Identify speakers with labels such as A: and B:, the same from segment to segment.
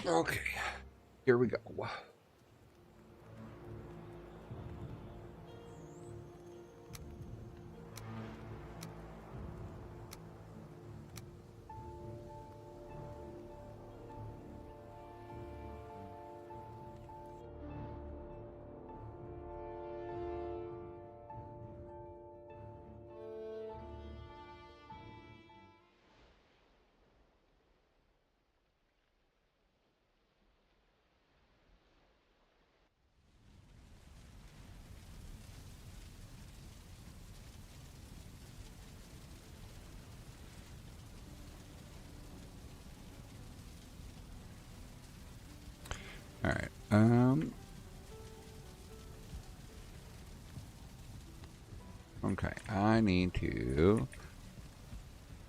A: Okay, here we go. All right. Okay. I need to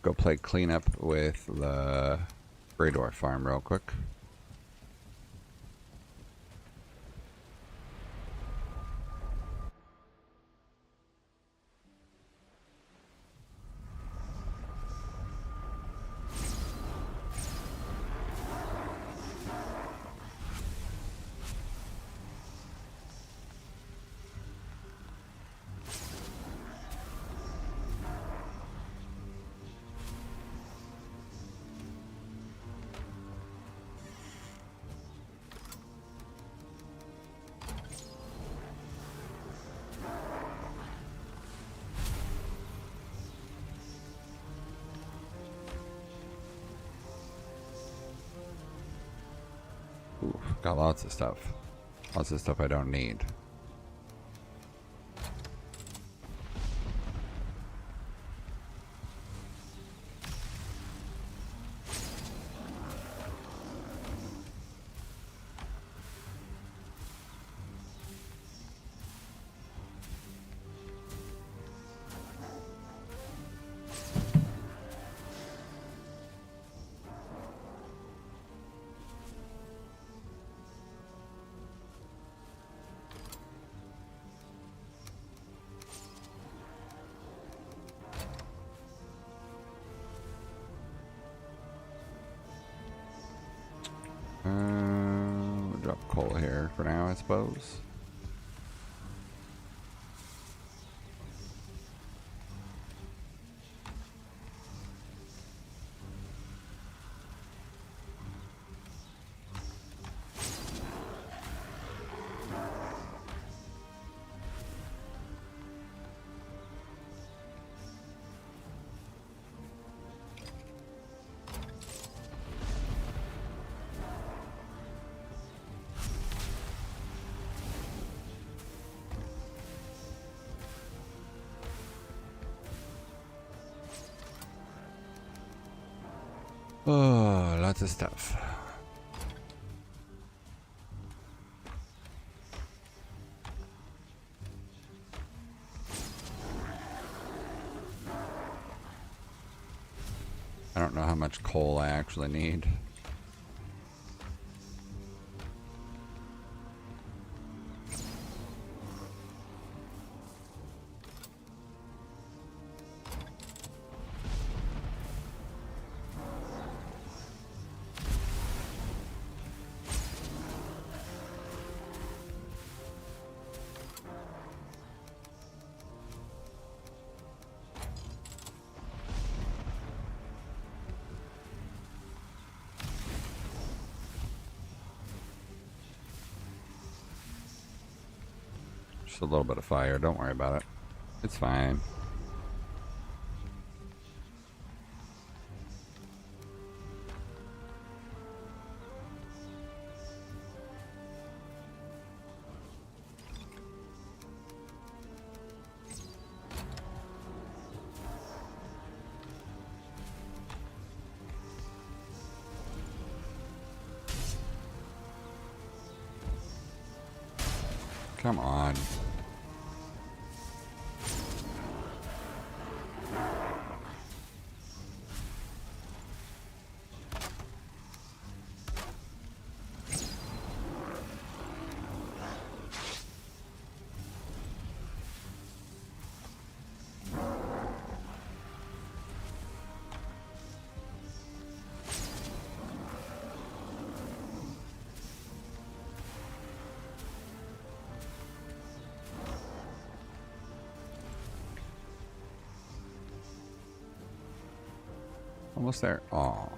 A: go play cleanup with the Greydor farm real quick. Ooh, got lots of stuff. Lots of stuff I don't need. We'll drop coal here for now, I suppose. Oh, lots of stuff. I don't know how much coal I actually need. Just a little bit of fire, don't worry about it. It's fine. Come on. Almost there. Oh.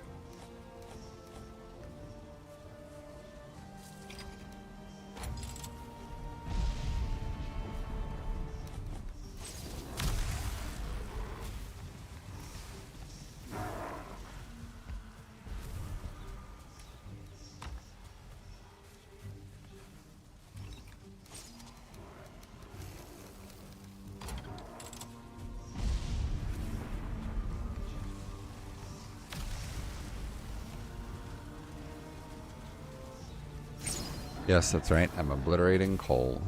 A: Yes, that's right. I'm obliterating coal.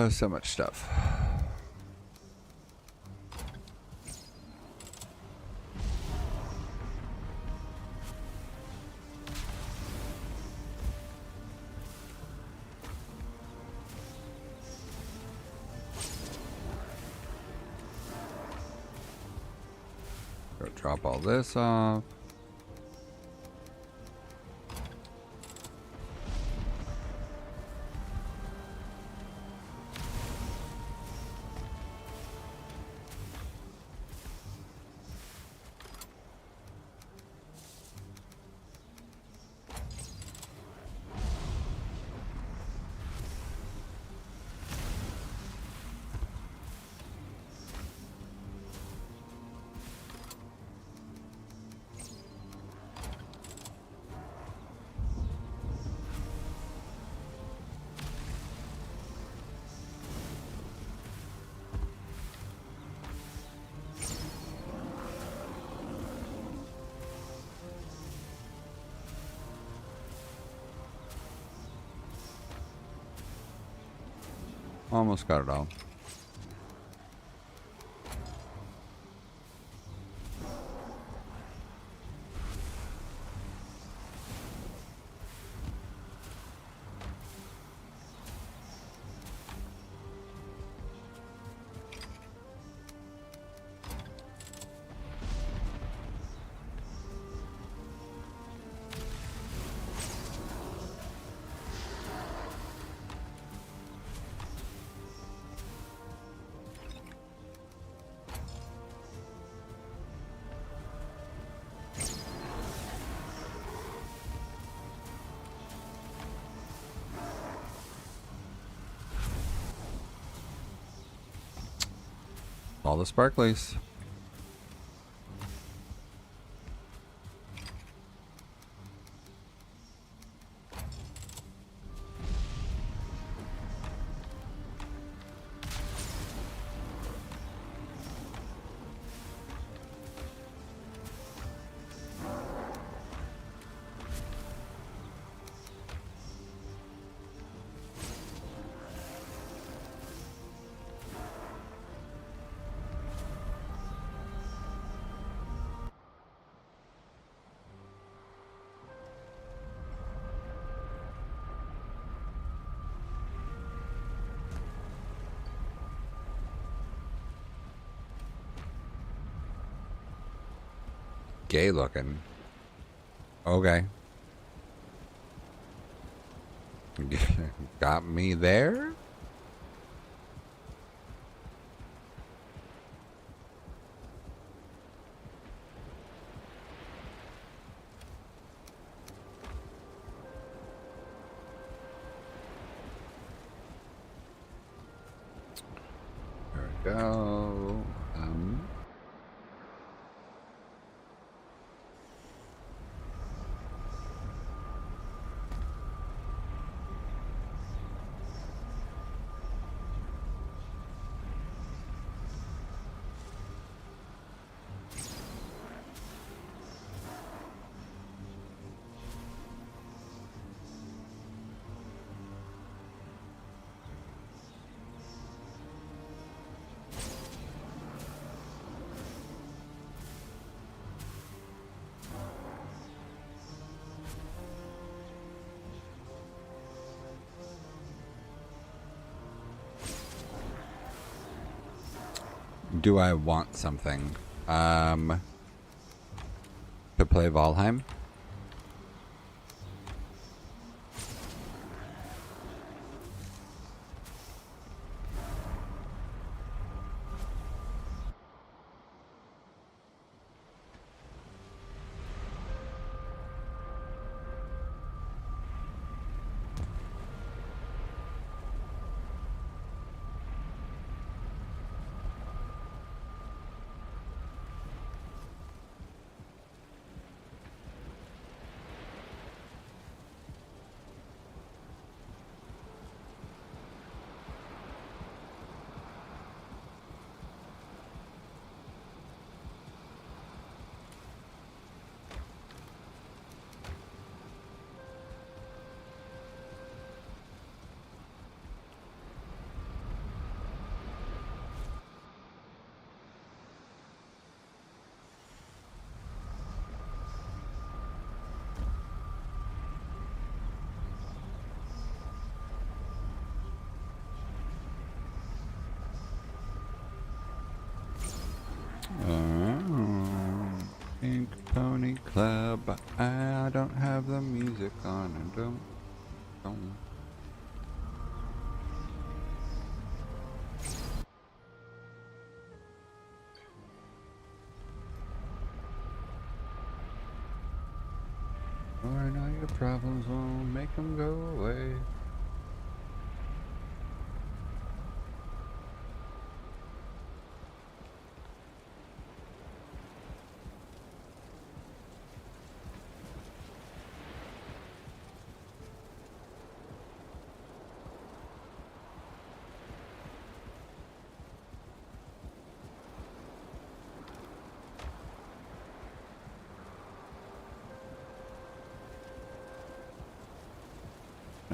A: So much stuff. Go drop all this off. Almost got it all. All the sparklies. Gay looking. Okay. Got me there? There we go. Do I want something? To play Valheim? Pink Pony Club. I don't have the music on. I don't. Or now your problems won't make them go away.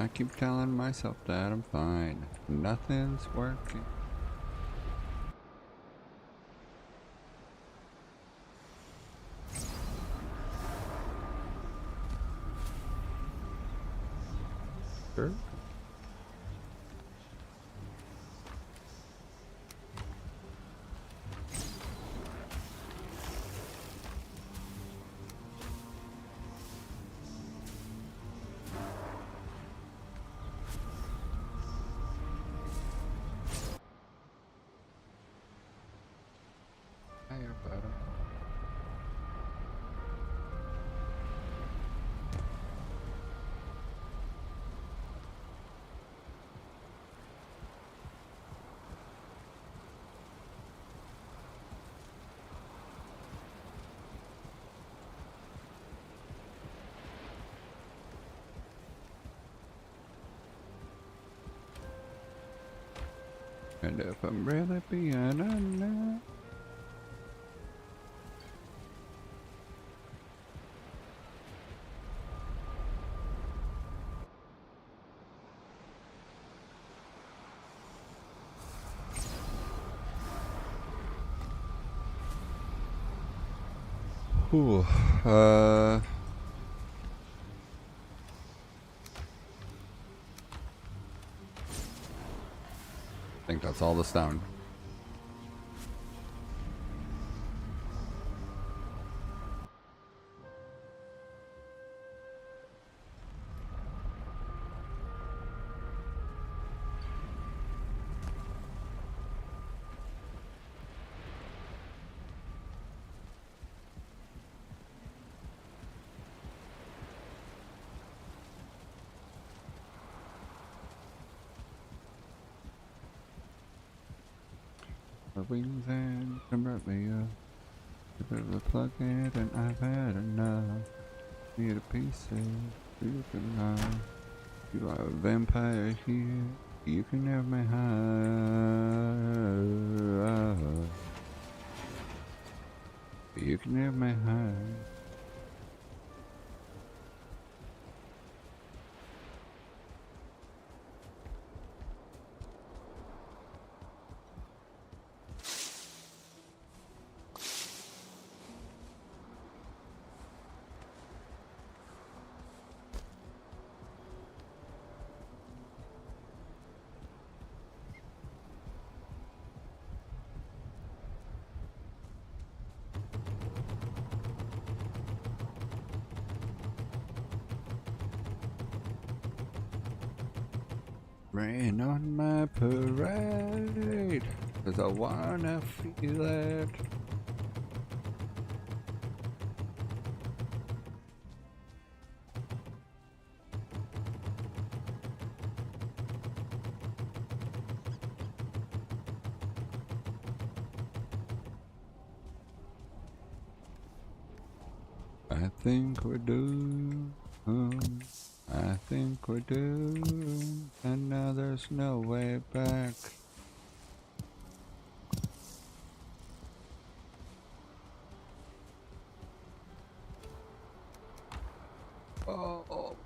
A: I keep telling myself that I'm fine. Nothing's working. Sure. Hiya, buddy. And if I'm really being honest, whew, I think that's all the stone. The wings and convert me up. A bit of a plug in and I've had enough. Need a piece of you can have. You are a vampire here. You can have my heart. You can have my heart. Rain on my parade, 'cause I wanna feel it. I think we're doomed. I think we're doomed, and now there's no way back. Oh.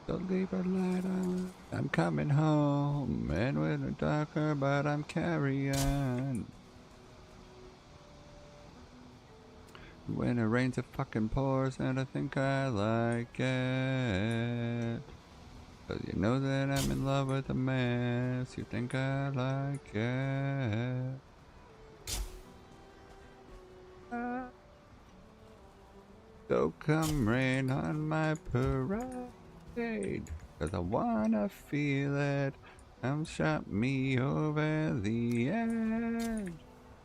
A: Don't leave a light on. I'm coming home, and when it's darker, but I'm carrying. When it rains, it fucking pours, and I think I like it. 'Cause you know that I'm in love with a mess. You think I like it. So come rain on my parade, 'cause I wanna feel it. Come shot me over the edge.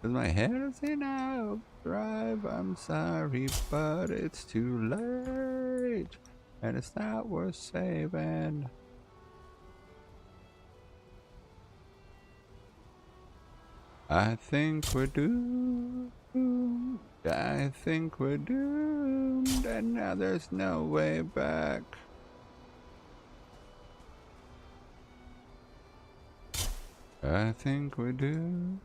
A: 'Cause my head is in overdrive. I'm sorry, but it's too late. And it's not worth saving. I think we're doomed. I think we're doomed. And now there's no way back. I think we're doomed.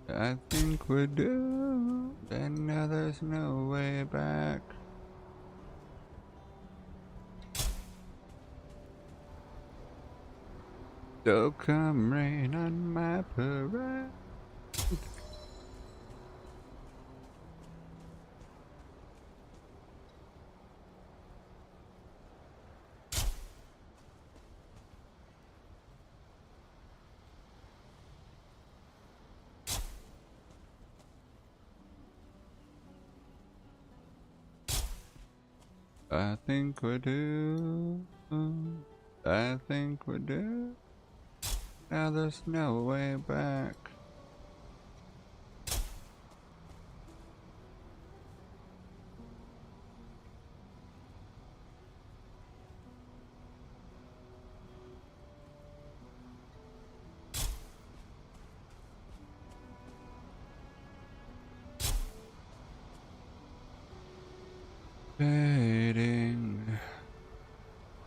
A: I think we're doomed. And now there's no way back. So come rain on my parade. I think we're doomed. I think we're doomed. Now there's no way back. Fading.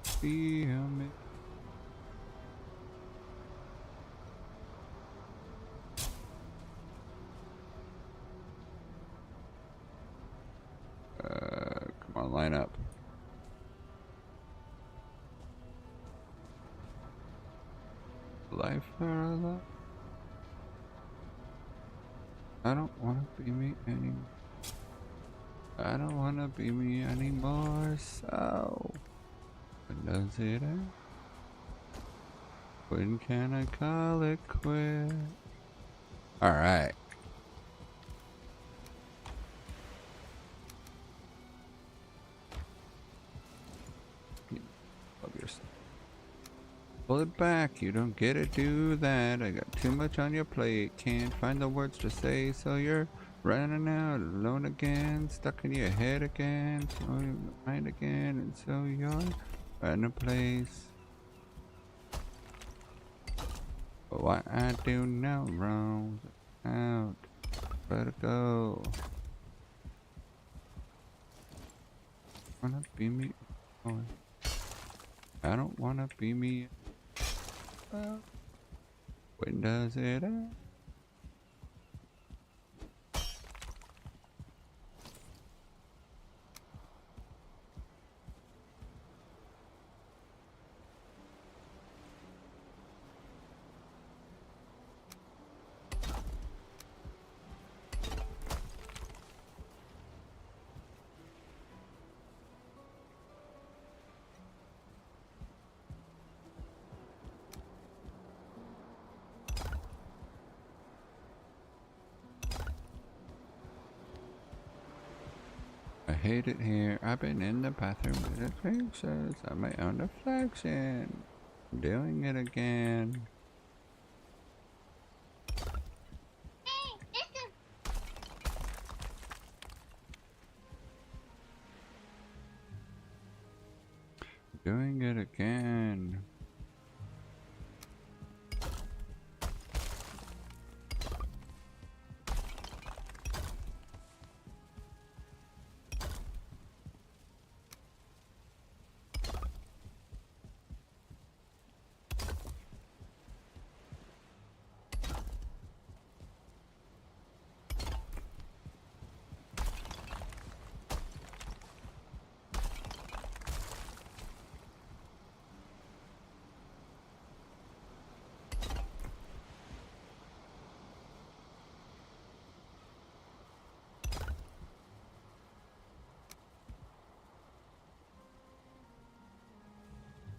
A: Feel me. Come on, line up. Life for a lot. I don't wanna be me anymore. I don't wanna be me anymore. So when does it end? When can I call it quit? All right. Love yourself. Pull it back, you don't get to do that. I got too much on your plate, can't find the words to say, so you're running out alone again, stuck in your head again, so your mind again, and so you're in a place. But what I do now wrong, out, better go. Wanna be me? Oh, I don't wanna be me. When does it end? I hate it here. I've been in the bathroom with the pictures of my own reflection. Doing it again. Doing it again.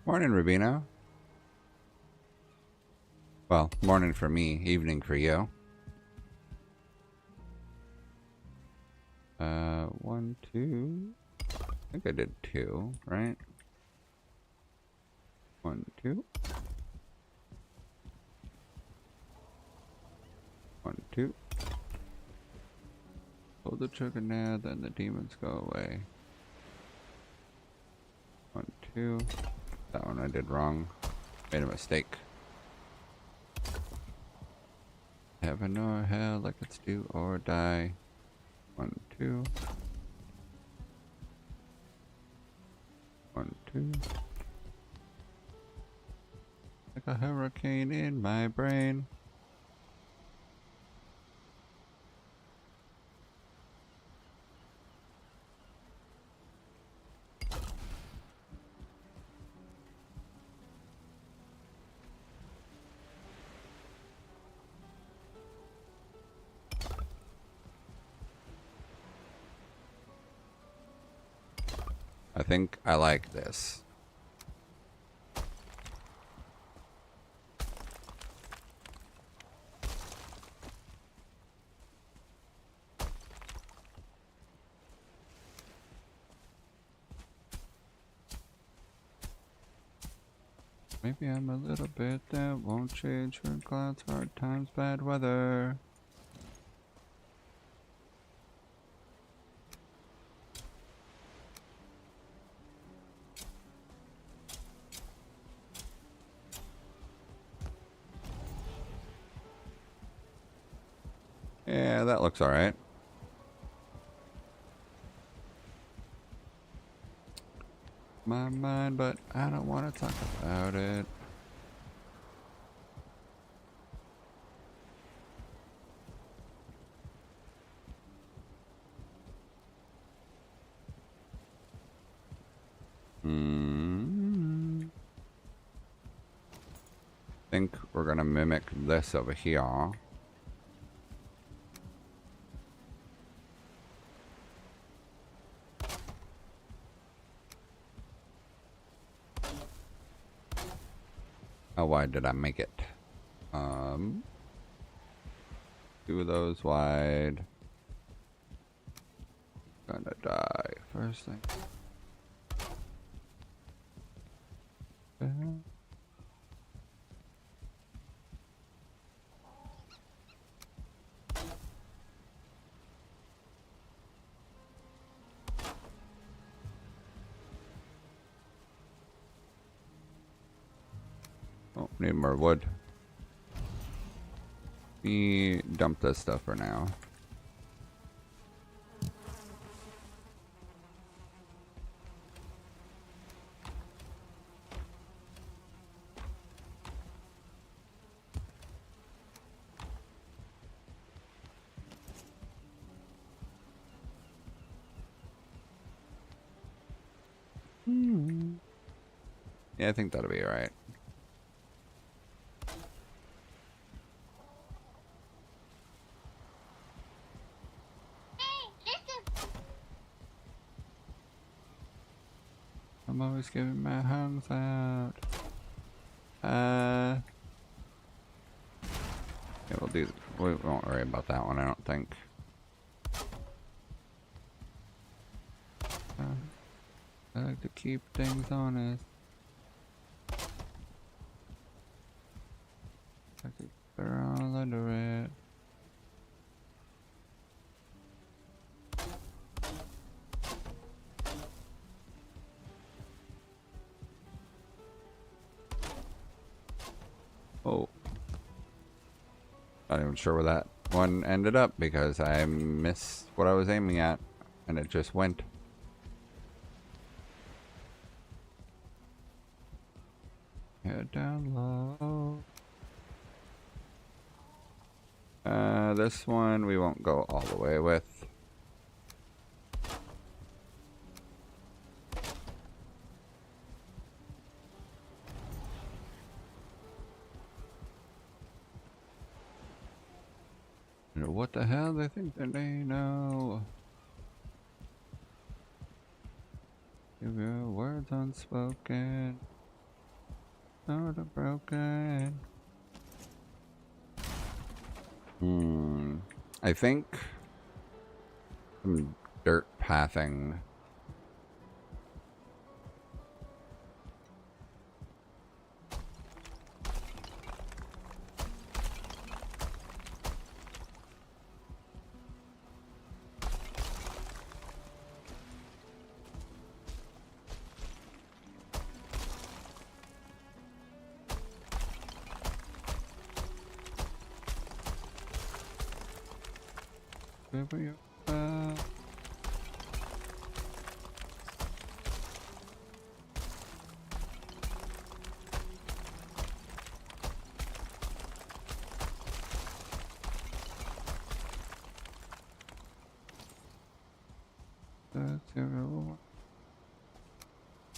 A: Morning, Rubino. Well, morning for me, evening for you. 1, 2. I think I did 2, right? 1, 2. 1, 2. Pull the trigger now, then the demons go away. 1, 2. That one I did wrong. Made a mistake. Heaven or hell, like it's do or die. 1, 2. 1, 2. Like a hurricane in my brain. I think I like this. Maybe I'm a little bit that won't change for clouds, hard times, bad weather. Yeah, that looks alright. My mind, but I don't want to talk about it. Think we're gonna mimic this over here. How wide did I make it? 2 of those wide. Gonna die first thing. Oh, need more wood. Me dump this stuff for now. Yeah, I think that'll be alright. I'm always giving my hands out. Yeah, we won't worry about that one, I don't think. like to keep things honest. I could throw all under it. Oh. Not even sure where that one ended up because I missed what I was aiming at and it just went. Head down low. This one we won't go all the way with. What the hell? They think that they know. Give your words unspoken. Not a broken. I think some dirt pathing.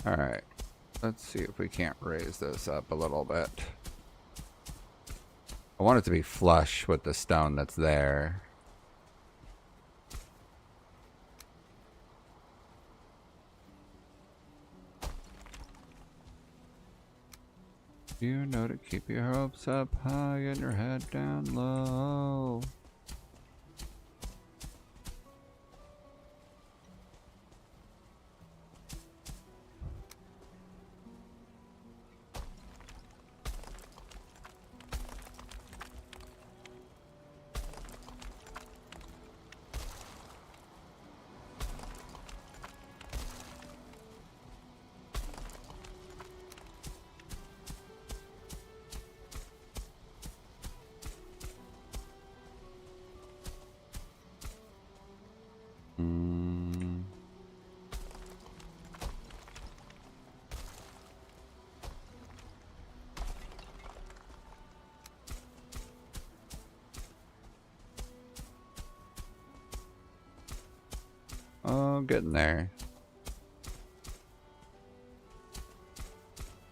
A: Alright, let's see if we can't raise this up a little bit. I want it to be flush with the stone that's there. You know to keep your hopes up high and your head down low. Oh, getting there.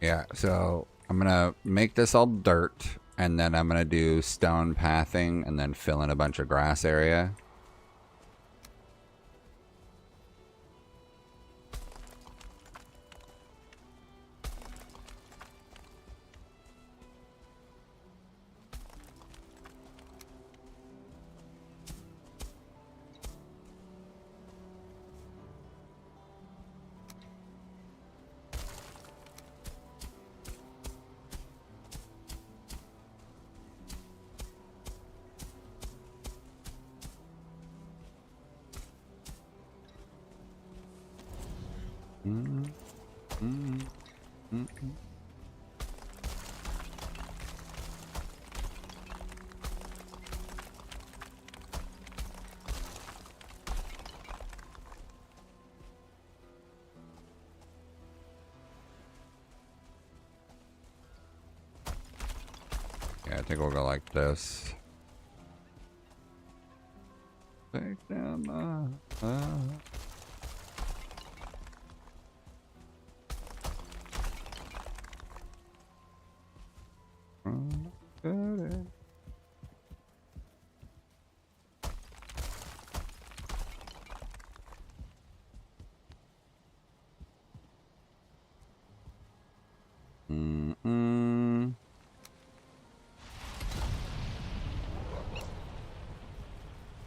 A: Yeah, so I'm gonna make this all dirt, and then I'm gonna do stone pathing, and then fill in a bunch of grass area. Yeah, I think we'll go like this. Take down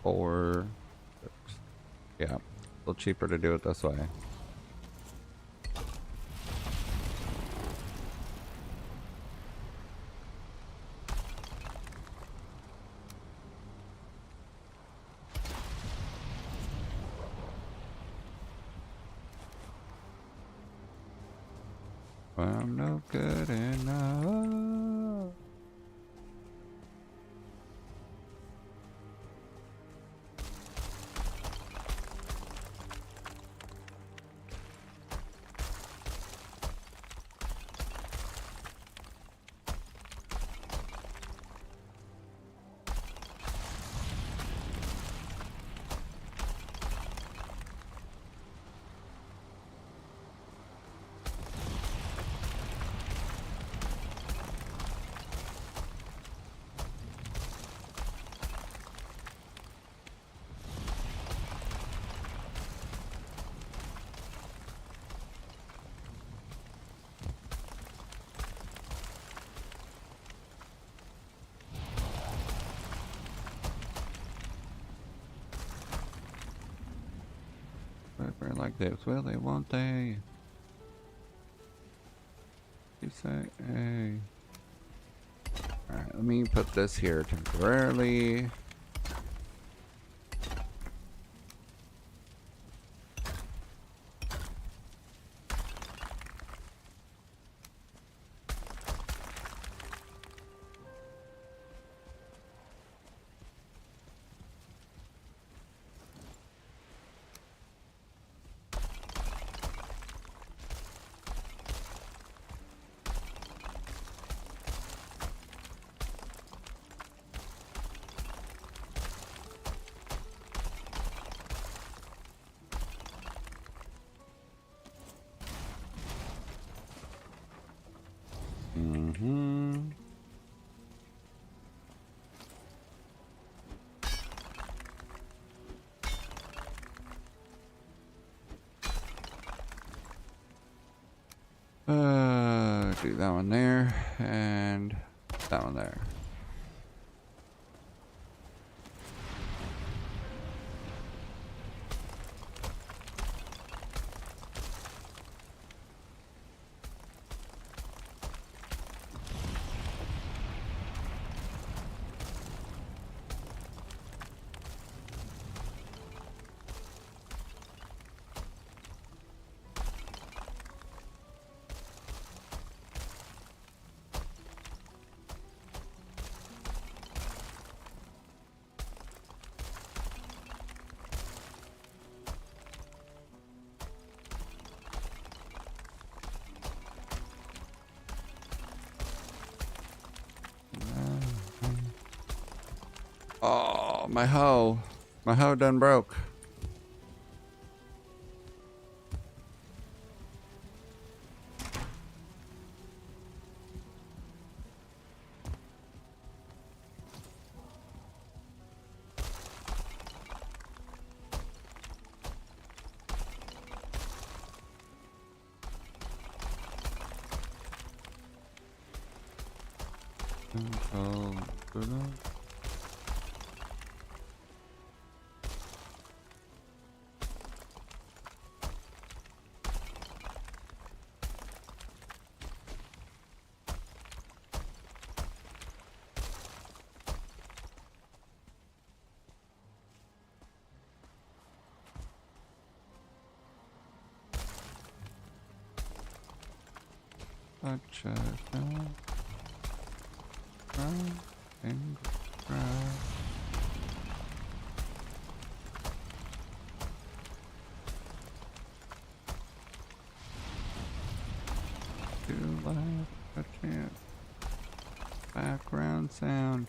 A: Or, yeah, a little cheaper to do it this way. I'm no good enough. Forever like this, will they, won't they? You say, hey. Alright, let me put this here temporarily. Do that one there, and that one there. Oh, my hoe. My hoe done broke. Such a cry and cry. Do laugh a chance. Background sound.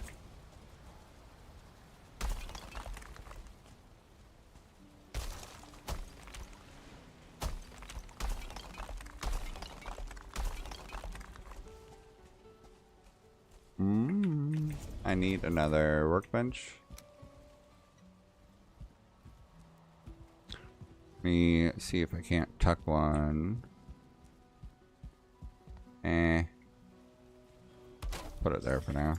A: I need another workbench. Let me see if I can't tuck one. Put it there for now.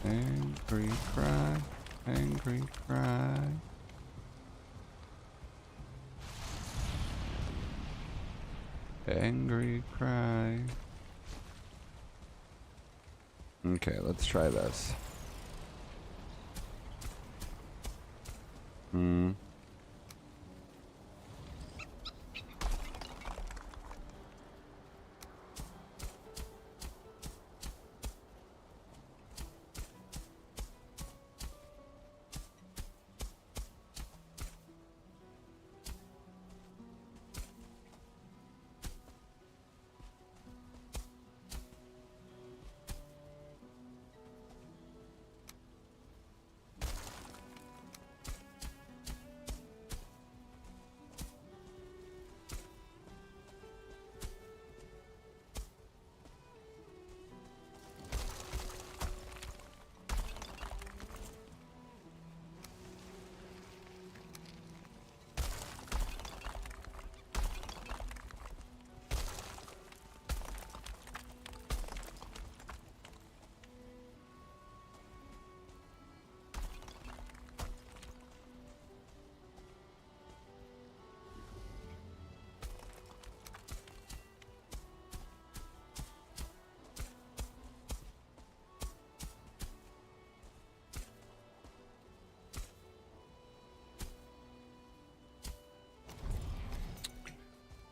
A: Angry cry, angry cry. Angry cry. Okay, let's try this. Hmm.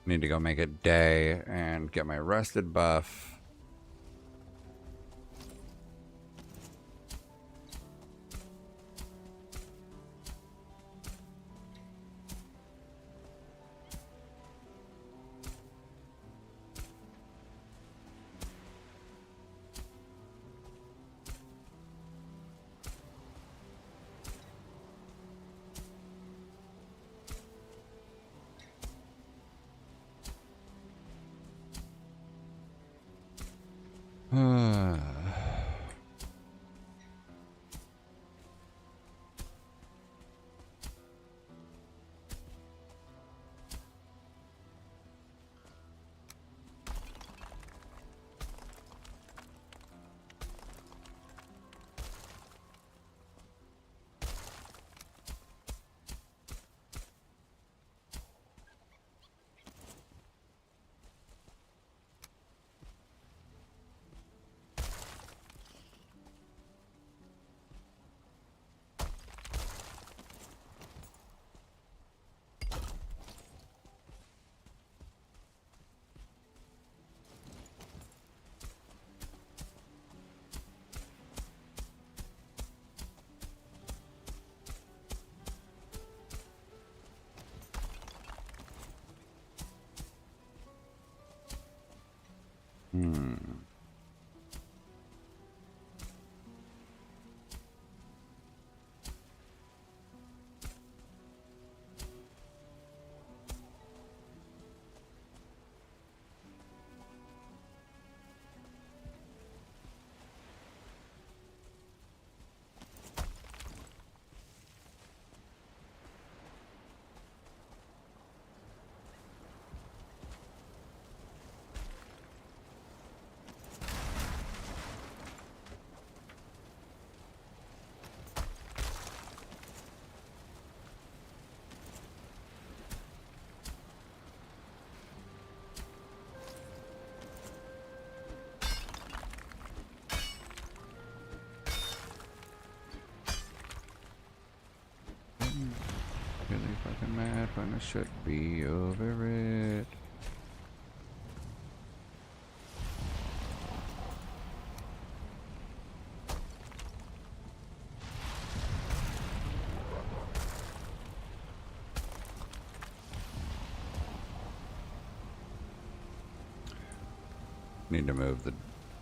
A: Need to go make a day and get my rested buff. Hmm. Really fucking mad when I should be over it. Need to move the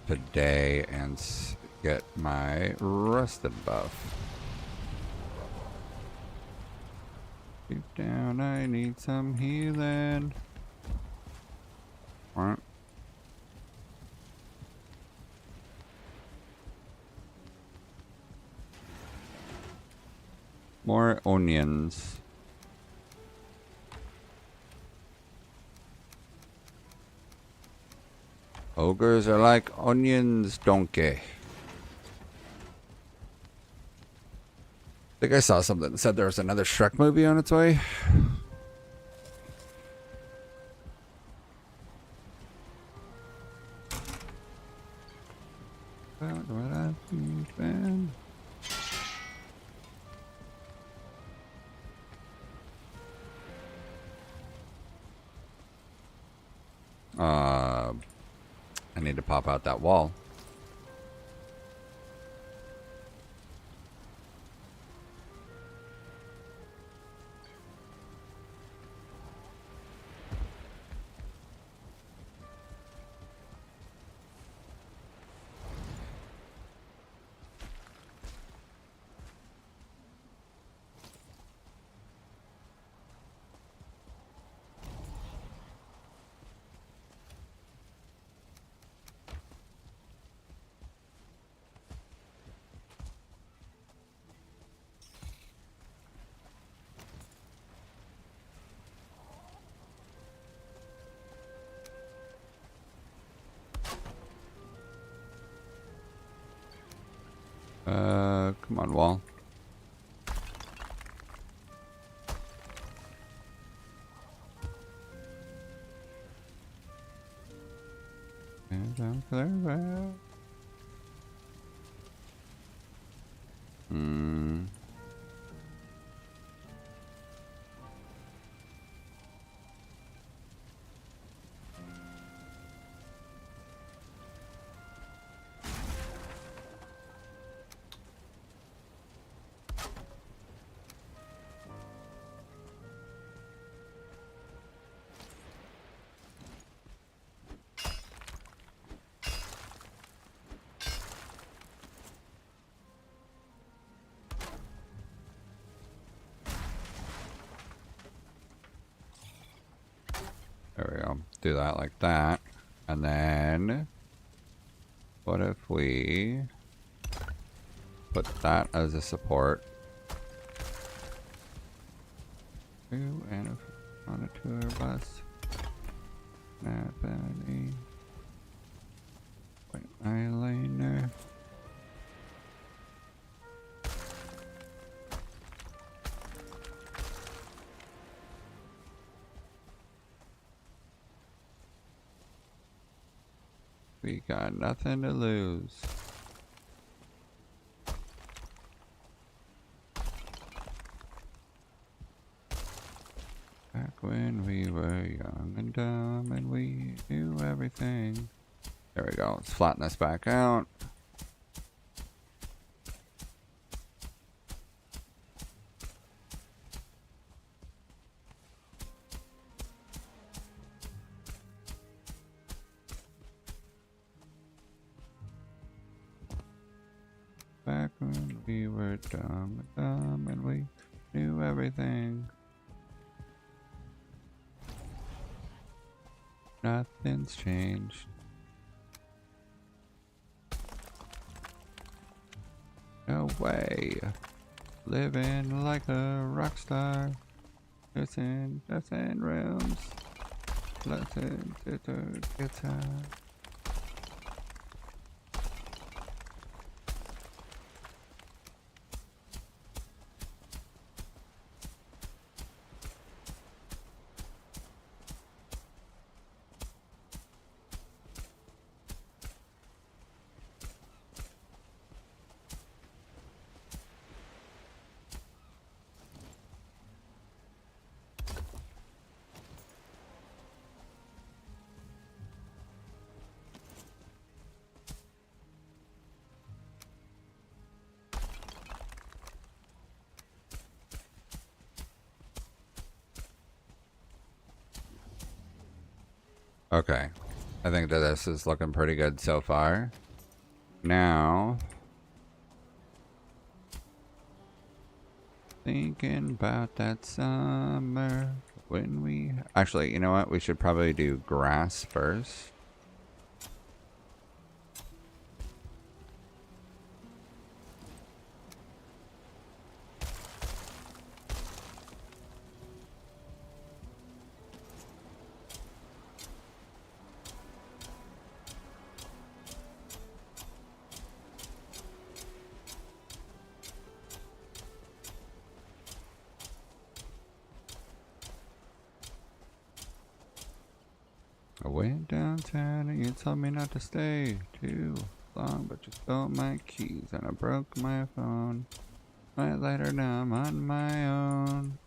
A: today and get my rested buff. Deep down, I need some healing. What? More onions. Ogres are like onions, donkey. I think I saw something that said there was another Shrek movie on its way. About what I've been. pop out that wall. Come on, wall. And I'm clear. There we go. Do that like that. And then what if we put that as a support? And if on a tour bus. Not bad. Wait, eyeliner. We got nothing to lose. Back when we were young and dumb and we knew everything. There we go. Let's flatten this back out. Back when we were dumb and we knew everything. Nothing's changed. No way. Living like a rock star. Listen rooms. Listen to the guitar. Okay, I think that this is looking pretty good so far. Now, thinking about that summer when we... Actually, you know what? We should probably do grass first. I went downtown and you told me not to stay too long, but you stole my keys and I broke my phone. Might later now I'm on my own.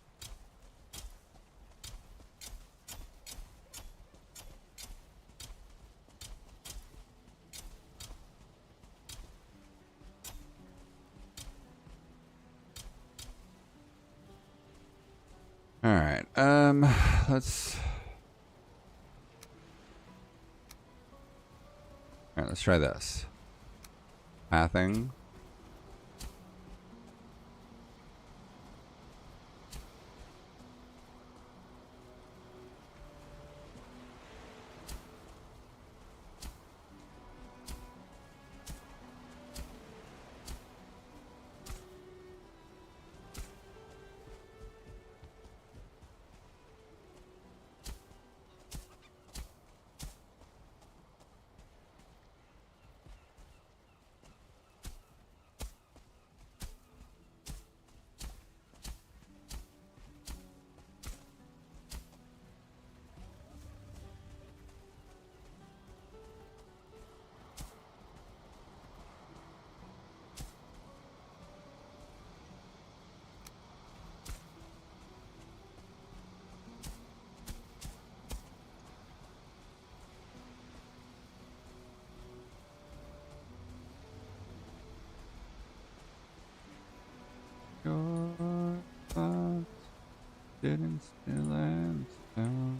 A: Alright, let's... Alright, let's try this. Pathing. Your thoughts didn't still and stone.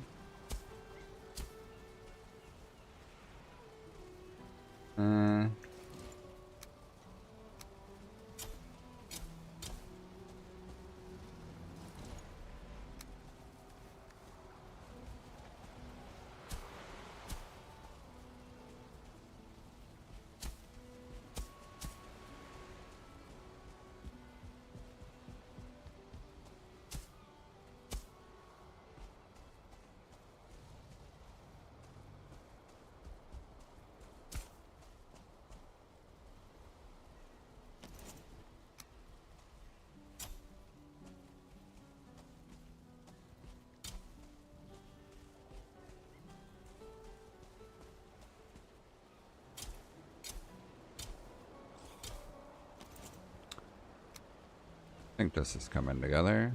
A: I think this is coming together.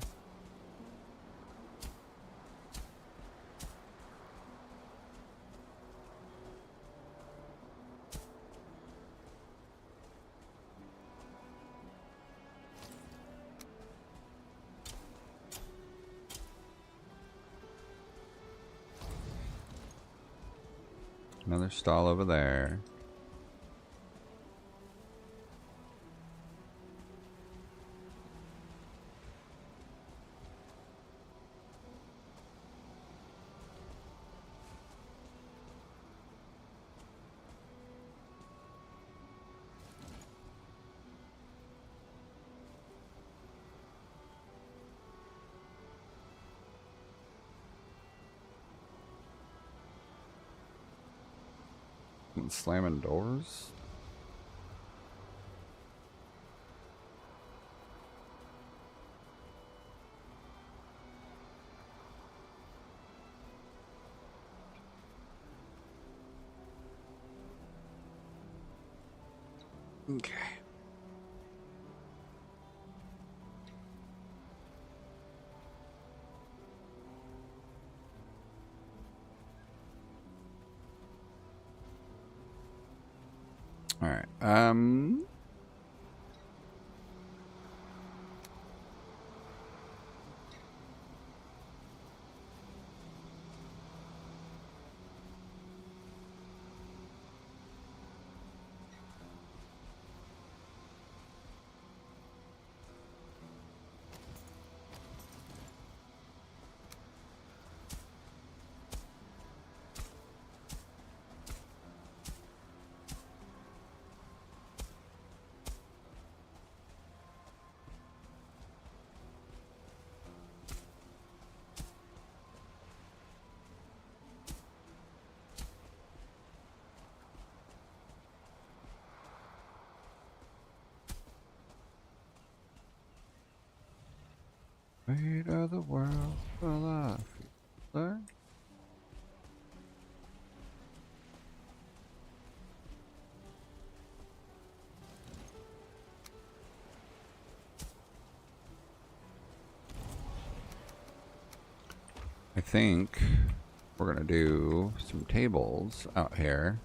A: Another stall over there. Slamming doors. Okay. All right. Weight of the world full of learn. I think we're gonna do some tables out here.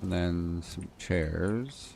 A: And then some chairs.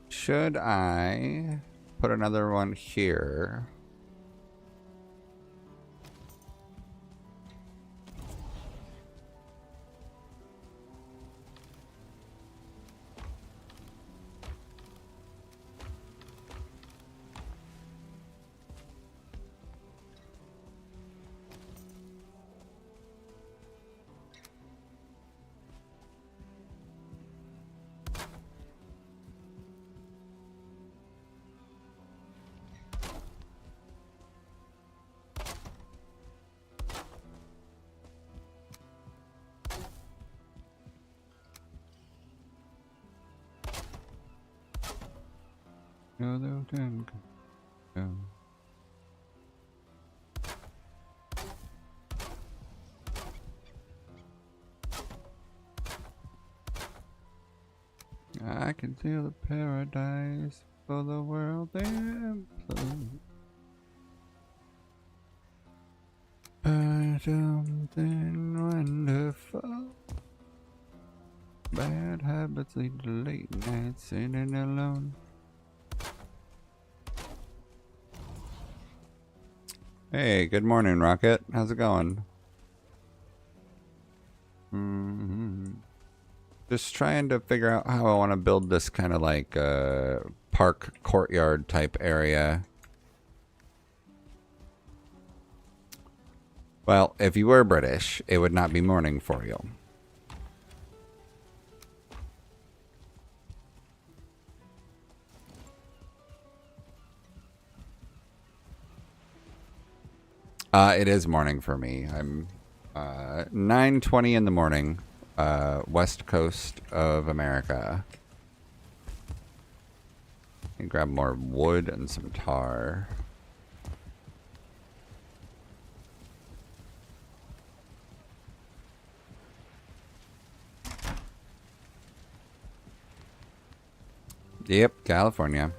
A: Should I put another one here? No, no, no. I can feel the paradise for the world implode. Something wonderful. Bad habits lead to late nights sitting alone. Hey, good morning, Rocket. How's it going? Just trying to figure out how I want to build this kind of like park courtyard type area. Well, if you were British, it would not be morning for you. It is morning for me. I'm 9:20 in the morning, west coast of America. And grab more wood and some tar. Yep, California.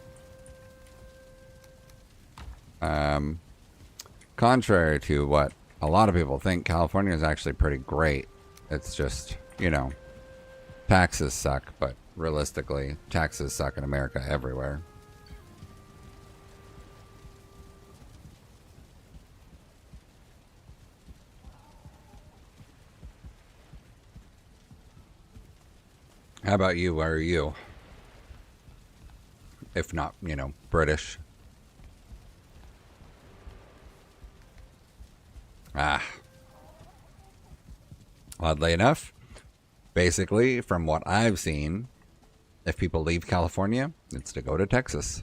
A: Contrary to what a lot of people think, California is actually pretty great. It's just, you know, taxes suck, but realistically, taxes suck in America everywhere. How about you? Where are you? If not, you know, British. Oddly enough, basically, from what I've seen, if people leave California, it's to go to Texas.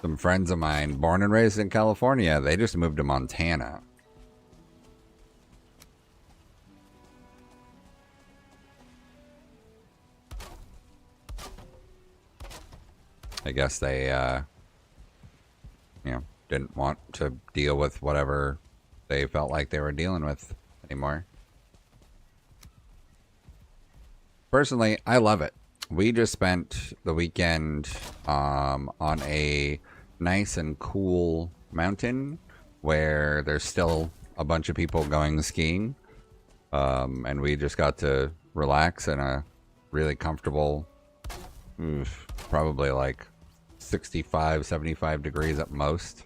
A: Some friends of mine, born and raised in California, they just moved to Montana. I guess they, you know, didn't want to deal with whatever they felt like they were dealing with anymore. Personally, I love it. We just spent the weekend on a nice and cool mountain where there's still a bunch of people going skiing. And we just got to relax in a really comfortable, probably like 65, 75 degrees at most.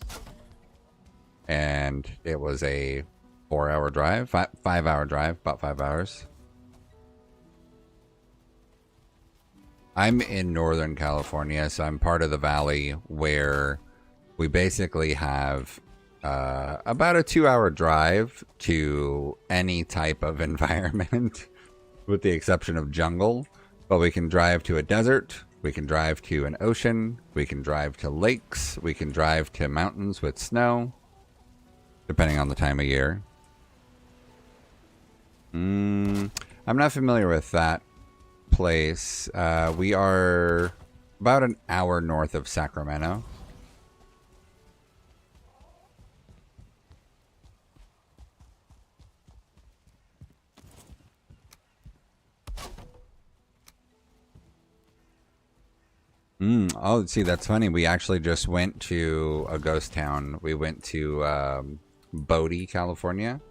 A: And it was a 4-hour drive, 5-hour drive, about 5 hours. I'm in Northern California, so I'm part of the valley where we basically have about a 2-hour drive to any type of environment, with the exception of jungle. But we can drive to a desert, we can drive to an ocean, we can drive to lakes, we can drive to mountains with snow, depending on the time of year. I'm not familiar with that place. We are about an hour north of Sacramento. Oh, see, that's funny. We actually just went to a ghost town. We went to Bodie, California.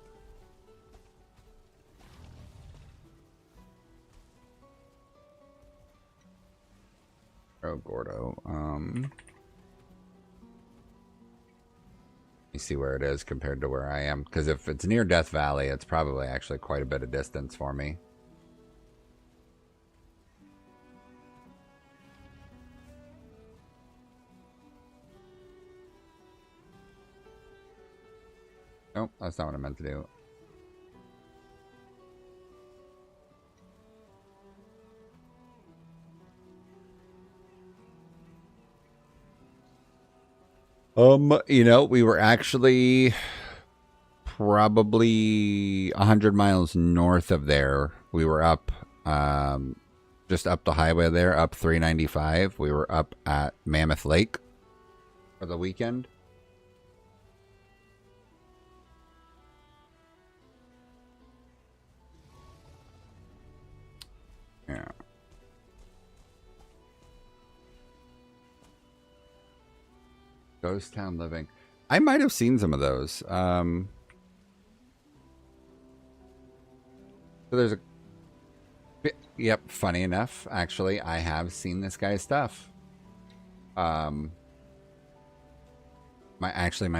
A: Oh, Gordo. Let me see where it is compared to where I am. Because if it's near Death Valley, it's probably actually quite a bit of distance for me. Nope, that's not what I meant to do. You know, we were actually probably 100 miles north of there. We were up, just up the highway there, up 395. We were up at Mammoth Lake for the weekend. Yeah. Ghost Town Living. I might have seen some of those. So there's a... Yep, funny enough, actually, I have seen this guy's stuff. My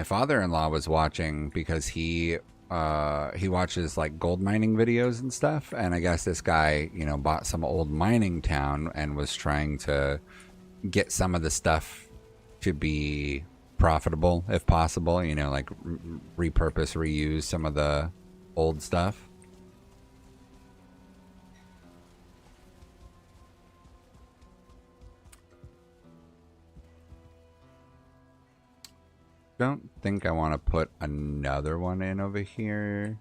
A: father-in-law was watching because he watches like gold mining videos and stuff, and I guess this guy, you know, bought some old mining town and was trying to get some of the stuff to be profitable if possible, you know, like repurpose, reuse some of the old stuff. Don't think I want to put another one in over here.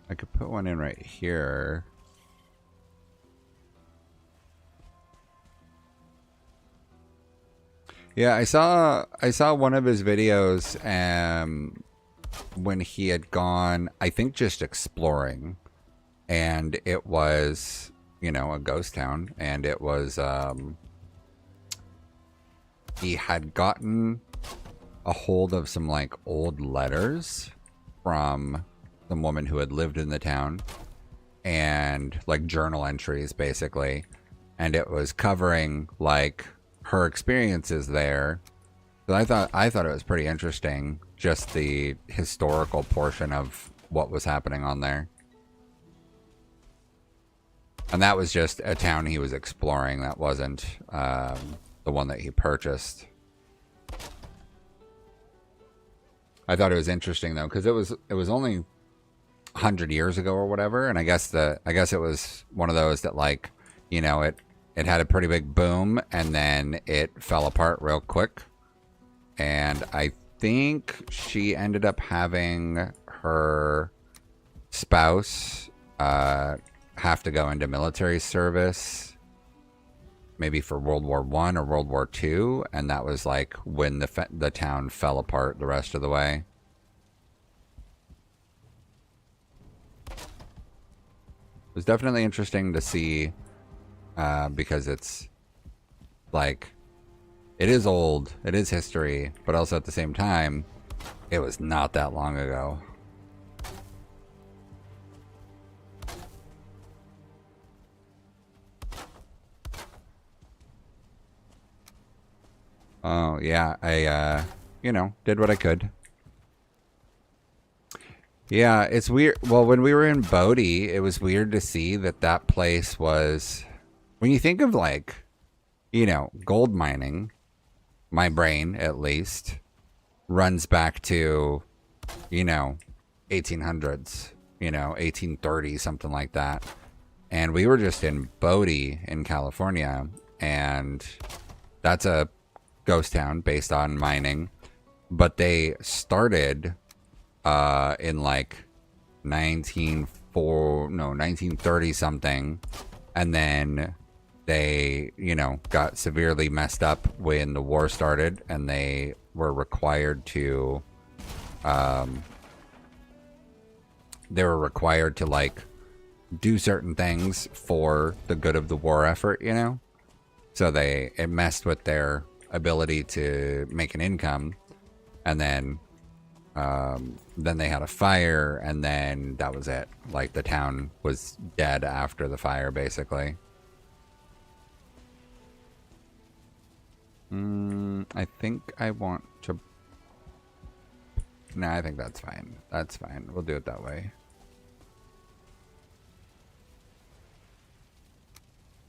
A: I could put one in right here. Yeah, I saw one of his videos when he had gone, I think, just exploring, and it was, you know, a ghost town, and it was he had gotten a hold of some like old letters from some woman who had lived in the town, and like journal entries basically, and it was covering like her experiences there. So I thought it was pretty interesting, just the historical portion of what was happening on there. And that was just a town he was exploring. That wasn't the one that he purchased. I thought it was interesting though, because it was only 100 years ago or whatever, and I guess it was one of those that, like, you know, it had a pretty big boom and then it fell apart real quick. And I think she ended up having her spouse have to go into military service, maybe for World War I or World War II, and that was like when the town fell apart the rest of the way. It was definitely interesting to see, because it's like, it is old, it is history, but also at the same time, it was not that long ago. Oh, yeah, I, you know, did what I could. Yeah, it's weird. Well, when we were in Bodie, it was weird to see that place was, when you think of, like, you know, gold mining, my brain at least, runs back to, you know, 1800s, 1830, something like that. And we were just in Bodie in California, and that's a ghost town based on mining. But they started in like 1930 something, and then they, got severely messed up when the war started, and they were required to like do certain things for the good of the war effort, so it messed with their ability to make an income. And then they had a fire, and then that was it. Like, the town was dead after the fire, basically. I think I want to... No, I think that's fine. That's fine. We'll do it that way.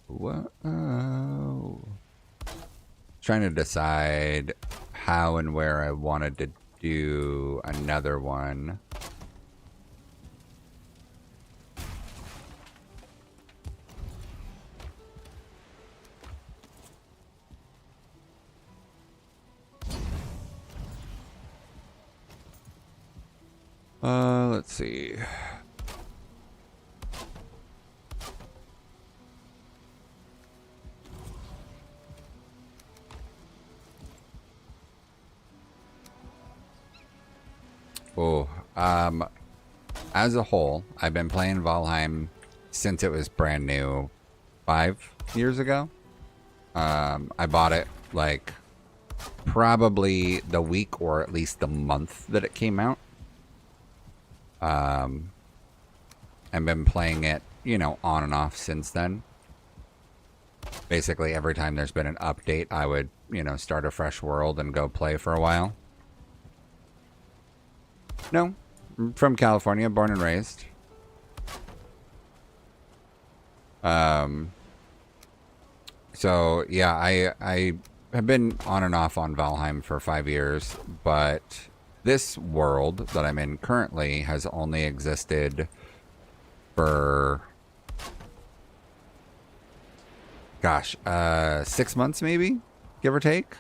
A: Whoa. Trying to decide how and where I wanted to do another one. Let's see. Oh, as a whole, I've been playing Valheim since it was brand new 5 years ago. I bought it like probably the week or at least the month that it came out. I've been playing it, on and off since then. Basically, every time there's been an update, I would, start a fresh world and go play for a while. No, I'm from California, born and raised. So yeah, I have been on and off on Valheim for 5 years, but this world that I'm in currently has only existed for, gosh, 6 months maybe, give or take.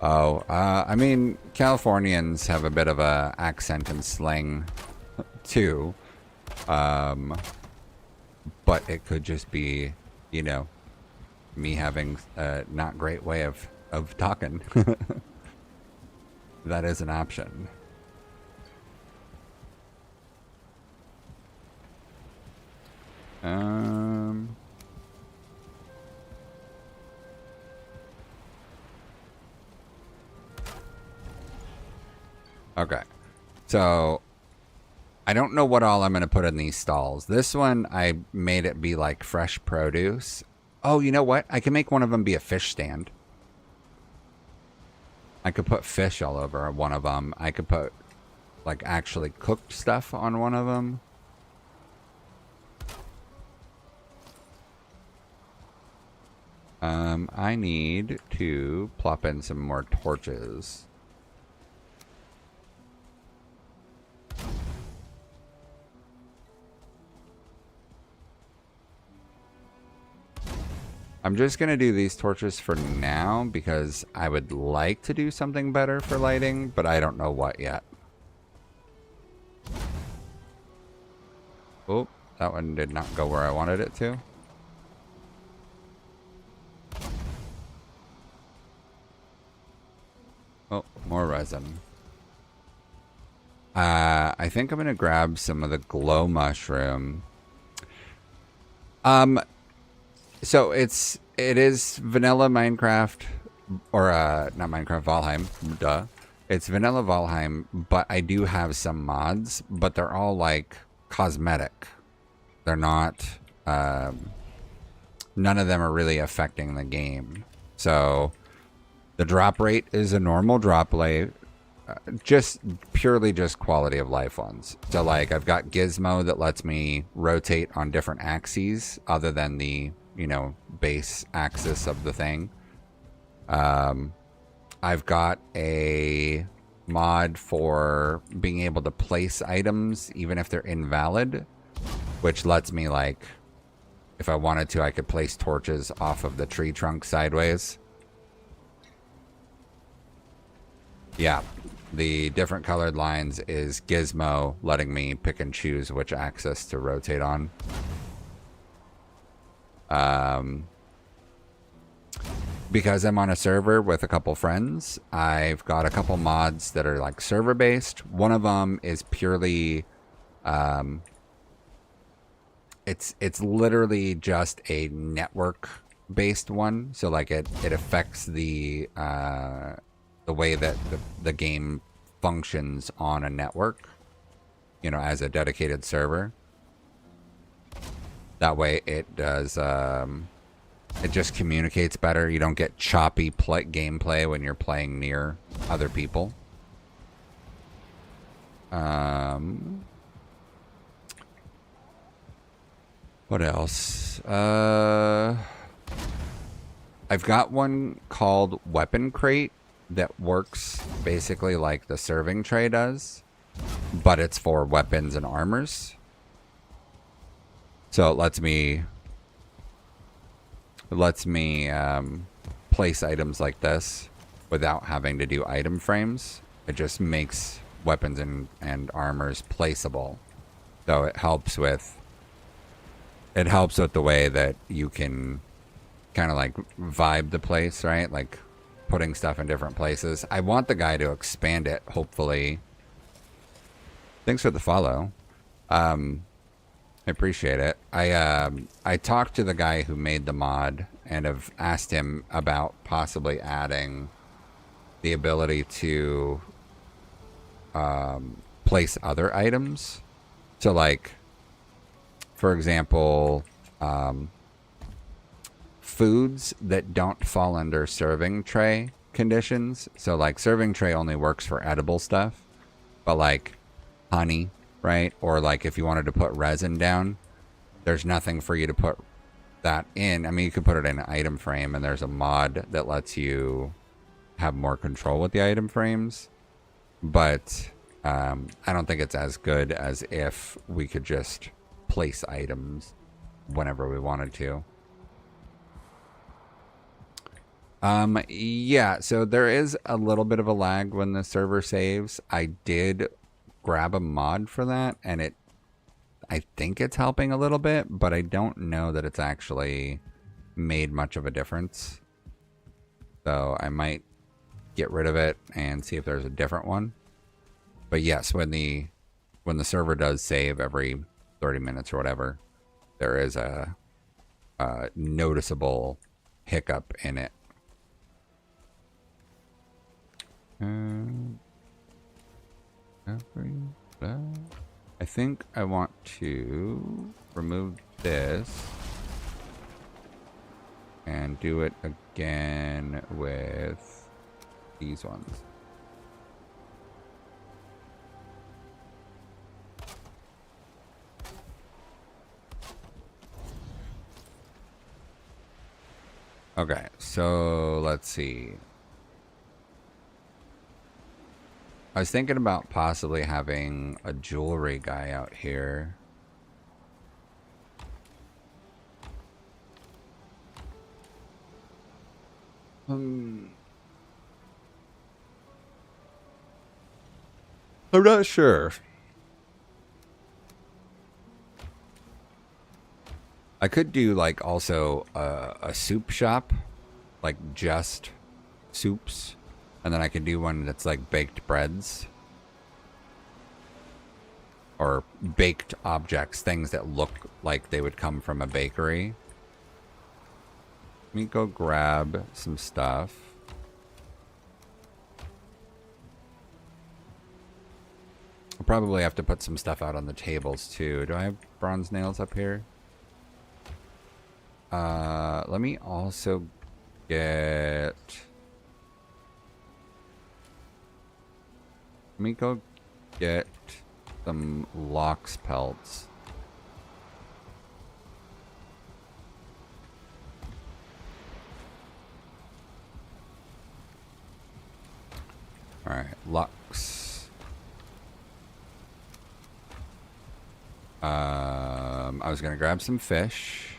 A: Oh, I mean, Californians have a bit of a accent and slang, too. But it could just be, me having a not great way of talking. That is an option. Okay, so I don't know what all I'm going to put in these stalls. This one, I made it be like fresh produce. Oh, you know what? I can make one of them be a fish stand. I could put fish all over one of them. I could put like actually cooked stuff on one of them. I need to plop in some more torches. I'm just going to do these torches for now because I would like to do something better for lighting, but I don't know what yet. Oh, that one did not go where I wanted it to. Oh, more resin. I think I'm going to grab some of the glow mushroom. So it is vanilla Minecraft, or not Minecraft, Valheim, duh. It's vanilla Valheim, but I do have some mods, but they're all like cosmetic. They're not, none of them are really affecting the game. So the drop rate is a normal drop rate. just purely just quality of life ones. So like I've got Gizmo that lets me rotate on different axes other than the, you know, base axis of the thing. I've got a mod for being able to place items even if they're invalid, which lets me, like, if I wanted to, I could place torches off of the tree trunk sideways. Yeah, the different colored lines is Gizmo letting me pick and choose which axis to rotate on. Because I'm on a server with a couple friends, I've got a couple mods that are like server based. One of them is purely, it's literally just a network based one. So like it affects the way that the game functions on a network, you know, as a dedicated server. That way it does, it just communicates better. You don't get choppy gameplay when you're playing near other people. What else? I've got one called Weapon Crate that works basically like the serving tray does, but it's for weapons and armors. So it lets me place items like this without having to do item frames. It just makes weapons and armors placeable. So it helps with the way that you can kind of like vibe the place, right? Like putting stuff in different places. I want the guy to expand it, hopefully. Thanks for the follow. I appreciate it. I talked to the guy who made the mod and have asked him about possibly adding the ability to place other items. So like, for example, foods that don't fall under serving tray conditions. So like serving tray only works for edible stuff, but like honey, right? Or like if you wanted to put resin down, there's nothing for you to put that in. I mean, you could put it in an item frame, and there's a mod that lets you have more control with the item frames. But I don't think it's as good as if we could just place items whenever we wanted to. Yeah, so there is a little bit of a lag when the server saves. I did grab a mod for that, and I think it's helping a little bit, but I don't know that it's actually made much of a difference. So I might get rid of it and see if there's a different one. But yes, when the server does save every 30 minutes or whatever, there is a noticeable hiccup in it. I think I want to remove this and do it again with these ones. Okay, so let's see. I was thinking about possibly having a jewelry guy out here. I'm not sure. I could do like also a soup shop, like just soups. And then I could do one that's like baked breads. Or baked objects, things that look like they would come from a bakery. Let me go grab some stuff. I'll probably have to put some stuff out on the tables too. Do I have bronze nails up here? Let me also get... Let me go get some lox pelts. Alright, lox. I was gonna grab some fish.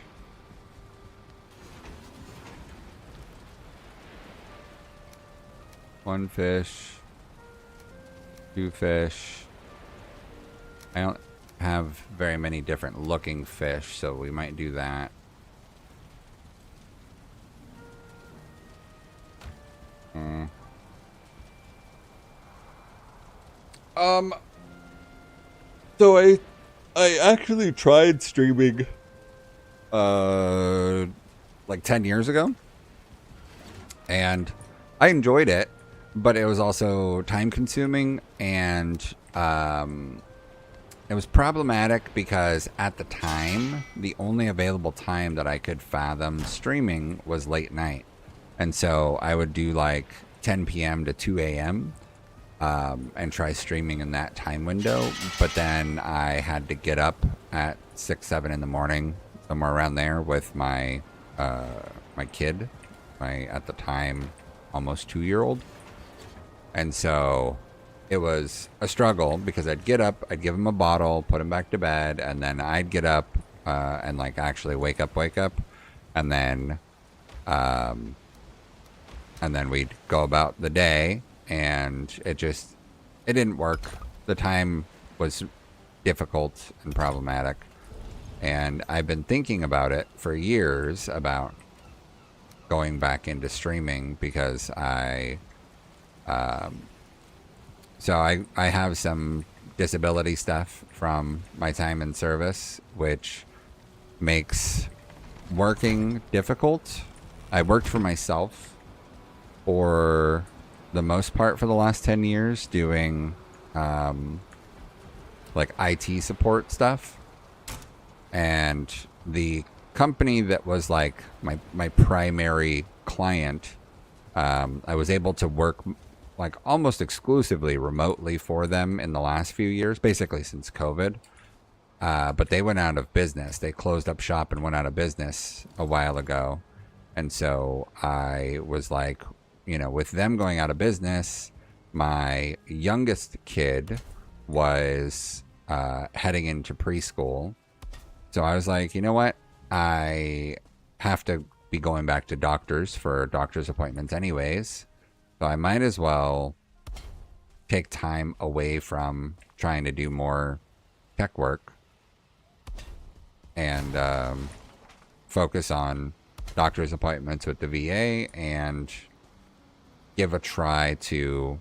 A: One fish. Two fish. I don't have very many different looking fish, so we might do that. So I actually tried streaming like 10 years ago, and I enjoyed it, but it was also time consuming, and it was problematic because at the time the only available time that I could fathom streaming was late night, and so I would do like 10 p.m. to 2 a.m. And try streaming in that time window, but then I had to get up at 6, 7 in the morning, somewhere around there, with my my kid, my at the time almost 2-year-old, and so it was a struggle because I'd get up, I'd give him a bottle, put him back to bed, and then I'd get up and like actually wake up, and then we'd go about the day. And it didn't work. The time was difficult and problematic. And I've been thinking about it for years, about going back into streaming, because I have some disability stuff from my time in service, which makes working difficult. I worked for myself for the most part for the last 10 years, doing like IT support stuff, and the company that was like my primary client, I was able to work like almost exclusively remotely for them in the last few years, basically since COVID. But they went out of business. They closed up shop and went out of business a while ago. And so I was like, with them going out of business, my youngest kid was heading into preschool. So I was like, you know what? I have to be going back to doctors for doctor's appointments anyways. So I might as well take time away from trying to do more tech work and focus on doctor's appointments with the VA and give a try to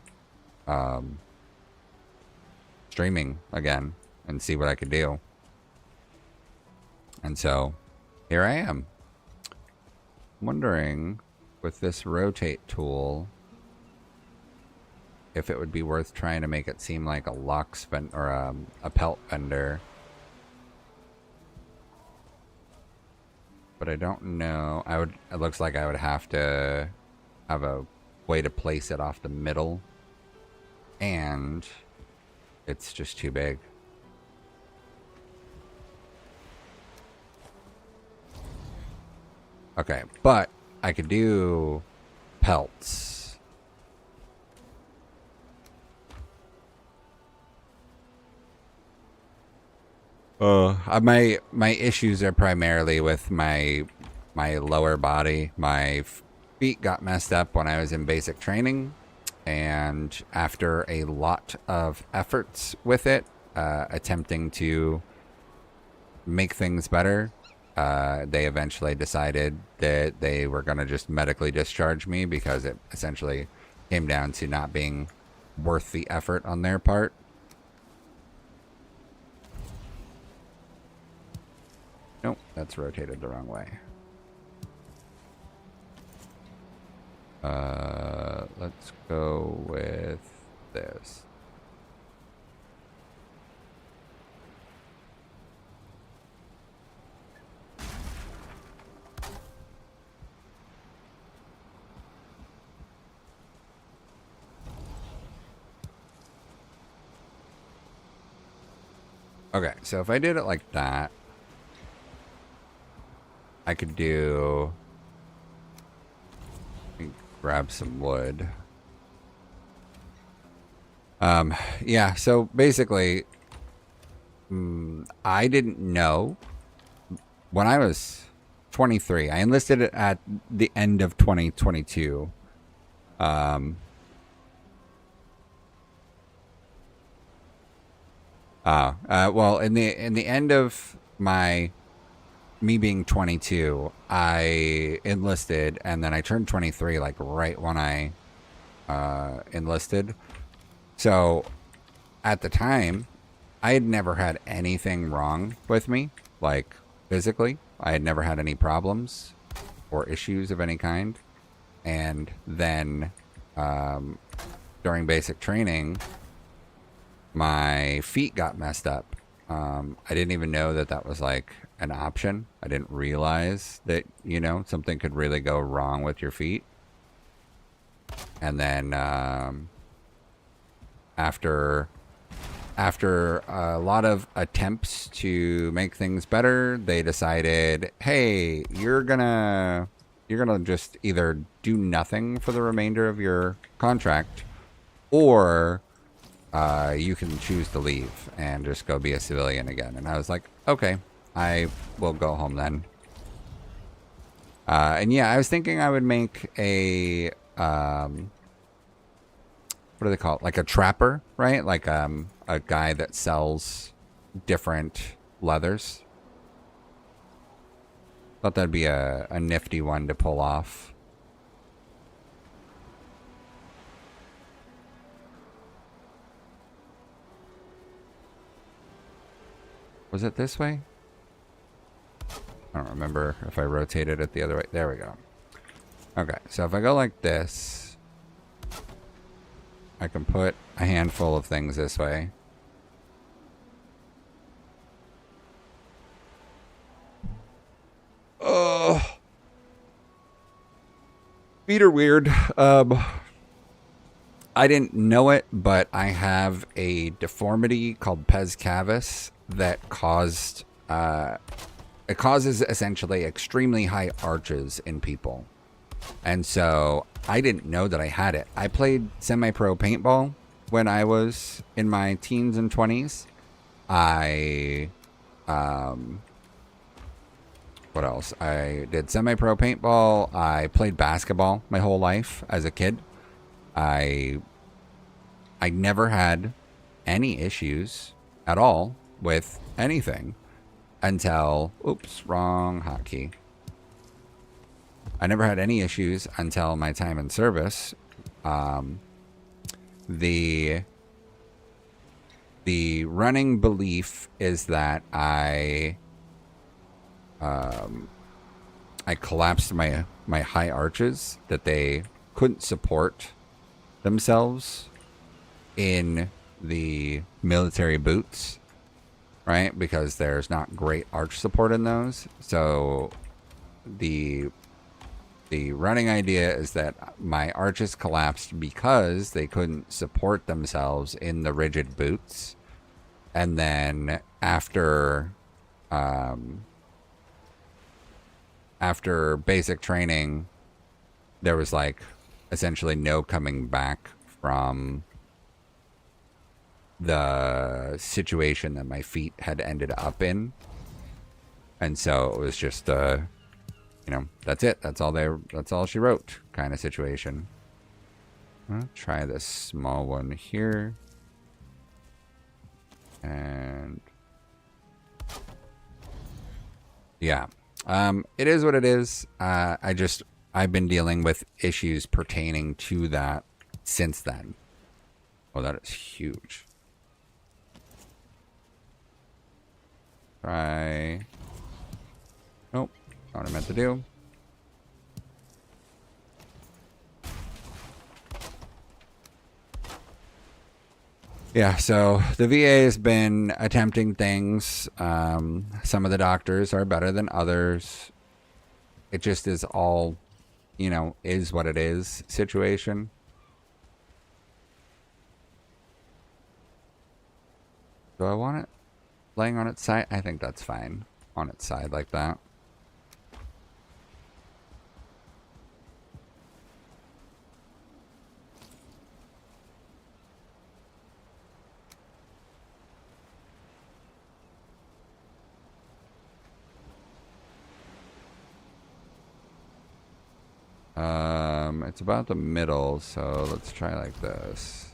A: streaming again and see what I could do. And so here I am, wondering with this rotate tool if it would be worth trying to make it seem like a lox or a pelt vendor. But I don't know. It looks like I would have to have a way to place it off the middle, and it's just too big. Okay, but I could do pelts. My issues are primarily with my lower body. My feet got messed up when I was in basic training, and after a lot of efforts with it, attempting to make things better, they eventually decided that they were going to just medically discharge me, because it essentially came down to not being worth the effort on their part. Nope, that's rotated the wrong way. Let's go with this. Okay, so if I did it like that, I could do... Let me grab some wood. Yeah, so basically, I didn't know when I was 23. I enlisted at the end of 2022. Um, well, in the end of me being 22, I enlisted, and then I turned 23 like right when I enlisted. So at the time, I had never had anything wrong with me, like physically. I had never had any problems or issues of any kind. And then during basic training, my feet got messed up. I didn't even know that that was like an option. I didn't realize that, you know, something could really go wrong with your feet. And then after a lot of attempts to make things better, they decided, hey, you're gonna just either do nothing for the remainder of your contract, or you can choose to leave and just go be a civilian again. And I was like, okay, I will go home then. And yeah, I was thinking I would make a what do they call it? Like a trapper, right? Like a guy that sells different leathers. Thought that'd be a nifty one to pull off. Was it this way? I don't remember if I rotated it the other way. There we go. Okay, so if I go like this, I can put a handful of things this way. Oh, feet are weird. I didn't know it, but I have a deformity called pes cavus that caused it causes essentially extremely high arches in people. And so I didn't know that I had it. I played semi-pro paintball when I was in my teens and 20s. I what else? I did semi-pro paintball. I played basketball my whole life as a kid. I never had any issues at all with anything until, oops, wrong hotkey. I never had any issues until my time in service. The running belief is that I collapsed my high arches, that they couldn't support themselves in the military boots, right? Because there's not great arch support in those. So the running idea is that my arches collapsed because they couldn't support themselves in the rigid boots. And then after basic training, there was like essentially no coming back from the situation that my feet had ended up in. And so it was just you know, that's it. That's all she wrote kind of situation. I'll try this small one here. And yeah. It is what it is. I've been dealing with issues pertaining to that since then. Oh, that is huge. Try. Nope, not what I meant to do. Yeah, so the VA has been attempting things. Some of the doctors are better than others. It just is all, you know, is what it is situation. Do I want it? laying on its side? I think that's fine on its side like that. It's about the middle, so let's try like this.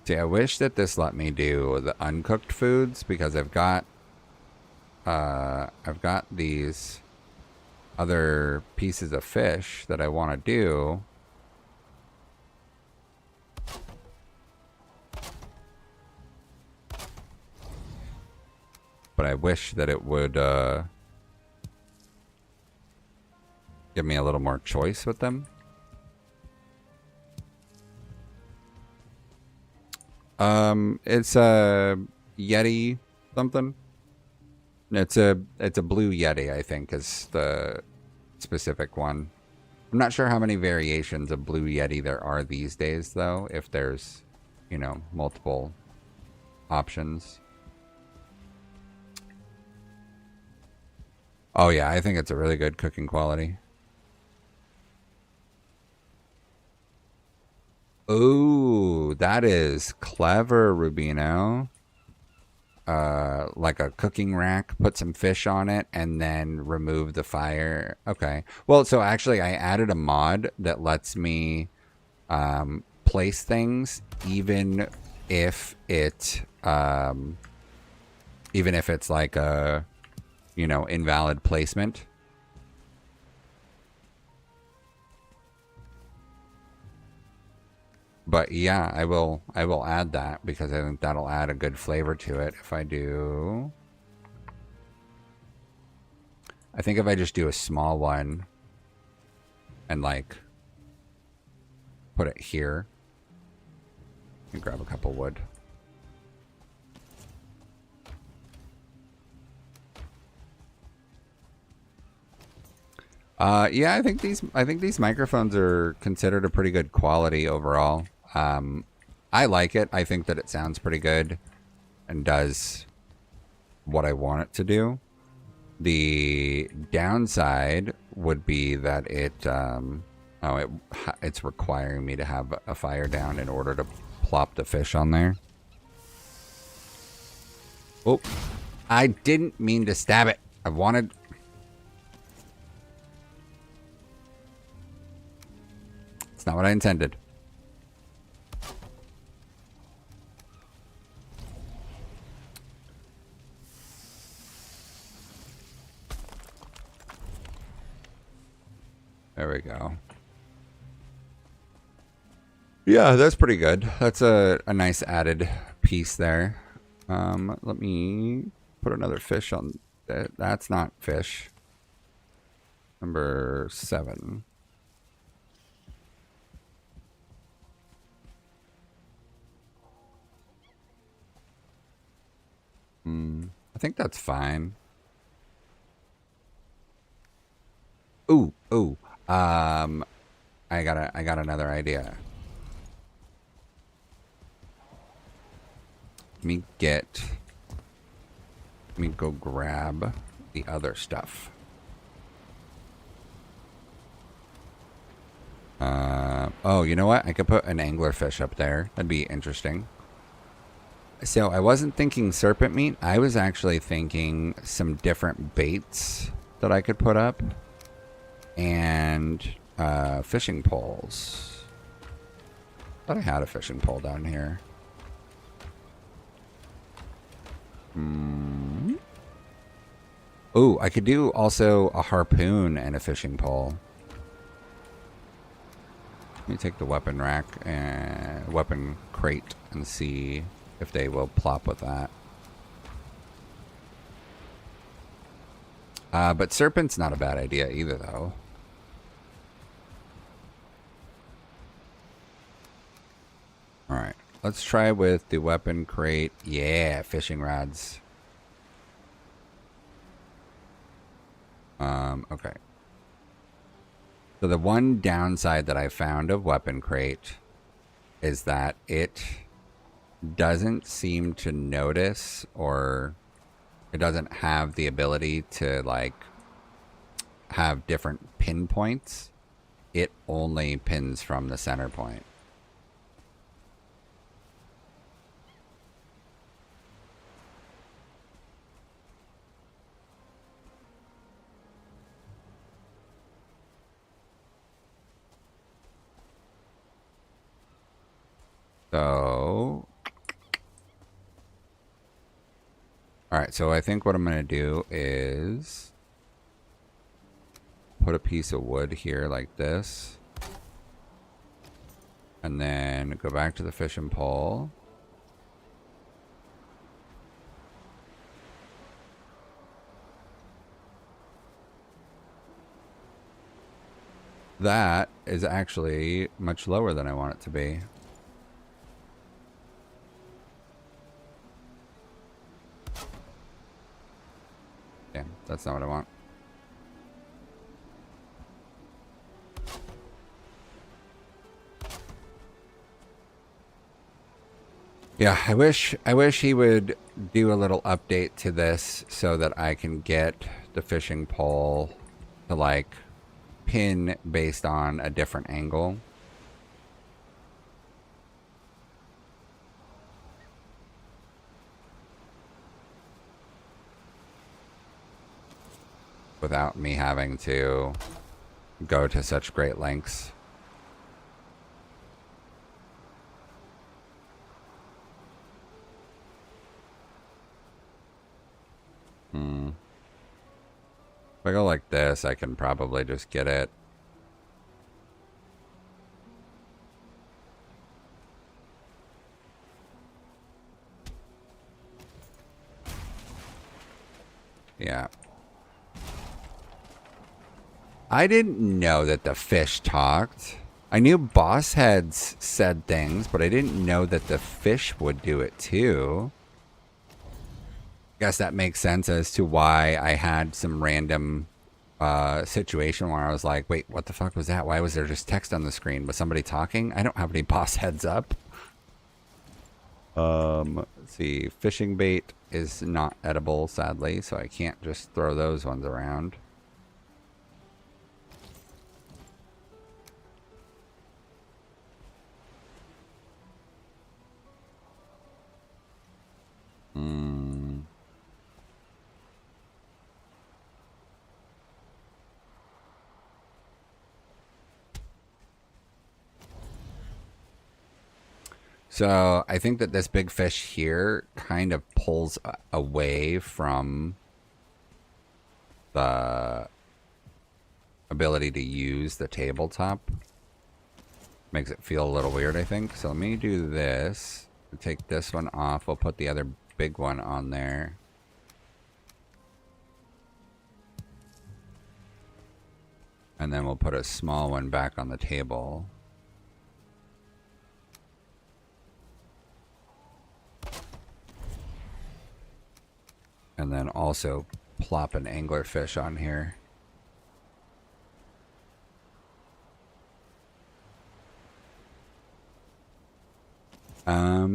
A: See, I wish that this let me do the uncooked foods because I've got these other pieces of fish that I want to do. But I wish that it would give me a little more choice with them. It's a Yeti something. It's a blue Yeti, I think, is the specific one. I'm not sure how many variations of blue Yeti there are these days, though, if there's, you know, multiple options. Oh, yeah, I think it's a really good cooking quality. Ooh, that is clever, Rubino. Like a cooking rack, put some fish on it, and then remove the fire. Okay. Well, so actually I added a mod that lets me place things even if it's like a, you know, invalid placement. But yeah, I will add that because I think that'll add a good flavor to it if I do. I think if I just do a small one and like put it here and grab a couple wood. Yeah, I think these microphones are considered a pretty good quality overall. I like it. I think that it sounds pretty good and does what I want it to do. The downside would be that it's requiring me to have a fire down in order to plop the fish on there. Oh, I didn't mean to stab it. I wanted... It's not what I intended. There we go. Yeah, that's pretty good. That's a nice added piece there. Let me put another fish on that. That's not fish. Number 7. I think that's fine. Ooh. I got another idea. Let me go grab the other stuff. Oh, you know what? I could put an anglerfish up there. That'd be interesting. So I wasn't thinking serpent meat. I was actually thinking some different baits that I could put up. And fishing poles. Thought I had a fishing pole down here. Oh, I could do also a harpoon and a fishing pole. Let me take the weapon rack and weapon crate and see if they will plop with that. But serpent's not a bad idea either, though. Alright, let's try with the weapon crate. Yeah, fishing rods. Okay. So the one downside that I found of Weapon Crate is that it doesn't seem to notice, or it doesn't have the ability to like have different pinpoints. It only pins from the center point. So, all right, so I think what I'm going to do is put a piece of wood here like this. And then go back to the fishing pole. That is actually much lower than I want it to be. Damn, that's not what I want. Yeah, I wish he would do a little update to this so that I can get the fishing pole to like pin based on a different angle. Without me having to go to such great lengths. If I go like this, I can probably just get it. Yeah. I didn't know that the fish talked. I knew boss heads said things, but I didn't know that the fish would do it too. Guess that makes sense as to why I had some random situation where I was like, wait, what the fuck was that? Why was there just text on the screen? Was somebody talking? I don't have any boss heads up. Let's see. Fishing bait is not edible, sadly, so I can't just throw those ones around. So I think that this big fish here kind of pulls away from the ability to use the tabletop. Makes it feel a little weird, I think. So let me do this. Take this one off. We'll put the other big one on there. And then we'll put a small one back on the table. And then also plop an anglerfish on here.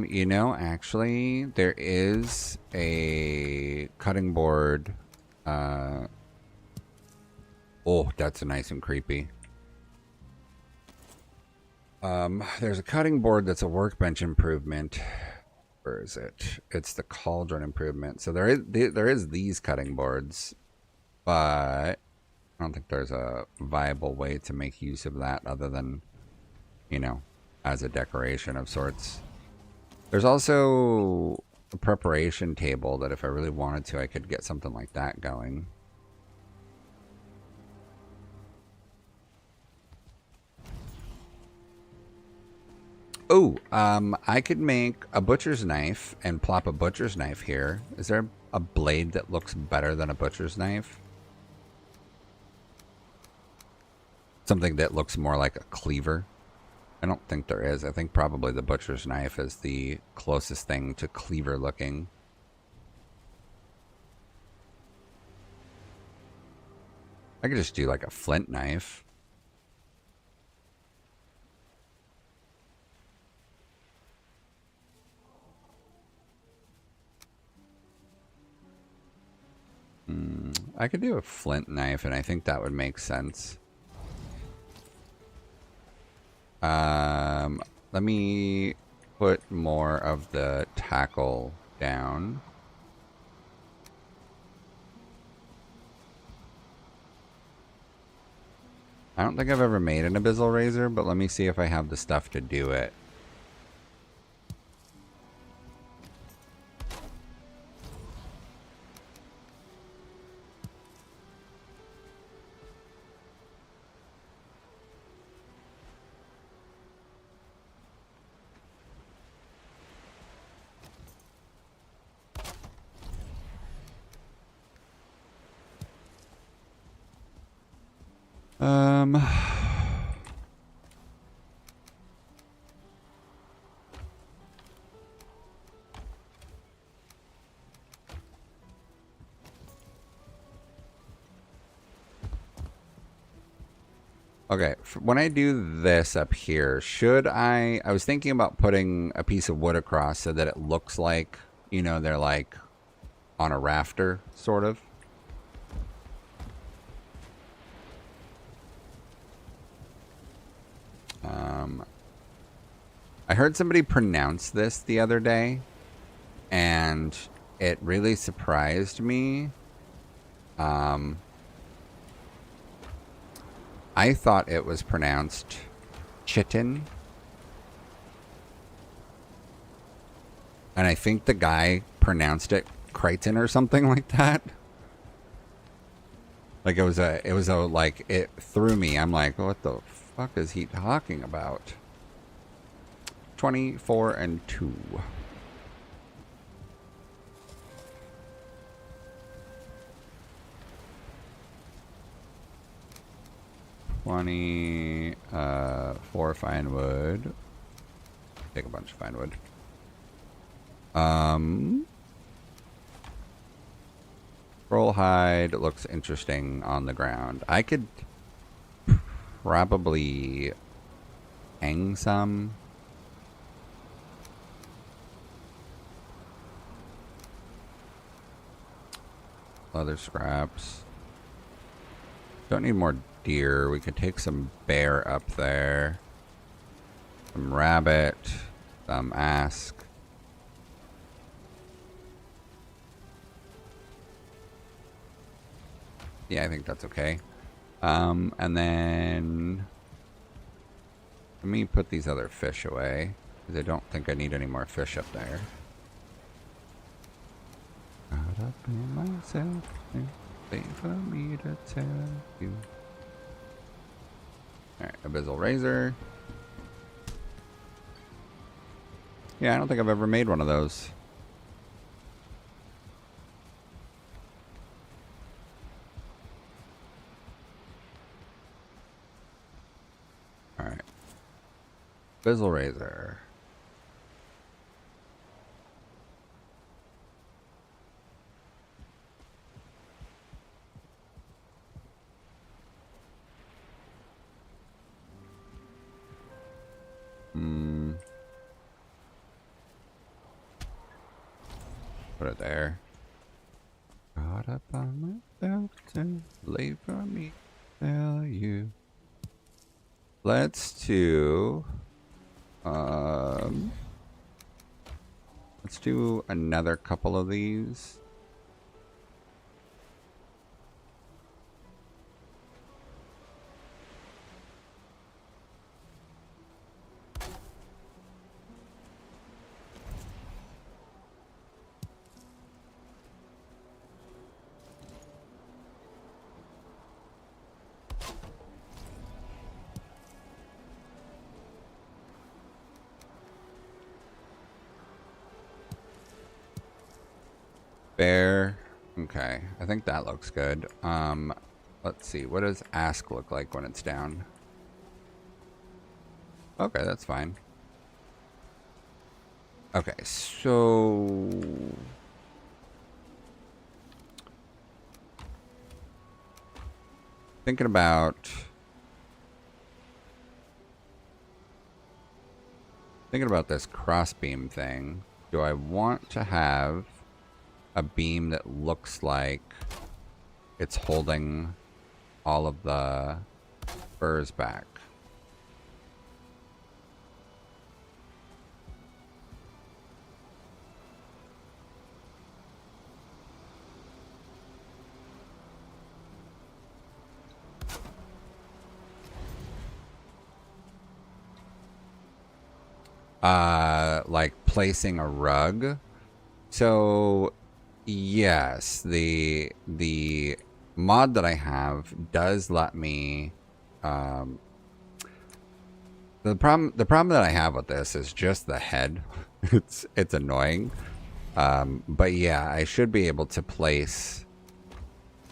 A: You know, actually, there is a cutting board. Oh, that's nice and creepy. There's a cutting board that's a workbench improvement. Where is it? It's the cauldron improvement. So there is these cutting boards, but I don't think there's a viable way to make use of that other than, you know, as a decoration of sorts. There's also a preparation table that if I really wanted to, I could get something like that going. Oh, I could make a butcher's knife and plop a butcher's knife here. Is there a blade that looks better than a butcher's knife? Something that looks more like a cleaver? I don't think there is. I think probably the butcher's knife is the closest thing to cleaver looking. I could just do like a flint knife. I could do a flint knife, and I think that would make sense. Let me put more of the tackle down. I don't think I've ever made an abyssal razor, but let me see if I have the stuff to do it. Okay, when I do this up here, should I was thinking about putting a piece of wood across so that it looks like, you know, they're like on a rafter, sort of. I heard somebody pronounce this the other day, and it really surprised me. I thought it was pronounced chitin. And I think the guy pronounced it Crichton or something like that. Like it was a like, it threw me. I'm like, what the fuck is he talking about? 24 and 2. Four fine wood. Take a bunch of fine wood. Troll hide looks interesting on the ground. I could probably hang some. Leather scraps. Don't need more deer. We could take some bear up there. Some rabbit. Some ask. Yeah, I think that's okay. And then let me put these other fish away, because I don't think I need any more fish up there. Caught up in myself, wait for me to tell you. Alright, abyssal razor. Yeah, I don't think I've ever made one of those. Alright. Abyssal razor. Put it there. Caught up on myself to late for me tell you. Let's do another couple of these. Bear. Okay, I think that looks good. Let's see. What does ask look like when it's down? Okay, that's fine. Okay, so thinking about this crossbeam thing. Do I want to have a beam that looks like it's holding all of the furs back. Like placing a rug. So yes, the mod that I have does let me the problem that I have with this is just the head. It's annoying. But yeah, I should be able to place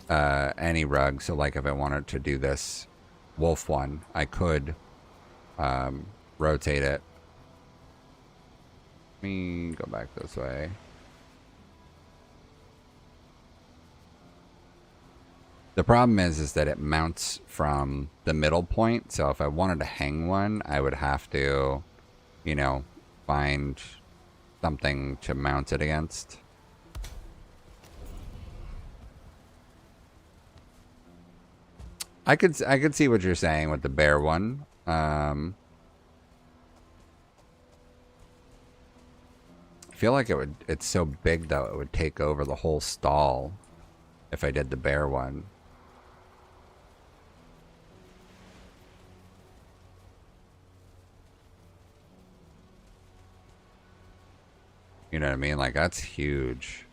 A: any rug. So like if I wanted to do this wolf one, I could rotate it. Let me go back this way. The problem is that it mounts from the middle point. So if I wanted to hang one, I would have to, you know, find something to mount it against. I could see what you're saying with the bear one. I feel like it's so big though it would take over the whole stall if I did the bear one. You know what I mean? Like that's huge.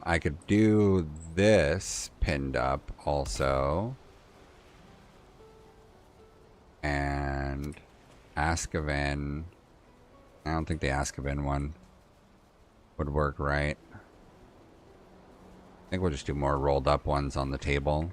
A: I could do this pinned up also. And Azkaban. I don't think the Azkaban one would work right. I think we'll just do more rolled up ones on the table.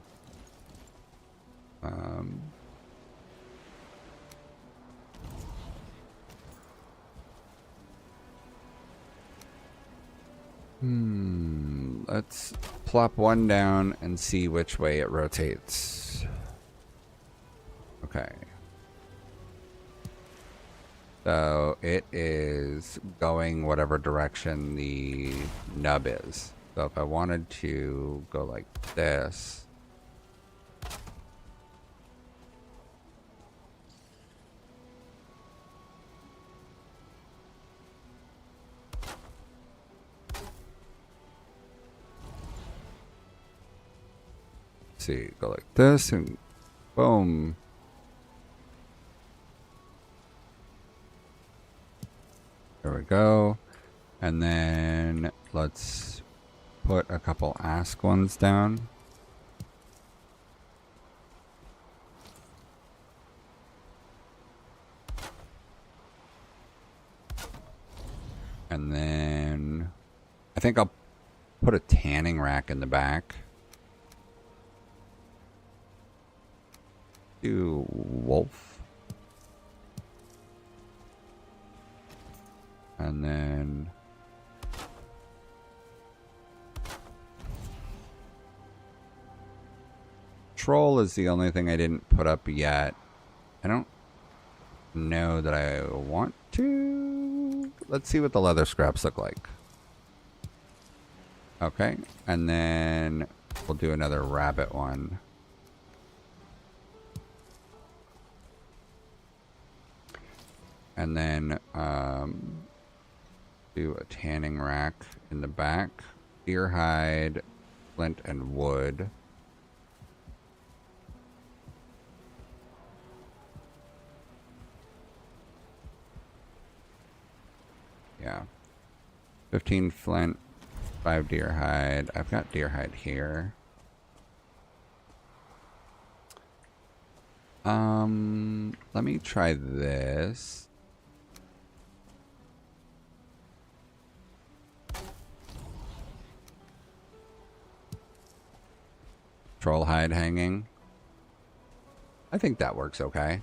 A: Let's plop one down and see which way it rotates. Okay. So it is going whatever direction the nub is. So if I wanted to go like this. See, go like this and boom. There we go. And then let's put a couple ask ones down. And then I think I'll put a tanning rack in the back. Do wolf. And then troll is the only thing I didn't put up yet. I don't know that I want to. Let's see what the leather scraps look like. Okay, and then we'll do another rabbit one. And then do a tanning rack in the back. Deer hide, flint, and wood. Yeah. 15 flint, 5 deer hide. I've got deer hide here. Let me try this. Troll hide hanging. I think that works okay.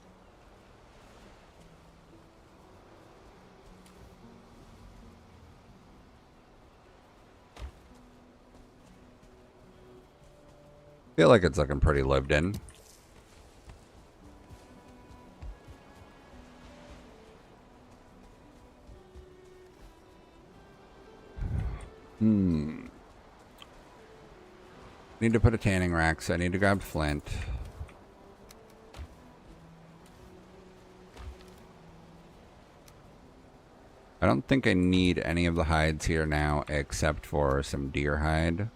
A: Feel like it's looking pretty lived in. Hmm. Need to put a tanning rack, so I need to grab flint. I don't think I need any of the hides here now except for some deer hide.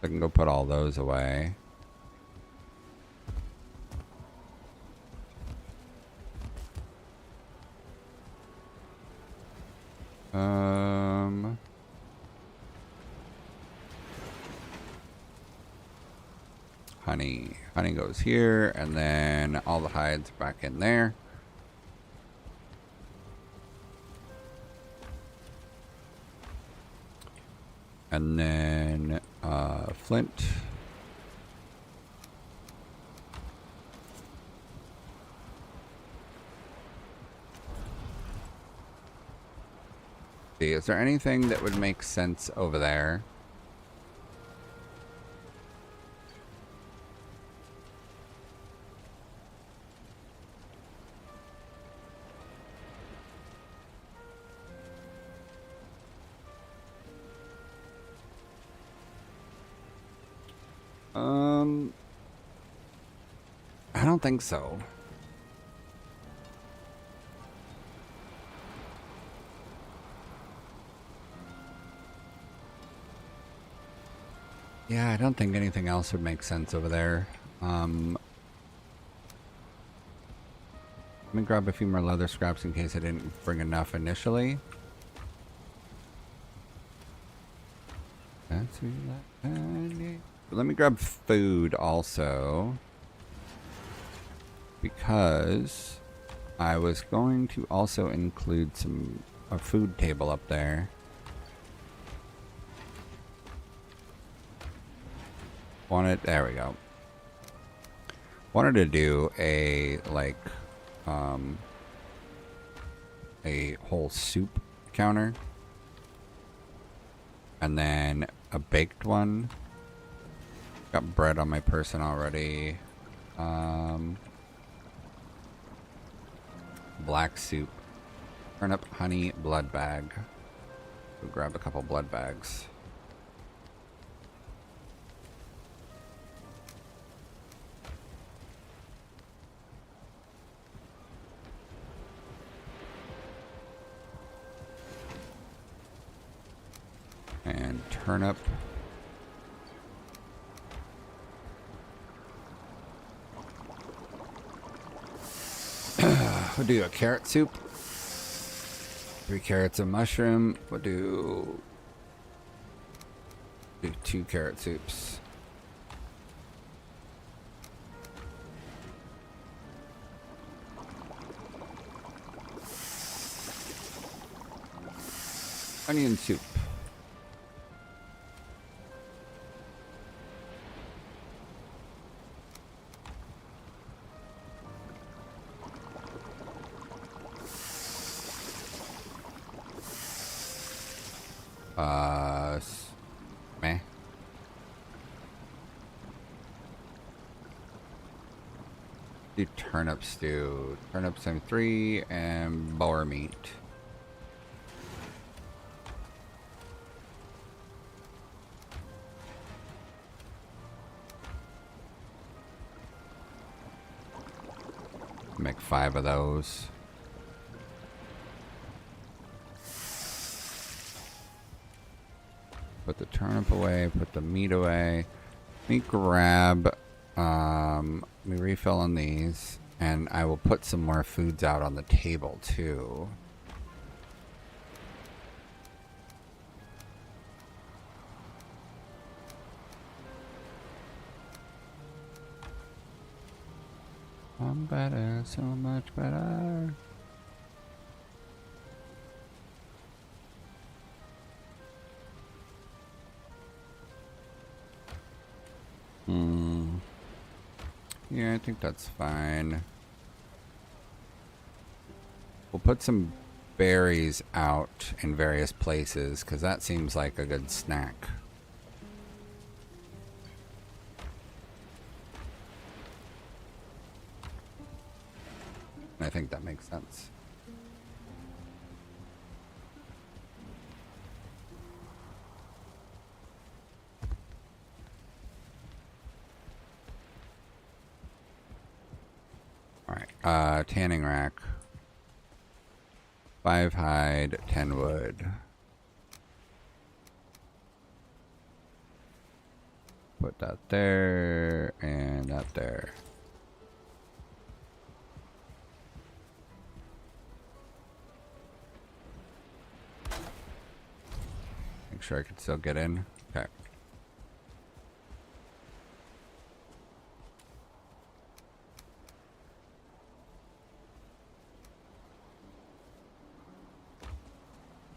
A: I can go put all those away. Honey. Honey goes here, and then all the hides back in there. And then flint. See, is there anything that would make sense over there? I don't think so. Yeah, I don't think anything else would make sense over there. Let me grab a few more leather scraps in case I didn't bring enough initially. Let me grab food also, because I was going to also include a food table up there. There we go. Wanted to do a whole soup counter, and then a baked one. Got bread on my person already. Black soup, turnip, honey, blood bag. Go grab a couple blood bags. And turnip. We'll do a carrot soup. 3 carrots of mushroom. We'll do 2 carrot soups. Onion soup. Meh. Do turnip stew. Turnips and 3, and boar meat. Make 5 of those. Put the turnip away, put the meat away. Let me grab, let me refill on these, and I will put some more foods out on the table too. I'm better, so much better. Yeah, I think that's fine. We'll put some berries out in various places, because that seems like a good snack. I think that makes sense. Alright, tanning rack. 5 hide, 10 wood. Put that there, and that there. Make sure I can still get in. Okay.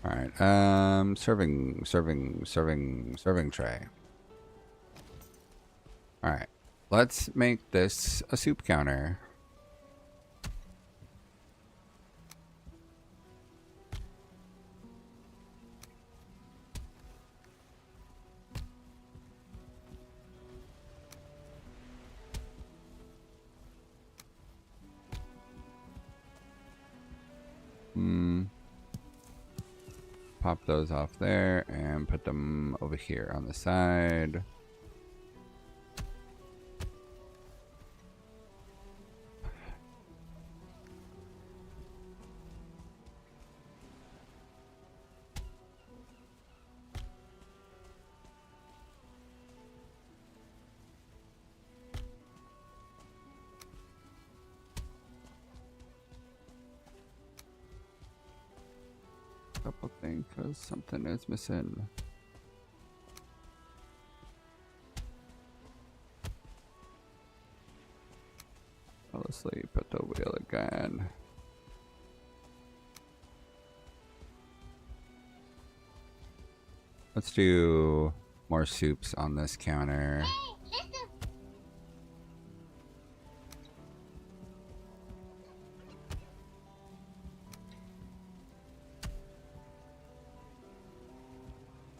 A: Alright, serving tray. Alright, let's make this a soup counter. Pop those off there and put them over here on the side. Couple things because something is missing. Fell asleep at the wheel again. Let's do more soups on this counter.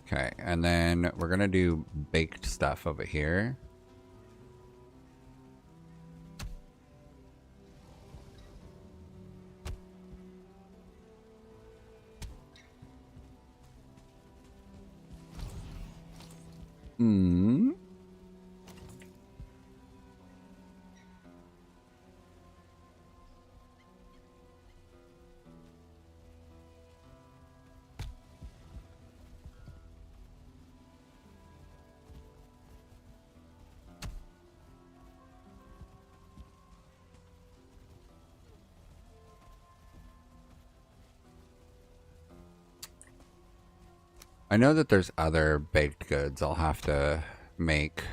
A: Okay, and then we're gonna do baked stuff over here. I know that there's other baked goods I'll have to make.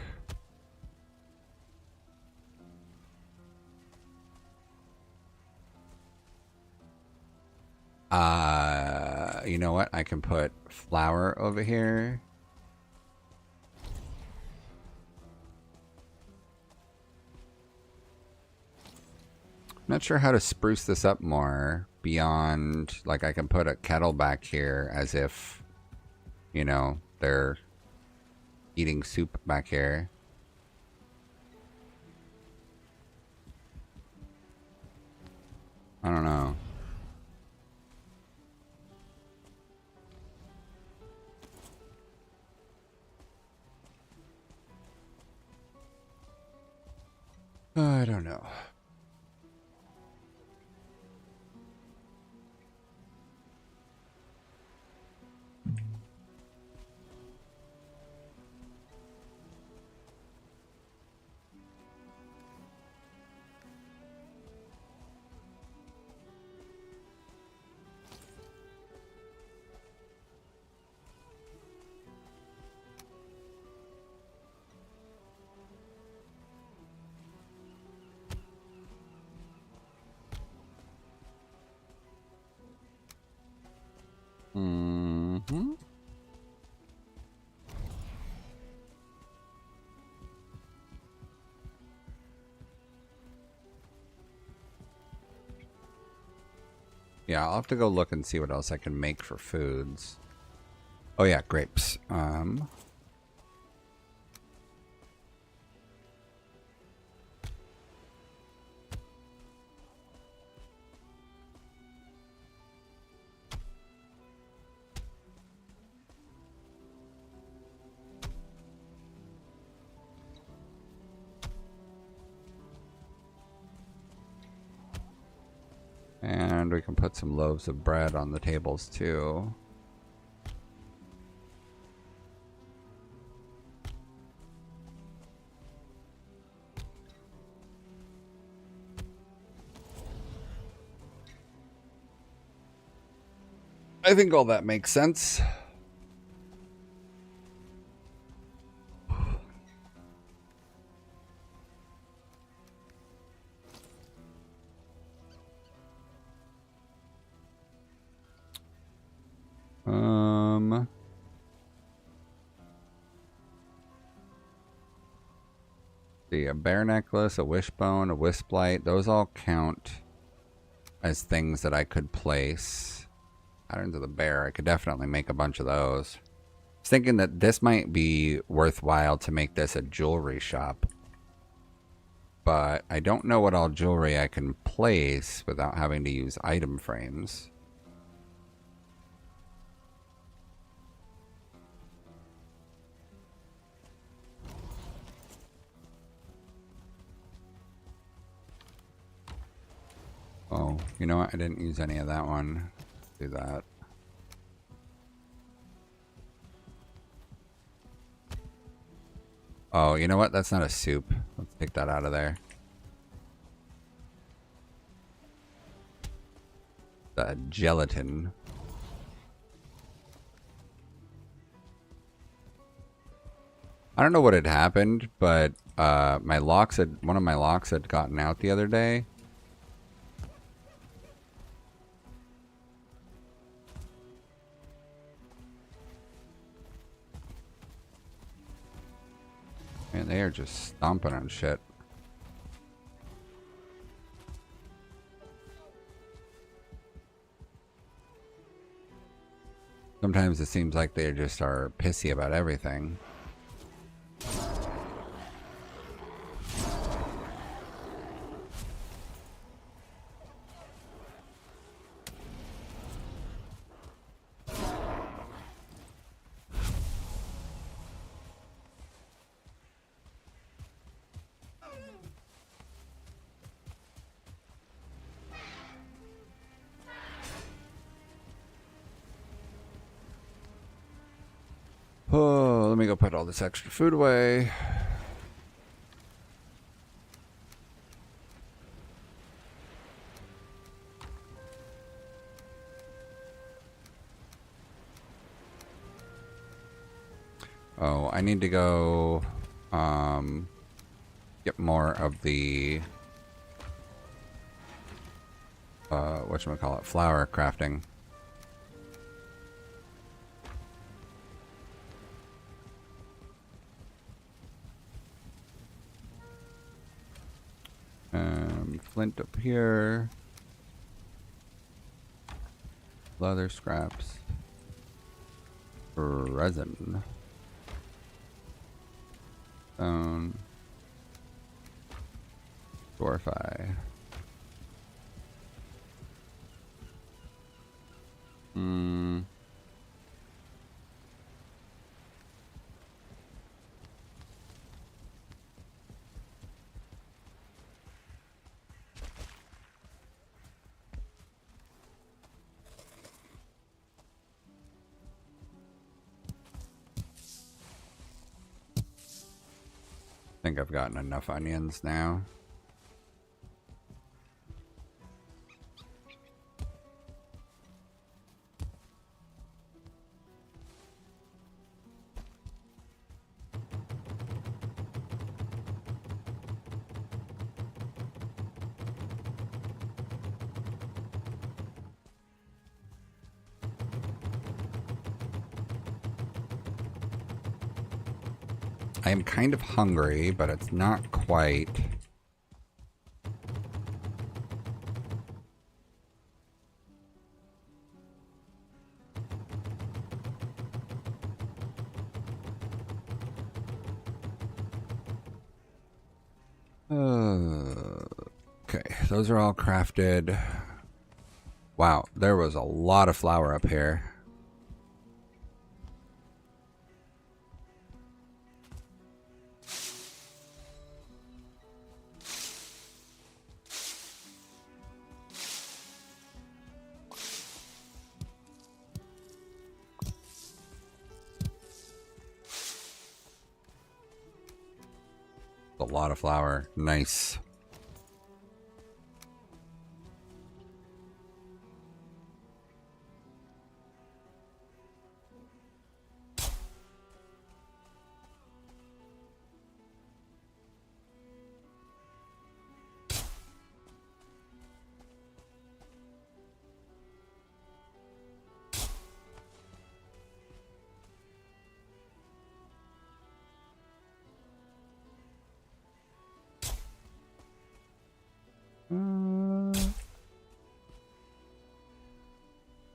A: You know what? I can put flour over here. Not sure how to spruce this up more beyond, like, I can put a kettle back here as if, you know, they're eating soup back here. I don't know. I don't know. Mm-hmm. Yeah, I'll have to go look and see what else I can make for foods. Oh yeah, grapes. And we can put some loaves of bread on the tables too. I think all that makes sense. See, a bear necklace, a wishbone, a wisp light, those all count as things that I could place. Patterns of the bear, I could definitely make a bunch of those. I was thinking that this might be worthwhile to make this a jewelry shop. But I don't know what all jewelry I can place without having to use item frames. Oh, you know what? I didn't use any of that one. Let's do that. Oh, you know what? That's not a soup. Let's take that out of there. The gelatin. I don't know what had happened, but one of my locks had gotten out the other day. Man, they are just stomping on shit. Sometimes it seems like they just are pissy about everything. Oh, let me go put all this extra food away. Oh, I need to go get more of the whatchamacallit, flour crafting. Flint up here. Leather scraps. Resin. Stone. Dorify. I think I've gotten enough onions now. I am kind of hungry, but it's not quite. Okay, those are all crafted. Wow, there was a lot of flour up here. A lot of flour. Nice.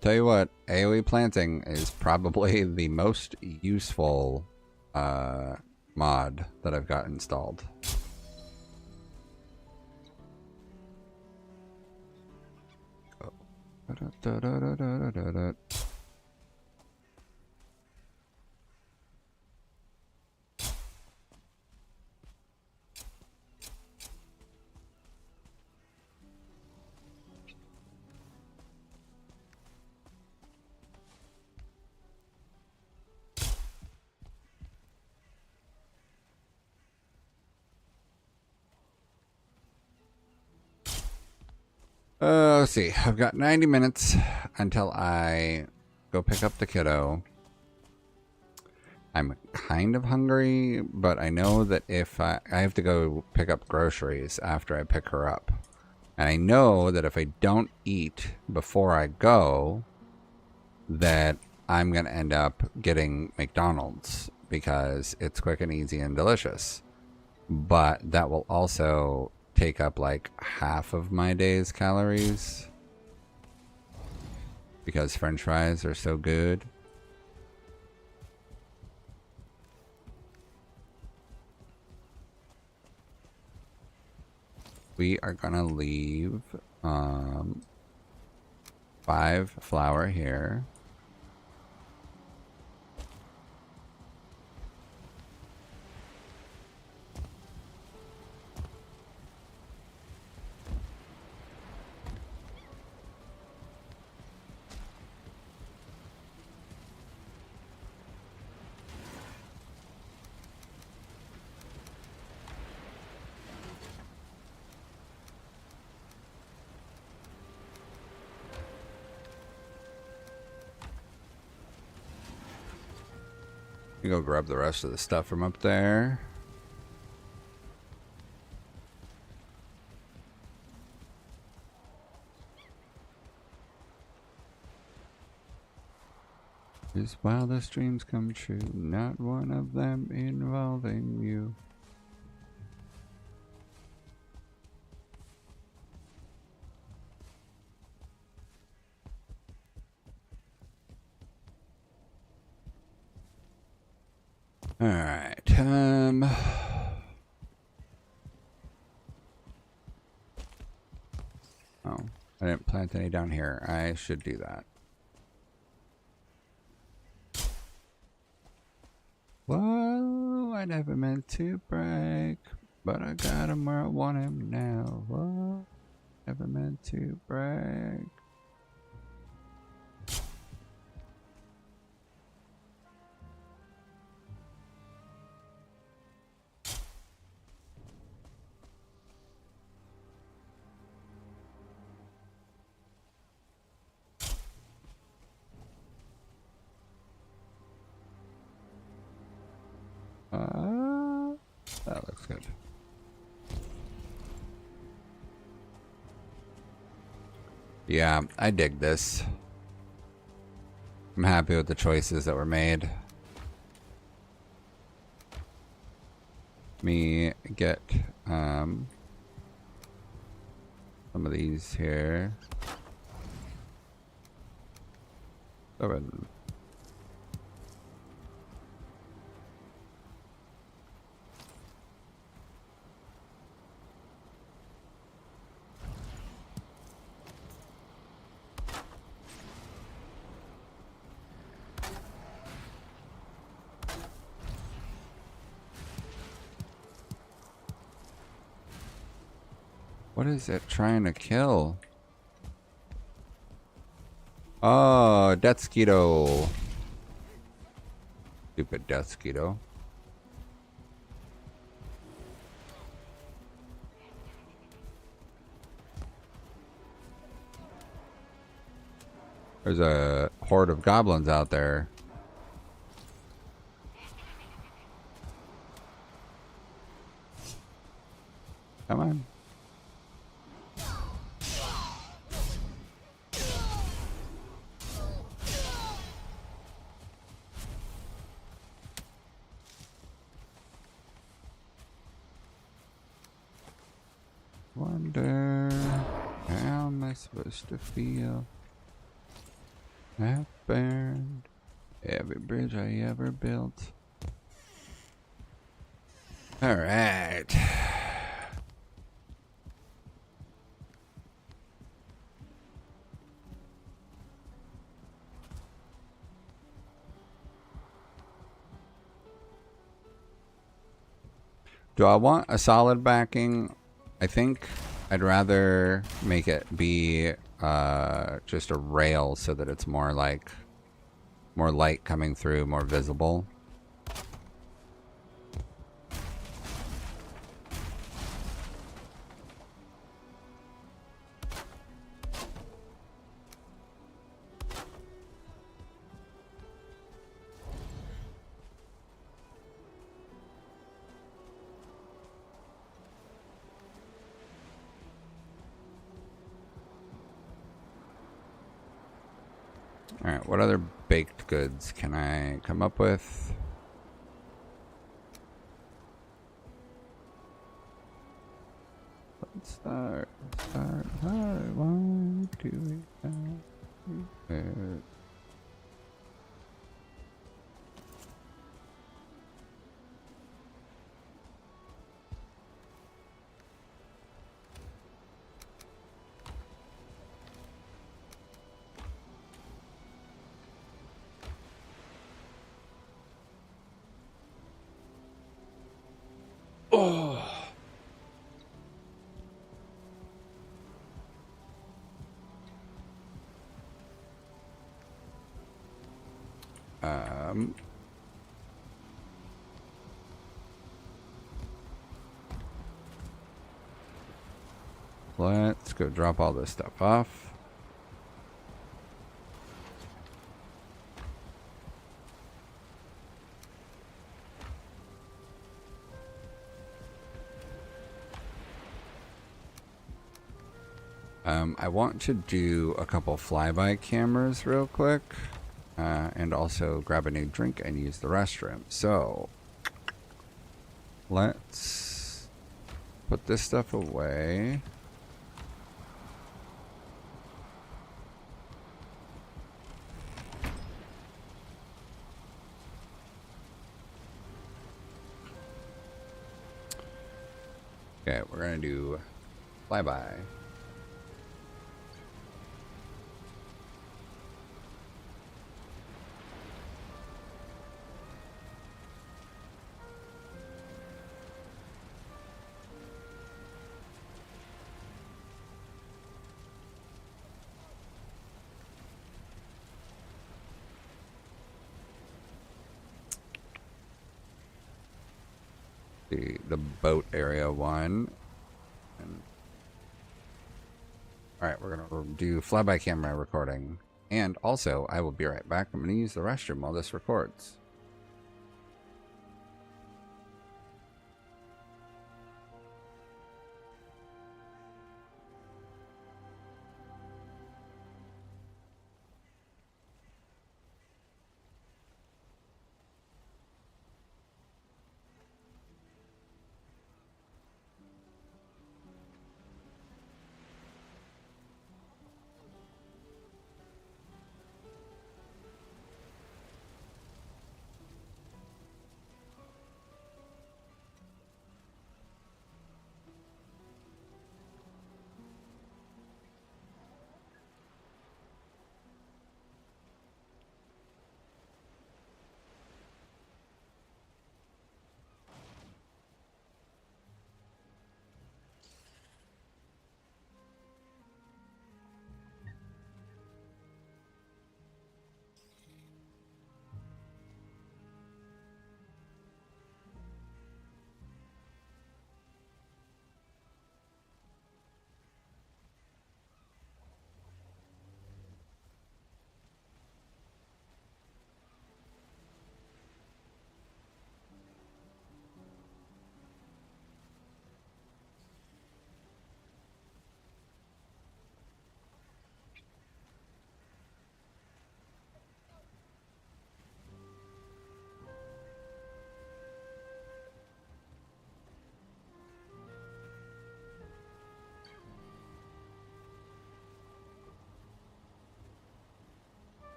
A: Tell you what, AoE planting is probably the most useful mod that I've got installed. Oh. Let's see. I've got 90 minutes until I go pick up the kiddo. I'm kind of hungry, but I know that if I have to go pick up groceries after I pick her up. And I know that if I don't eat before I go, that I'm going to end up getting McDonald's because it's quick and easy and delicious. But that will also take up like half of my day's calories because French fries are so good. We are gonna leave 5 flour here. You go grab the rest of the stuff from up there. His wildest dreams come true, not one of them involving you. All right. Oh, I didn't plant any down here. I should do that. Whoa, I never meant to break, but I got him where I want him now. Whoa, never meant to break. That looks good. Yeah, I dig this. I'm happy with the choices that were made. Me get some of these here. Open. What is it trying to kill? Oh, Death Skeeto. Stupid Death Skeeto. There's a horde of goblins out there. Come on. Wonder how am I supposed to feel? I've burned every bridge I ever built. All right. Do I want a solid backing? I think I'd rather make it be just a rail so that it's more like more light coming through, more visible. All right, what other baked goods can I come up with? Let's start. Hard. 1, 2, 3, 4. Oh. Let's go drop all this stuff off. I want to do a couple flyby cameras real quick, and also grab a new drink and use the restroom. So let's put this stuff away. Okay, we're gonna do flyby. The boat area one. And all right, we're gonna do flyby camera recording, and also I will be right back. I'm gonna use the restroom while this records.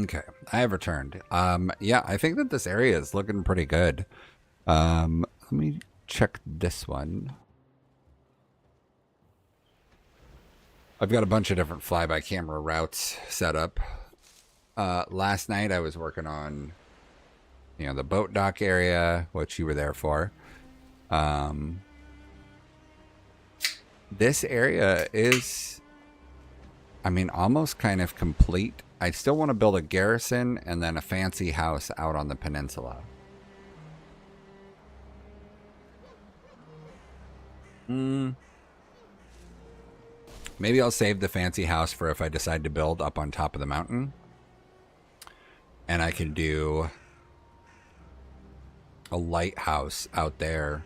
A: Okay, I have returned. Yeah, I think that this area is looking pretty good. Let me check this one. I've got a bunch of different fly-by-camera routes set up. Last night I was working on, the boat dock area, which you were there for. This area is, almost kind of complete. I still want to build a garrison and then a fancy house out on the peninsula. Maybe I'll save the fancy house for if I decide to build up on top of the mountain. And I can do a lighthouse out there.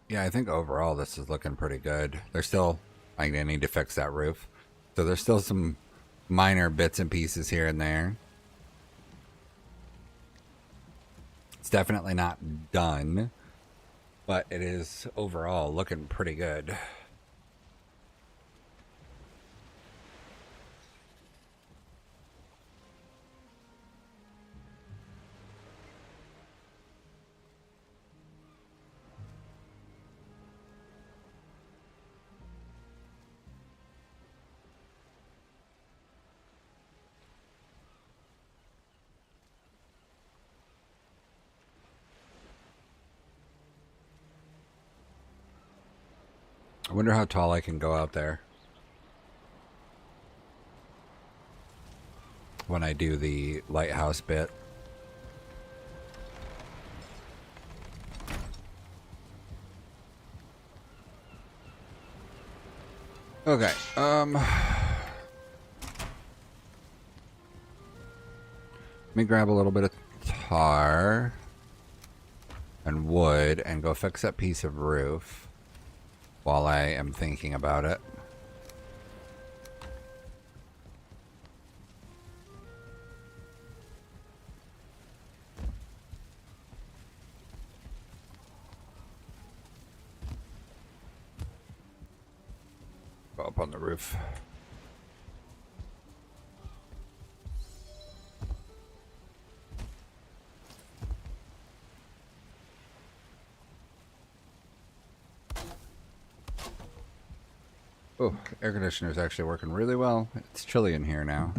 A: Yeah, I think overall this is looking pretty good. There's still, I need to fix that roof. So there's still some minor bits and pieces here and there. It's definitely not done, but it is overall looking pretty good. I wonder how tall I can go out there when I do the lighthouse bit. Okay, let me grab a little bit of tar and wood and go fix that piece of roof while I am thinking about it. Go up on the roof. Oh, air conditioner is actually working really well. It's chilly in here now.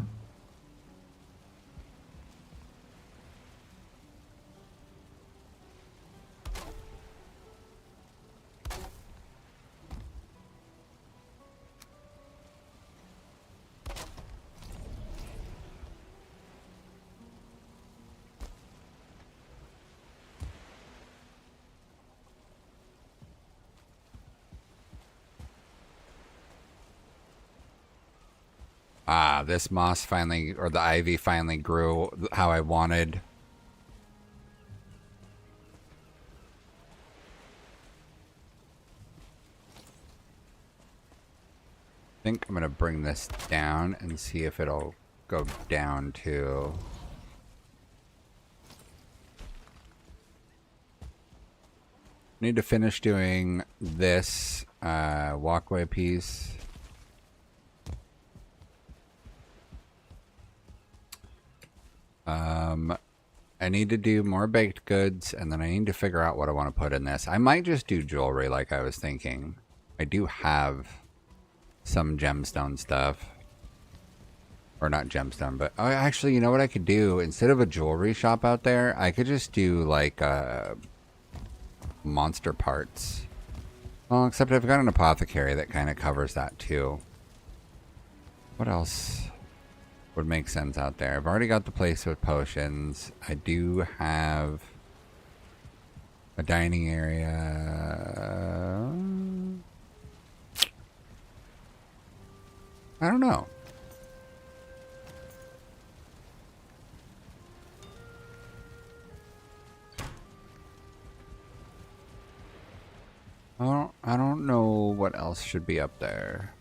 A: Ah, this moss finally, or the ivy finally grew how I wanted. I think I'm going to bring this down and see if it'll go down to... Need to finish doing this walkway piece. I need to do more baked goods, and then I need to figure out what I want to put in this. I might just do jewelry like I was thinking. I do have some gemstone stuff. Or not gemstone, but... Oh, actually, you know what I could do? Instead of a jewelry shop out there, I could just do, like, monster parts. Well, except I've got an apothecary that kind of covers that, too. What else would make sense out there? I've already got the place with potions. I do have a dining area. I don't know. I don't know what else should be up there.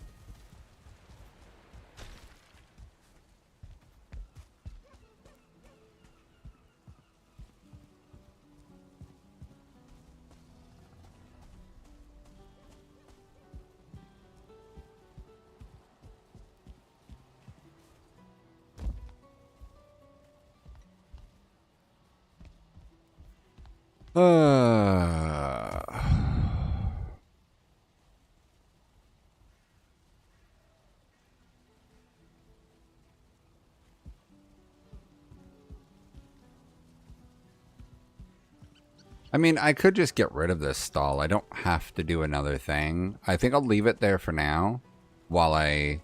A: I mean, I could just get rid of this stall. I don't have to do another thing. I think I'll leave it there for now while I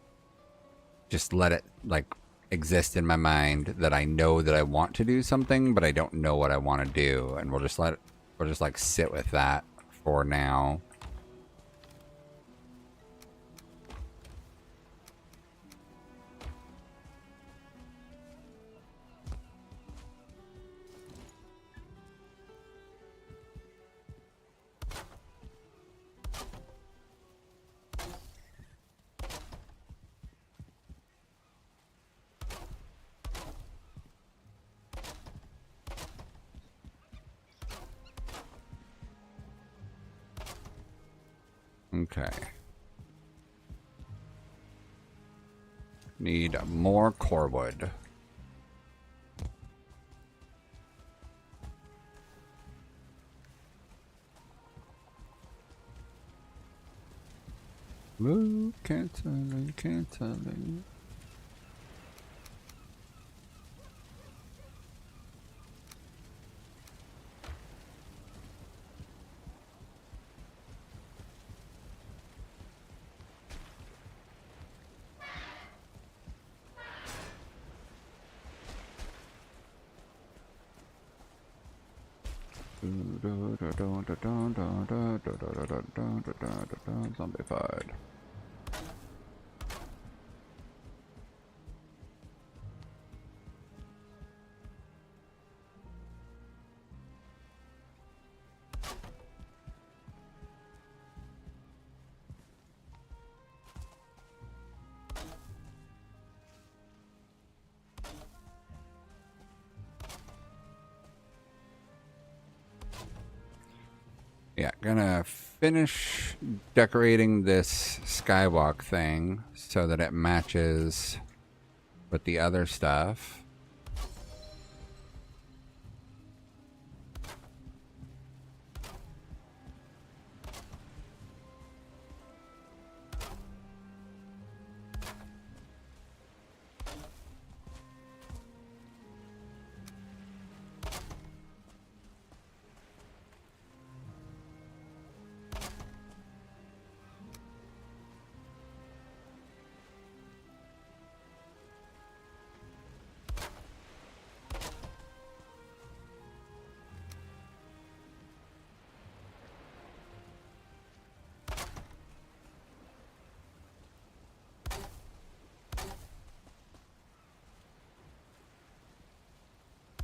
A: just let it, like, exist in my mind that I know that I want to do something, but I don't know what I want to do. And we'll just like, sit with that for now. Okay. Need more core wood. Ooh, can't tell me, can't tell me. Zombified. Yeah, gonna finish decorating this skywalk thing so that it matches with the other stuff.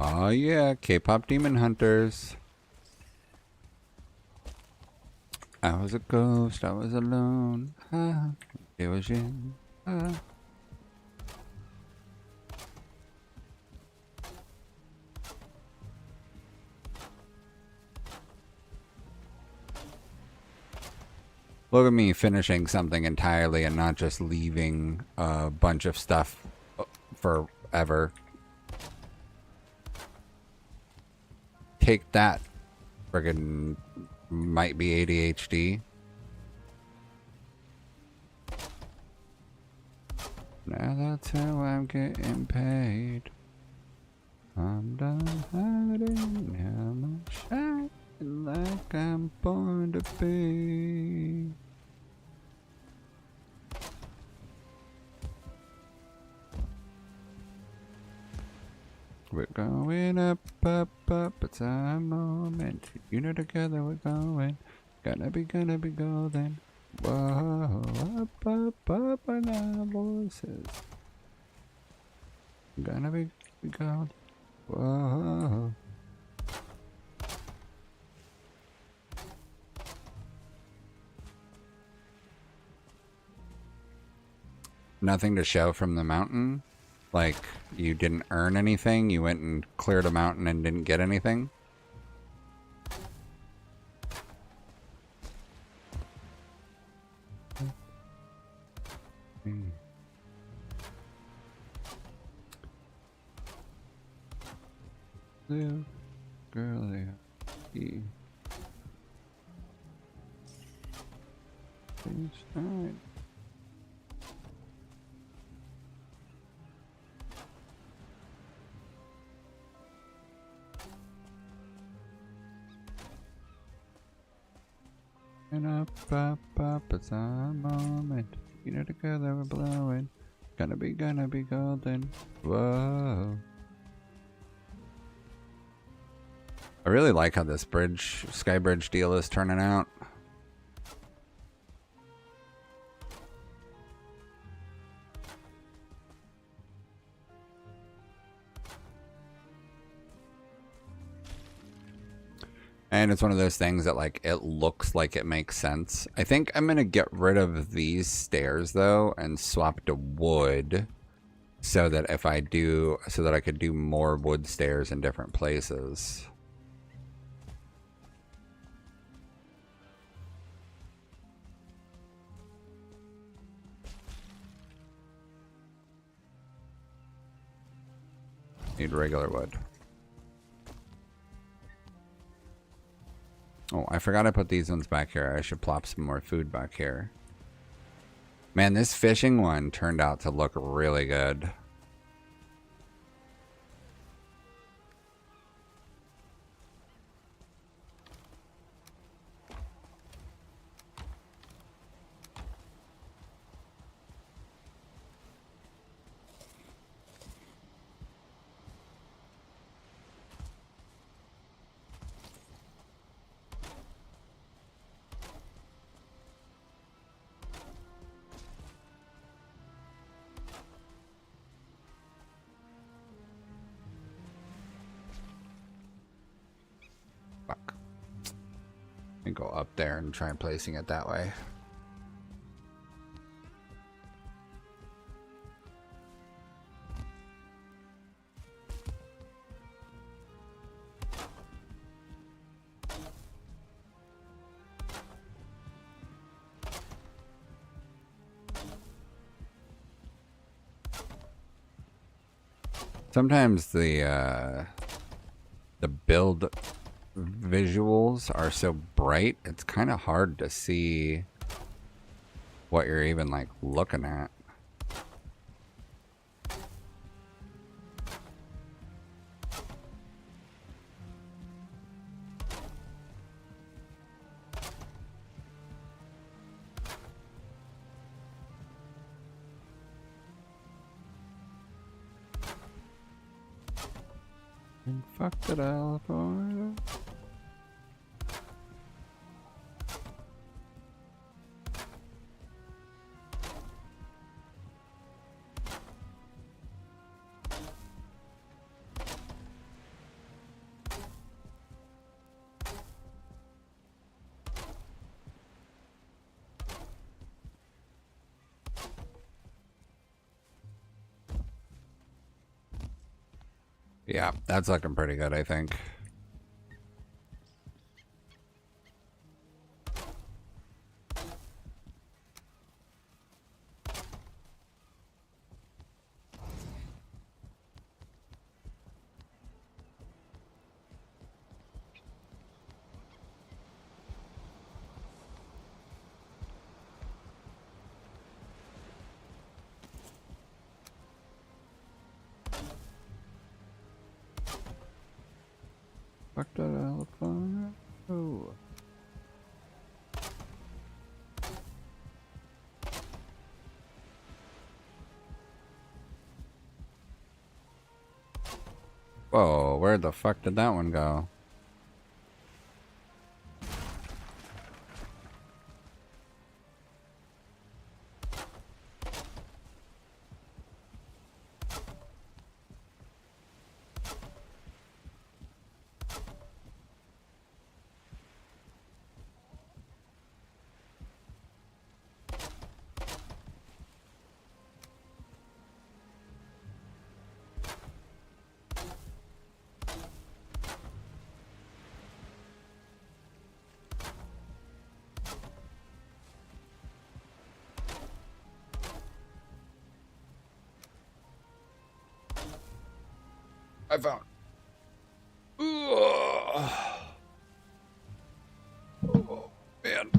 A: Oh yeah, K-pop demon hunters. I was a ghost, I was alone. Ah, it was you. Ah. Look at me finishing something entirely and not just leaving a bunch of stuff forever. Take that, friggin' might be ADHD. Now that's how I'm getting paid. I'm done hiding, I'm shining like I'm born to be. We're going up, up, up, it's our moment. You know, together we're going. Gonna be golden. Whoa, up, up, up, and our voices. Gonna be golden. Whoa. Nothing to show from the mountain? Like, you didn't earn anything? You went and cleared a mountain and didn't get anything? Little girl, each night. And up, it's a moment. You know, together we're blowing. Gonna be golden. Whoa. I really like how this sky bridge deal is turning out. And it's one of those things that, like, it looks like it makes sense. I think I'm going to get rid of these stairs, though, and swap to wood so that if I do, so that I could do more wood stairs in different places. Need regular wood. Oh, I forgot I put these ones back here. I should plop some more food back here. Man, this fishing one turned out to look really good. Fuck. And go up there and try placing it that way. Sometimes the build visuals are so bright, it's kind of hard to see what you're even, like, looking at. And fuck the teleporter. Yeah, that's looking pretty good, I think. Fuck that teleporter. Oh. Whoa, where the fuck did that one go? I found. Oh, man.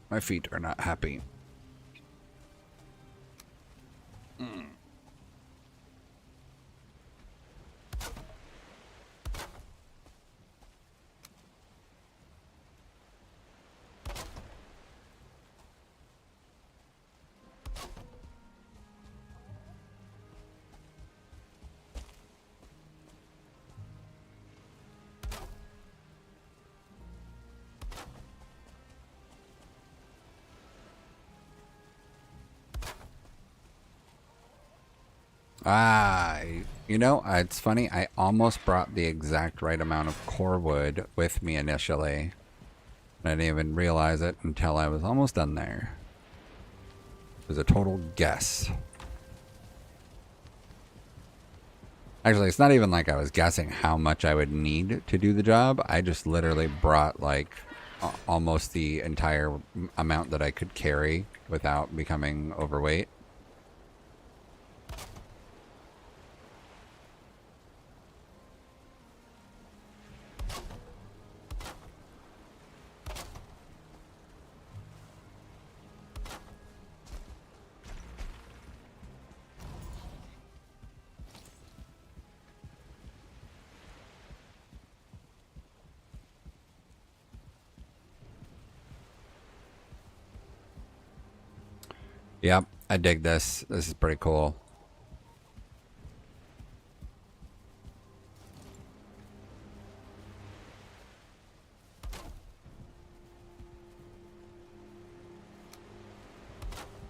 A: My feet are not happy. You know, it's funny. I almost brought the exact right amount of core wood with me initially. I didn't even realize it until I was almost done there. It was a total guess. Actually, it's not even like I was guessing how much I would need to do the job. I just literally brought like almost the entire amount that I could carry without becoming overweight. Yep, I dig this. This is pretty cool.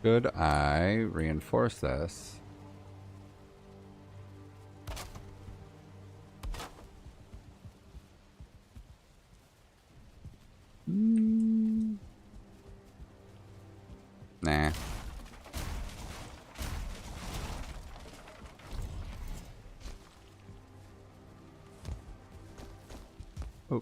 A: Should I reinforce this? Nah. Oh.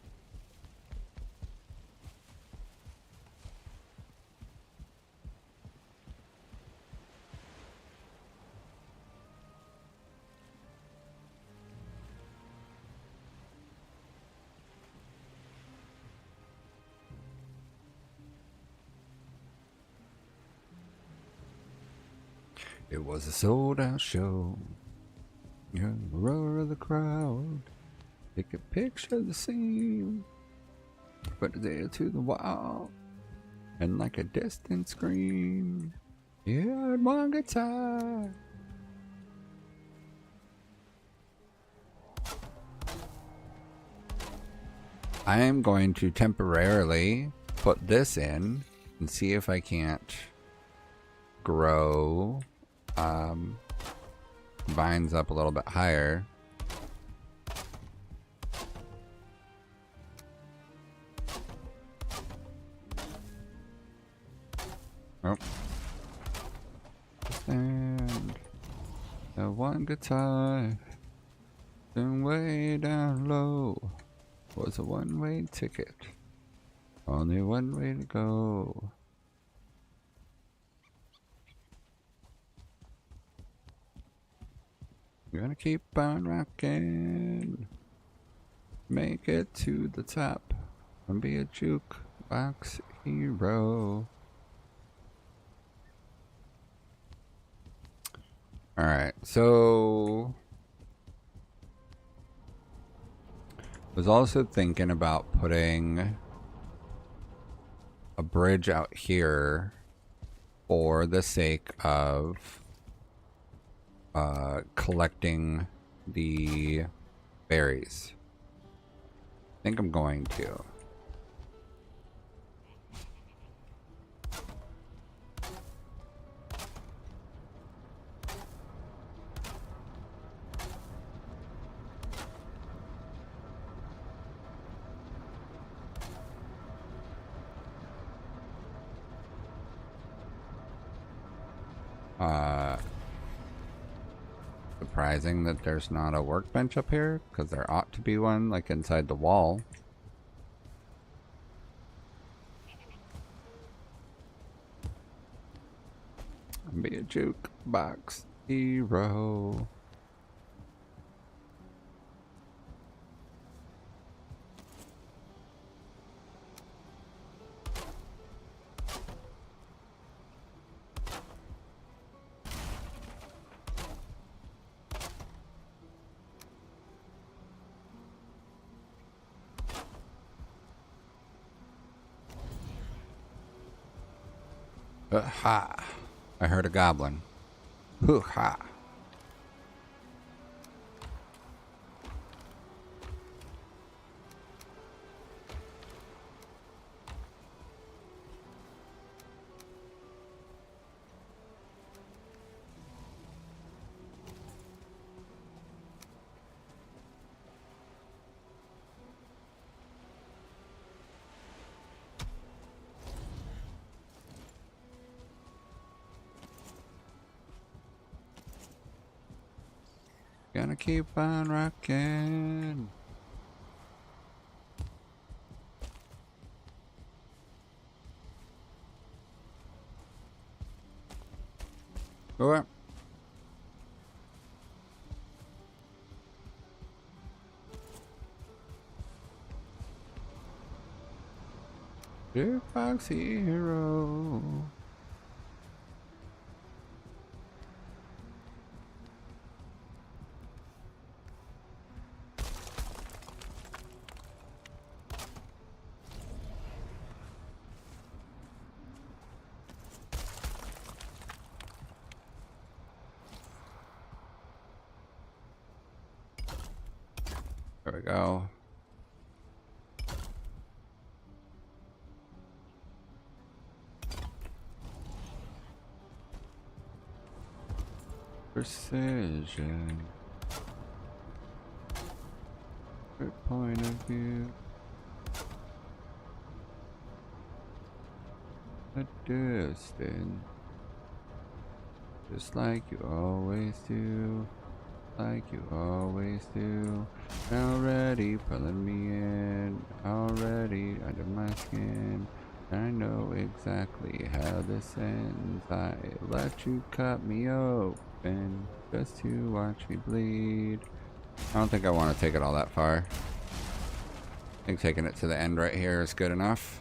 A: It was a sold-out show. Yeah, the roar of the crowd. Take a picture of the scene. Put it there to the wall. And like a distant scream. You heard one guitar. I am going to temporarily put this in and see if I can't grow vines up a little bit higher. Oh. And the one guitar and way down low was a one-way ticket. Only one way to go. You're gonna keep on rocking. Make it to the top and be a jukebox hero. Alright, so was also thinking about putting a bridge out here for the sake of collecting the berries. I think I'm going to. Surprising that there's not a workbench up here, because there ought to be one, like inside the wall. Jukebox hero. Ha! I heard a goblin. Hoo-ha! Gonna keep on rocking. Go up. Jukebox hero. There we go. Precision. Good point of view. A distance. Just like you always do. Like you always do. Already pulling me in. Already under my skin. I know exactly how this ends. I let you cut me open just to watch me bleed. I don't think I want to take it all that far. I think taking it to the end right here is good enough.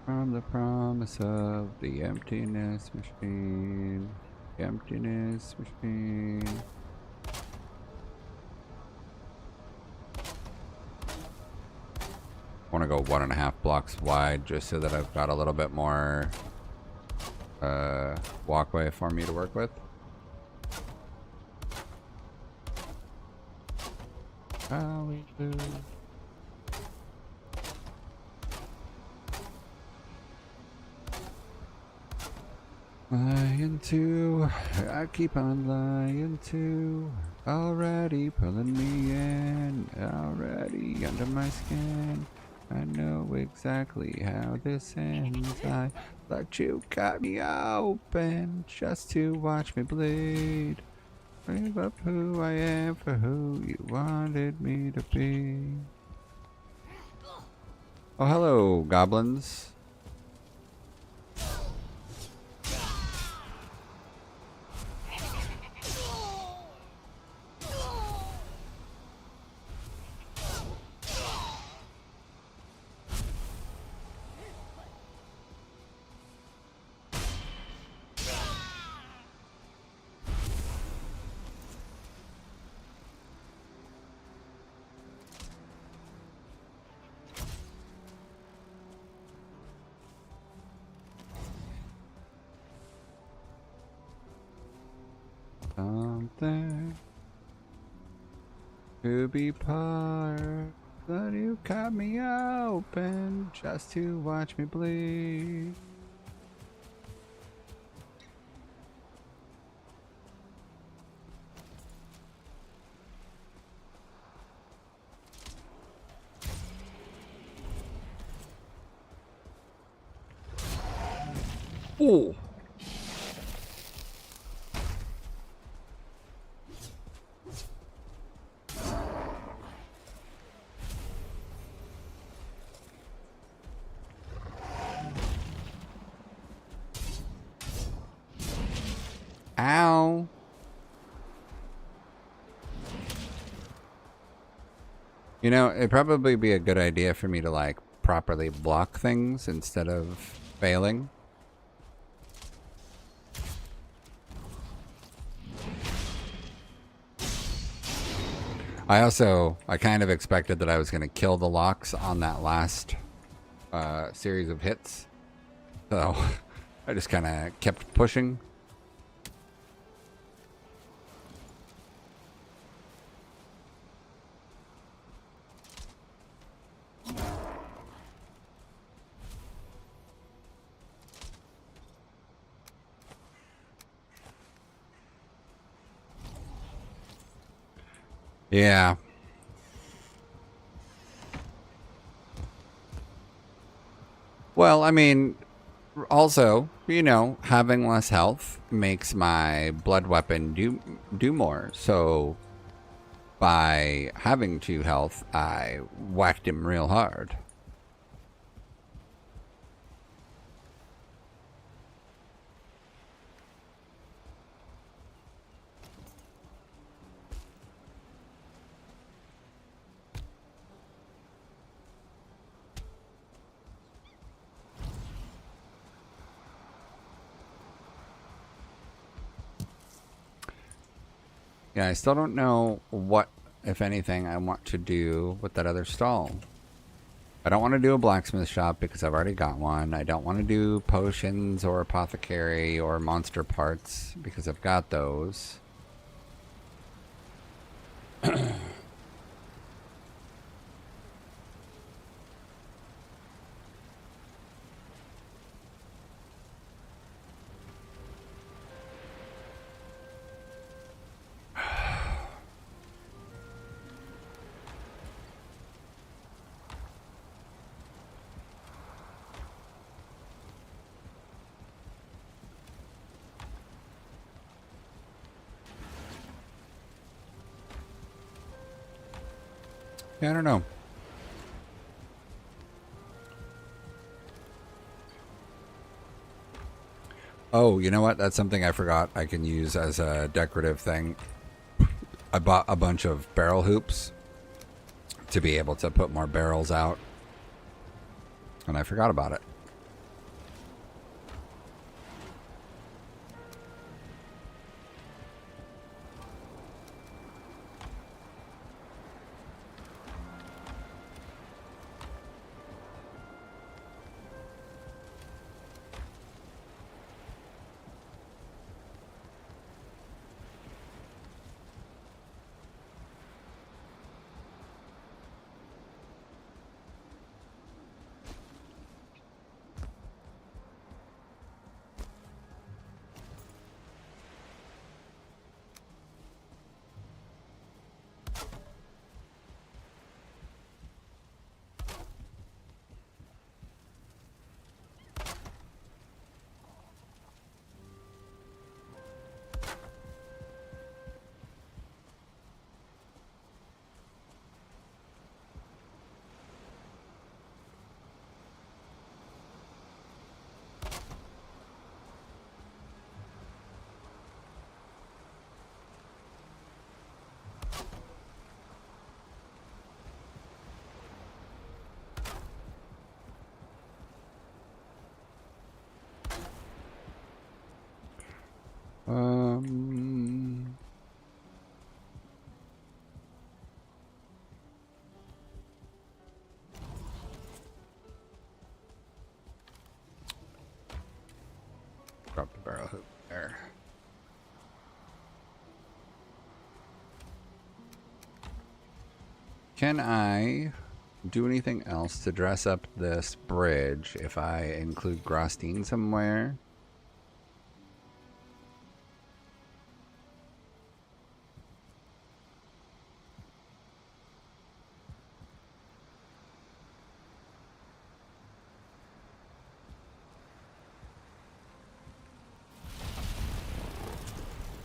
A: From the promise of the emptiness machine. Emptiness machine. I want to go 1.5 blocks wide just so that I've got a little bit more walkway for me to work with. Hallelujah. Lying to, I keep on lying to. Already pulling me in, already under my skin. I know exactly how this ends. I let you cut me open just to watch me bleed. Give up who I am for who you wanted me to be. Oh, hello, goblins. Something to be part. But you cut me open just to watch me bleed. Oh. Ow. You know, it'd probably be a good idea for me to, like, properly block things instead of failing. I kind of expected that I was going to kill the locks on that last series of hits. So I just kind of kept pushing. Yeah. Well, I mean, also, you know, having less health makes my blood weapon do more. So by having 2 health, I whacked him real hard. Yeah, I still don't know what, if anything, I want to do with that other stall. I don't want to do a blacksmith shop because I've already got one. I don't want to do potions or apothecary or monster parts because I've got those. Yeah, I don't know. Oh, you know what? That's something I forgot I can use as a decorative thing. I bought a bunch of barrel hoops to be able to put more barrels out. And I forgot about it. Um, Drop the barrel hoop there. Can I do anything else to dress up this bridge if I include Grostine somewhere?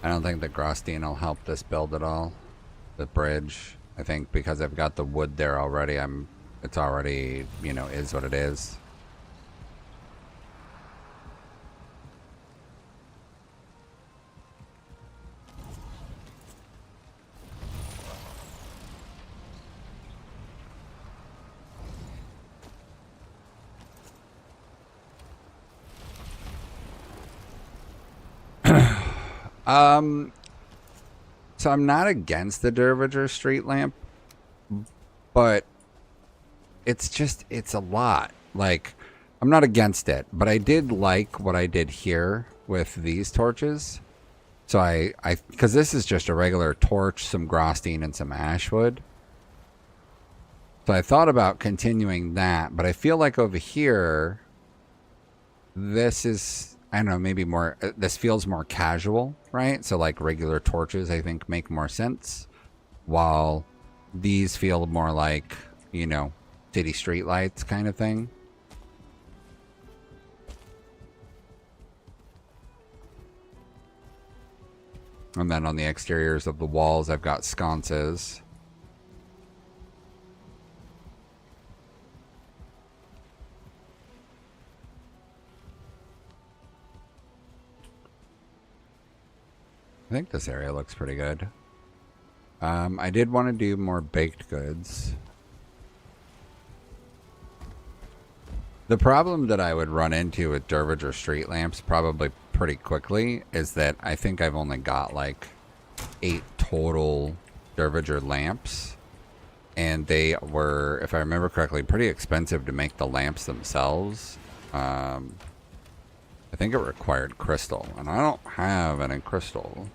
A: I don't think the Grostine will help this build at all. The bridge. I think because I've got the wood there already, it's already, you know, is what it is. So I'm not against the Dervinger street lamp, but it's a lot. Like, I'm not against it, but I did like what I did here with these torches. So because this is just a regular torch, some Grostine, and some Ashwood. So I thought about continuing that, but I feel like over here, this is, I don't know, maybe more, this feels more casual, right? So like regular torches, I think make more sense, while these feel more like, you know, city street lights kind of thing. And then on the exteriors of the walls, I've got sconces. I think this area looks pretty good. I did want to do more baked goods. The problem that I would run into with Dervinger street lamps probably pretty quickly is that I think I've only got like 8 total Dervinger lamps. And they were, if I remember correctly, pretty expensive to make the lamps themselves. I think it required crystal, and I don't have any crystal.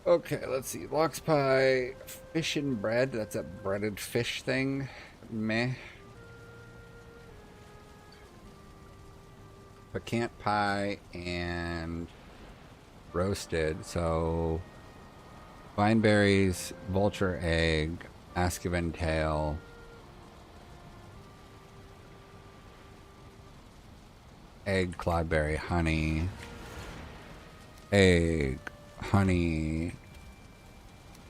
A: Okay, let's see. Lox pie, fish and bread. That's a breaded fish thing. Meh. Pecan pie and roasted. So, vine berries, vulture egg, Ascavan tail, egg, cloudberry, honey, egg, honey,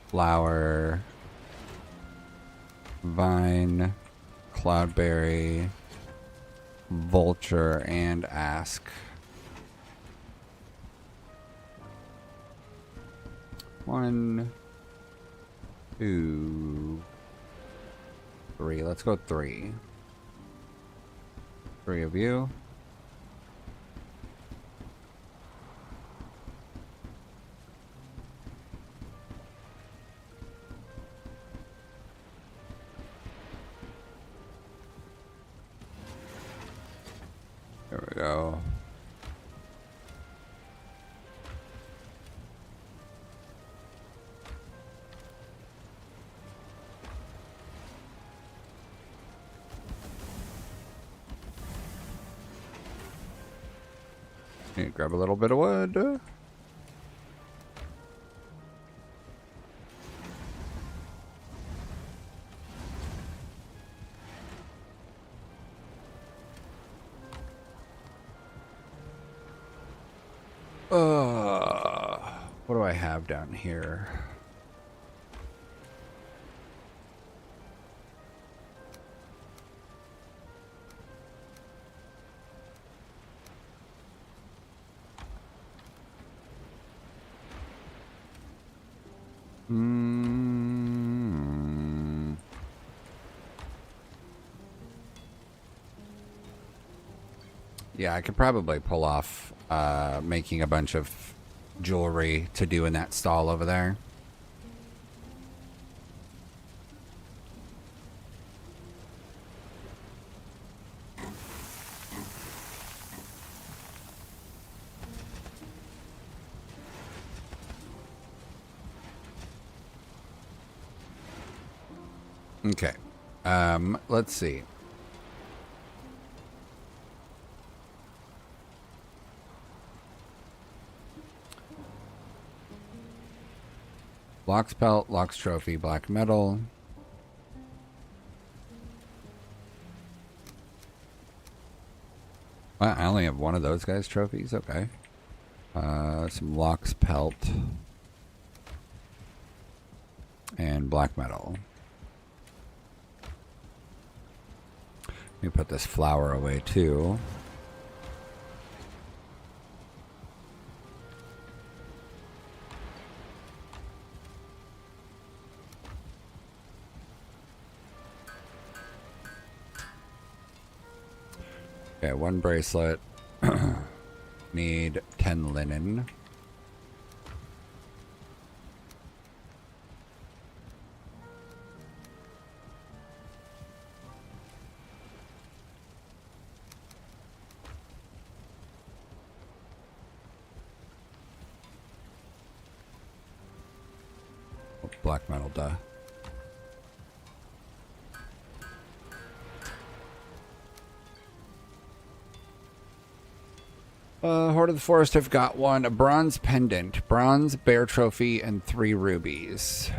A: flour, vine, cloudberry, vulture, and ask. 1, 2, 3. Let's go 3. 3 of you. There we go. Need to grab a little bit of wood. What do I have down here? Yeah, I could probably pull off making a bunch of jewelry to do in that stall over there. Okay. Let's see. Lox pelt, Lox trophy, black metal. Well, I only have one of those guys' trophies. Okay. Some Lox pelt and black metal. Let me put this flower away too. Okay, one bracelet. Need 10 linen. Oh, black metal, duh. Heart of the Forest, I've got one. A bronze pendant, bronze bear trophy, and 3 rubies.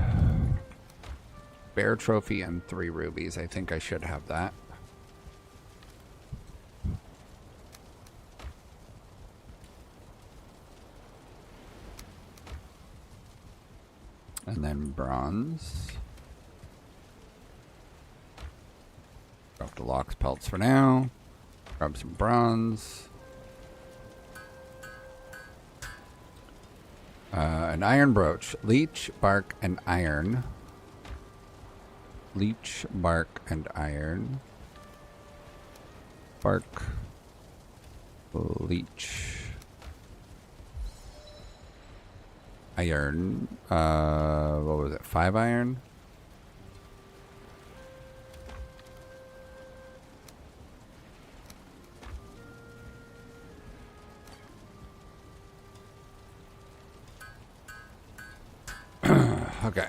A: Bear trophy and 3 rubies. I think I should have that. And then bronze. Drop the locks pelts for now. Grab some bronze. An iron brooch. Leech, bark, and iron. Leech, bark, and iron. Bark. Leech. Iron. What was it? 5 iron? Okay.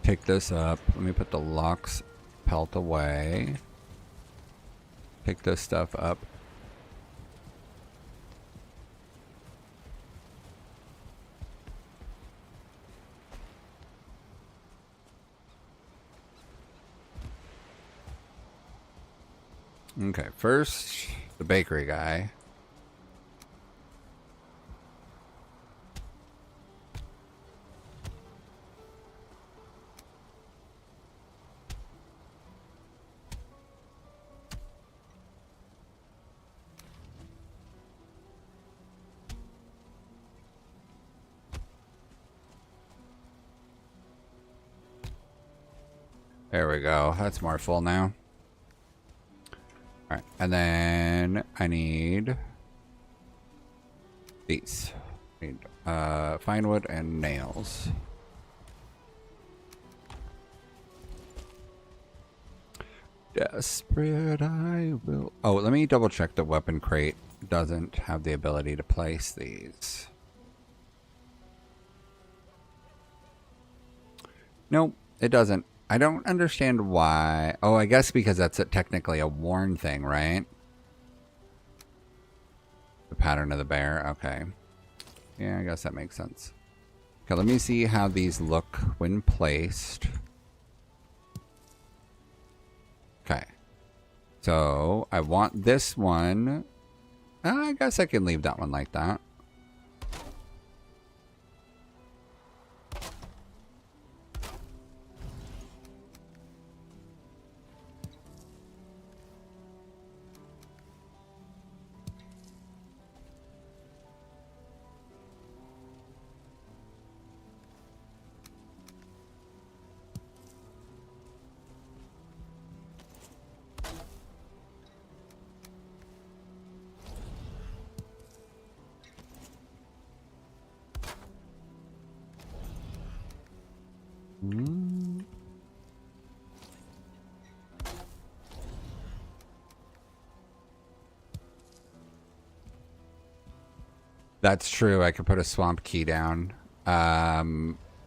A: Take this up. Let me put the locks pelt away. Pick this stuff up. Okay, first, the bakery guy. There we go. That's more full now. Alright, and then I need these. I need fine wood and nails. Desperate I will. Oh, let me double check the weapon crate doesn't have the ability to place these. Nope, it doesn't. I don't understand why. Oh, I guess because that's technically a worn thing, right? The pattern of the bear. Okay. Yeah, I guess that makes sense. Okay, let me see how these look when placed. Okay. So, I want this one. I guess I can leave that one like that. That's true. I could put a swamp key down. I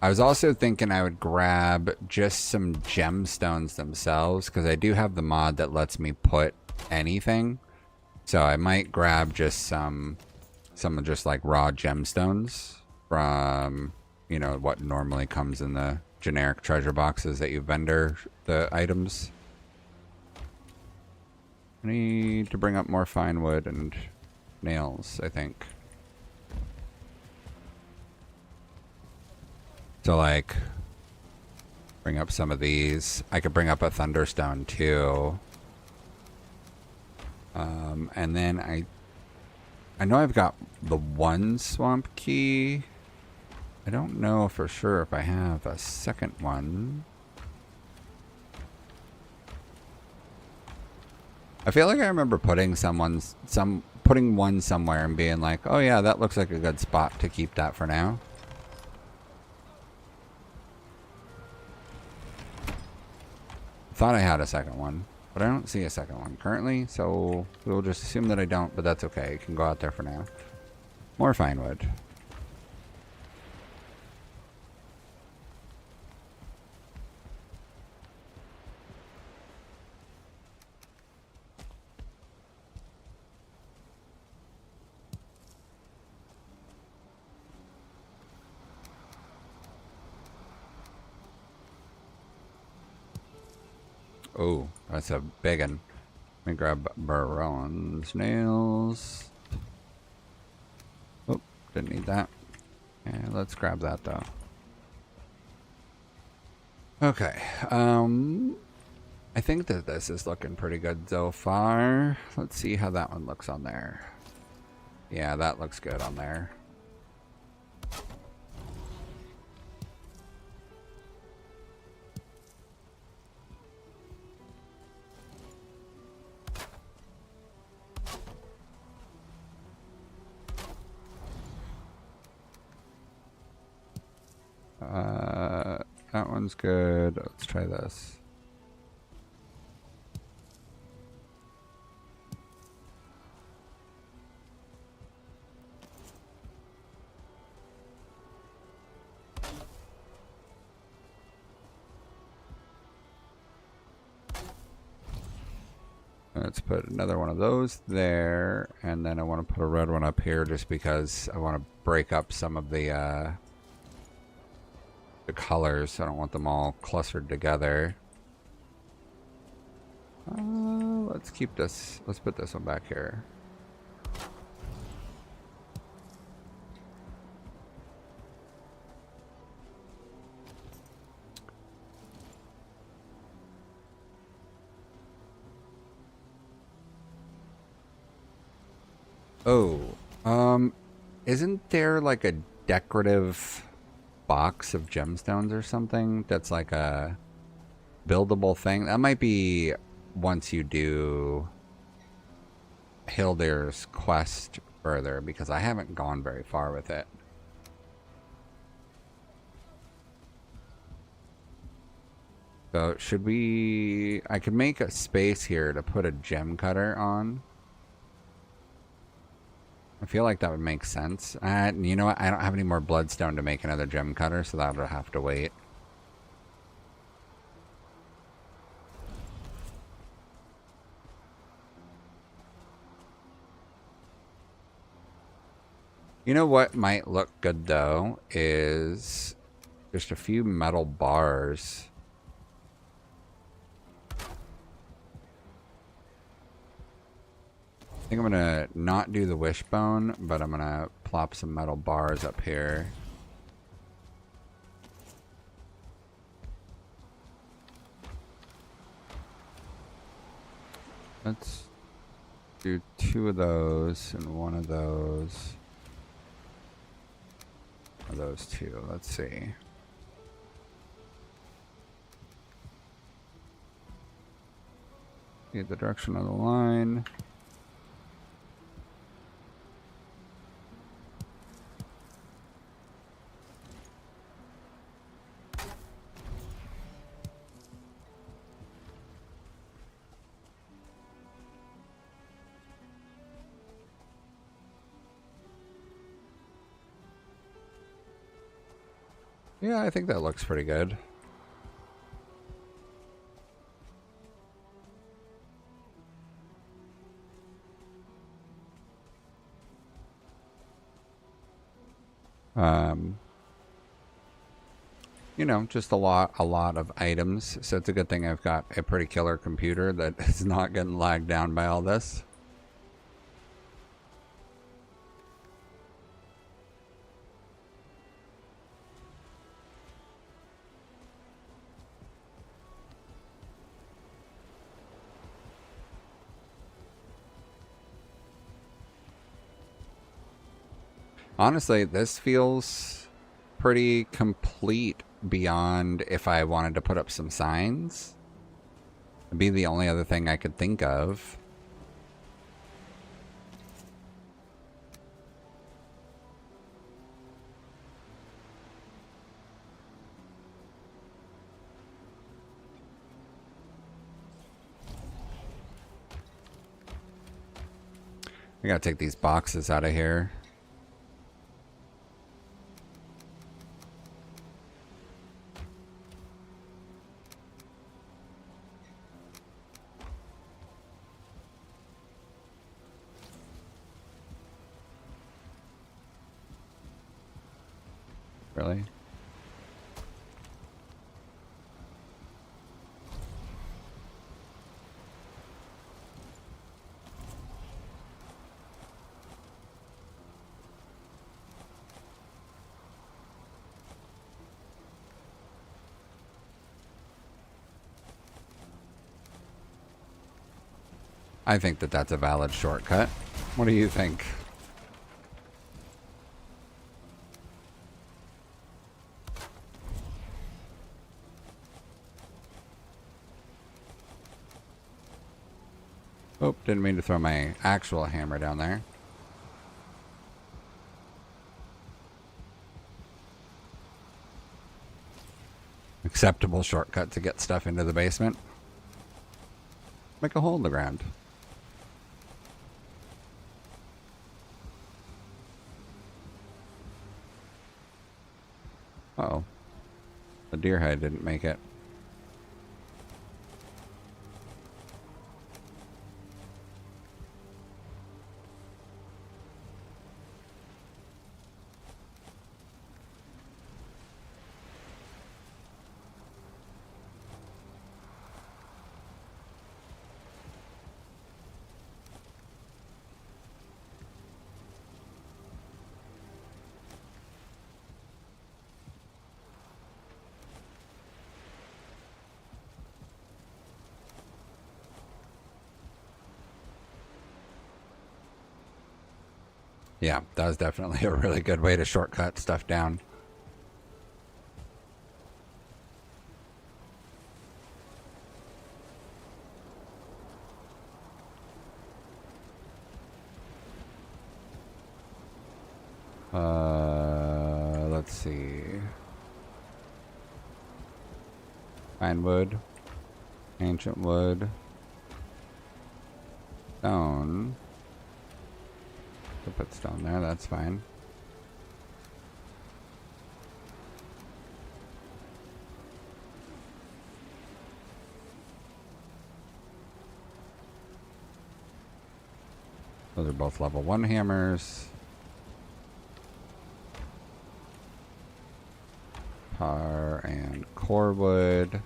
A: was also thinking I would grab just some gemstones themselves, because I do have the mod that lets me put anything. So I might grab just some just like raw gemstones from, you know, what normally comes in the generic treasure boxes that you vendor the items. I need to bring up more fine wood and nails, I think. So, like, bring up some of these. I could bring up a thunderstone, too. And then I know I've got the one swamp key. I don't know for sure if I have a second one. I feel like I remember putting putting one somewhere and being like, oh yeah, that looks like a good spot to keep that for now. Thought I had a second one, but I don't see a second one currently, so we'll just assume that I don't, but that's okay. It can go out there for now. More fine wood. Oh, that's a big one. Let me grab bronze nails. Oh, didn't need that. Yeah, let's grab that though. Okay. I think that this is looking pretty good so far. Let's see how that one looks on there. Yeah, that looks good on there. That one's good. Let's try this. Let's put another one of those there, and then I want to put a red one up here just because I want to break up some of the colors. I don't want them all clustered together. Let's keep this. Let's put this one back here. Oh, isn't there like a decorative box of gemstones or something that's like a buildable thing? That might be once you do Hildir's quest further, because I haven't gone very far with it. So should we... I could make a space here to put a gem cutter on. I feel like that would make sense. You know what? I don't have any more bloodstone to make another gem cutter, so that would have to wait. You know what might look good, though, is just a few metal bars. I think I'm gonna not do the wishbone, but I'm gonna plop some metal bars up here. Let's do 2 of those and 1 of those. Or those 2. Let's see. Get the direction of the line. Yeah, I think that looks pretty good. You know, just a lot of items. So it's a good thing I've got a pretty killer computer that is not getting lagged down by all this. Honestly, this feels pretty complete beyond if I wanted to put up some signs. It'd be the only other thing I could think of. I gotta take these boxes out of here. Really? I think that that's a valid shortcut. What do you think? Oh, didn't mean to throw my actual hammer down there. Acceptable shortcut to get stuff into the basement. Make a hole in the ground. Uh-oh. The deer head didn't make it. Yeah, that was definitely a really good way to shortcut stuff down. Let's see. Fine wood. Ancient wood. Stone. I'll put stone there, that's fine. Those are both level 1 hammers. Tar and core wood.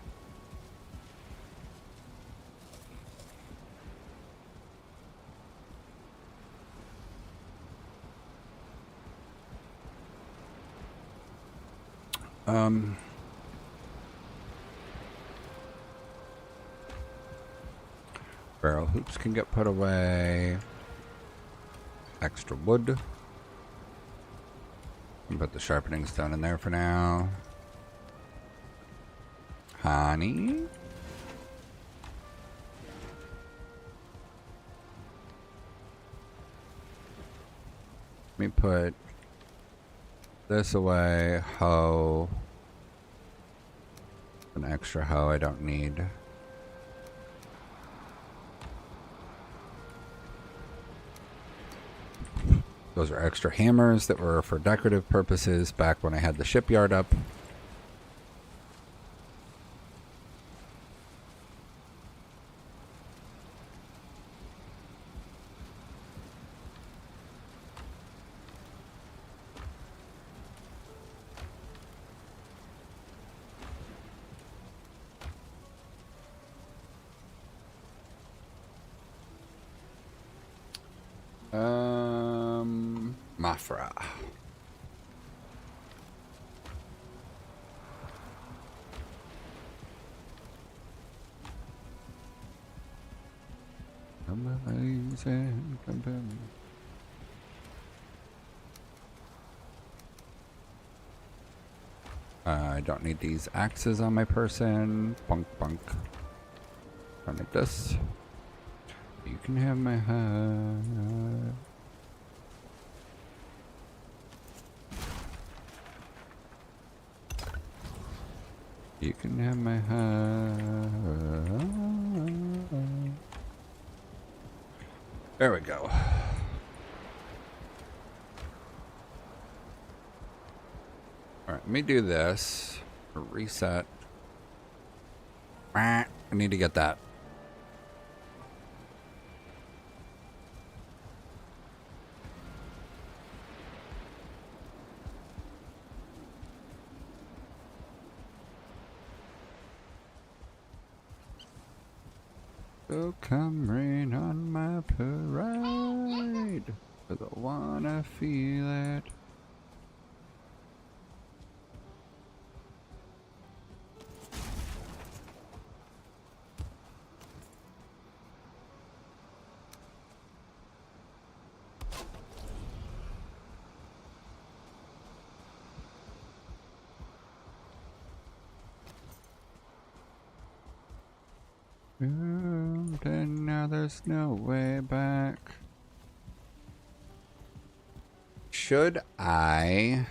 A: Barrel hoops can get put away. Extra wood. I'll put the sharpening stone in there for now. Honey. Let me put this away. Hoe. An extra hoe I don't need. Those are extra hammers that were for decorative purposes back when I had the shipyard up. Mafra. I don't need these axes on my person. Bunk, bunk. Don't need this. You can have my hat. You can have my hat. There we go. Let me do this. Reset. I need to get that. So come rain on my parade, 'cause I wanna feel it. And now there's no way back. Should I...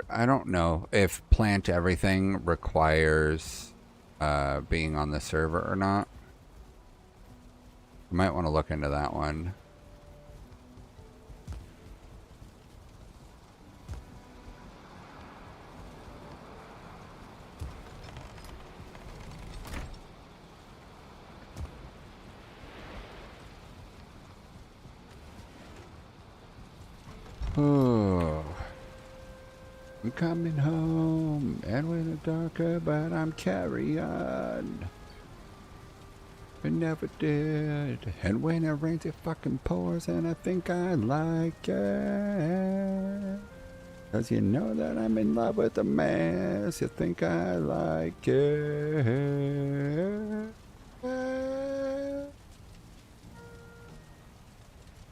A: I don't know if plant everything requires being on the server or not. I might want to look into that one. Oh, I'm coming home, and when it's darker, but I'm carry on. It never did, and when it rains, it fucking pours, and I think I like it. 'Cause you know that I'm in love with the mess, you think I like it.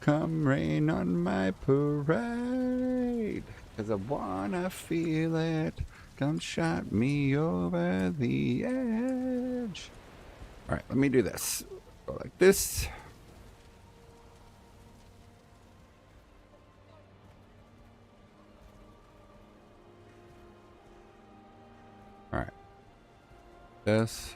A: Come rain on my parade, 'cause I wanna feel it. Come shot me over the edge. Alright, let me do this. Go like this. Alright. This.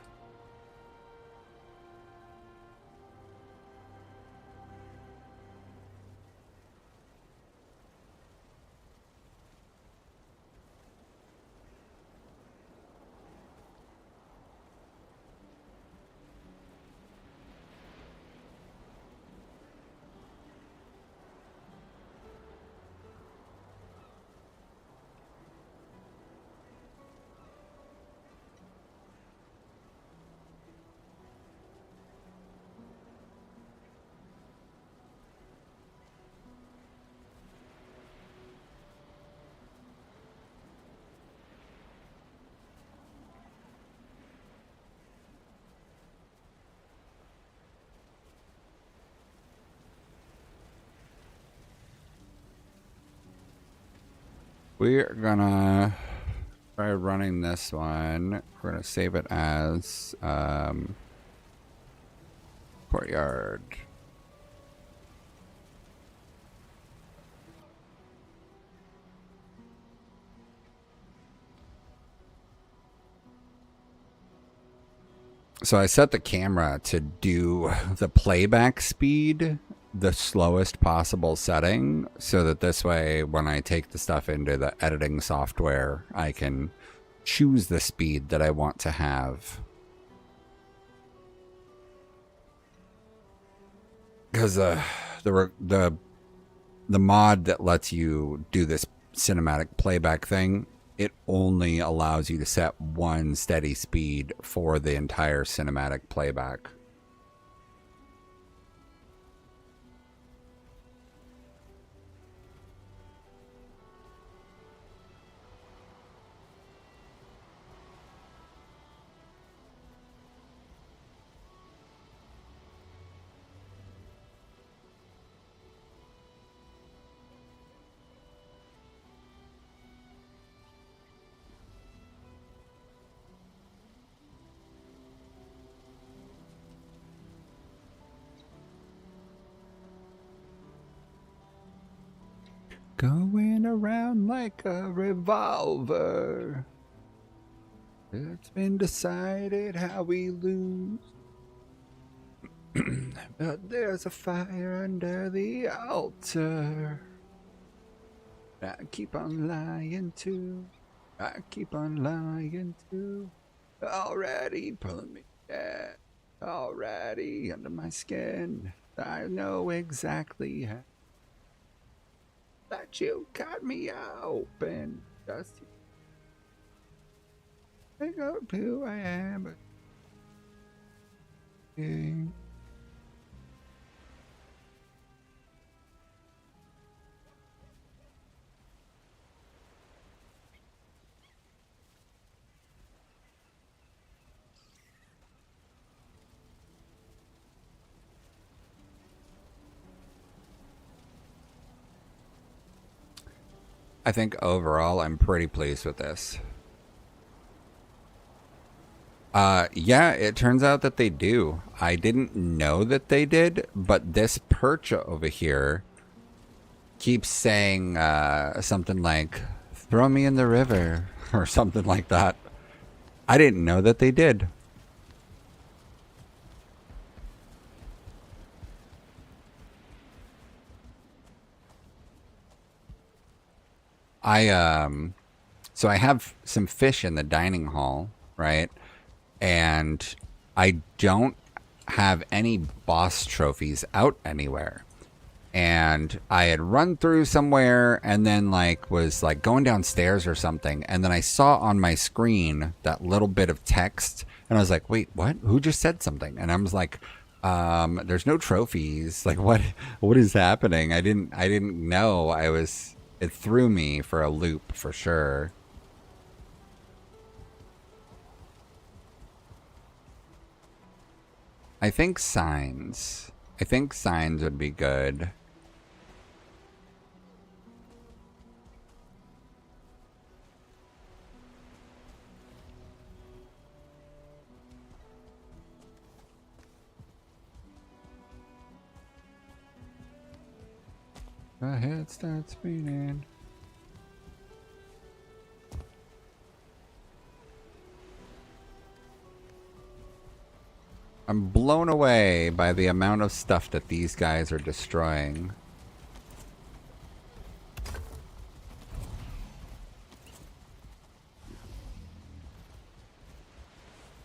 A: We're gonna try running this one. We're gonna save it as courtyard. So I set the camera to do the playback speed the slowest possible setting, so that this way when I take the stuff into the editing software, I can choose the speed that I want to have. Because the mod that lets you do this cinematic playback thing, it only allows you to set one steady speed for the entire cinematic playback. Going around like a revolver. It's been decided how we lose. But there's a fire under the altar. I keep on lying to. I keep on lying to. Already pulling me down. Already under my skin. I know exactly how that you cut me open. Just to think of who I am. I think overall I'm pretty pleased with this. Yeah, it turns out that they do. I didn't know that they did, but this perch over here keeps saying something like, throw me in the river, or something like that. I didn't know that they did. So I have some fish in the dining hall, right? And I don't have any boss trophies out anywhere. And I had run through somewhere and then was going downstairs or something, and then I saw on my screen that little bit of text, and I was like, wait, what? Who just said something? And I was like, there's no trophies. Like, what is happening? I didn't know. It threw me for a loop for sure. I think signs would be good. My head starts spinning. I'm blown away by the amount of stuff that these guys are destroying.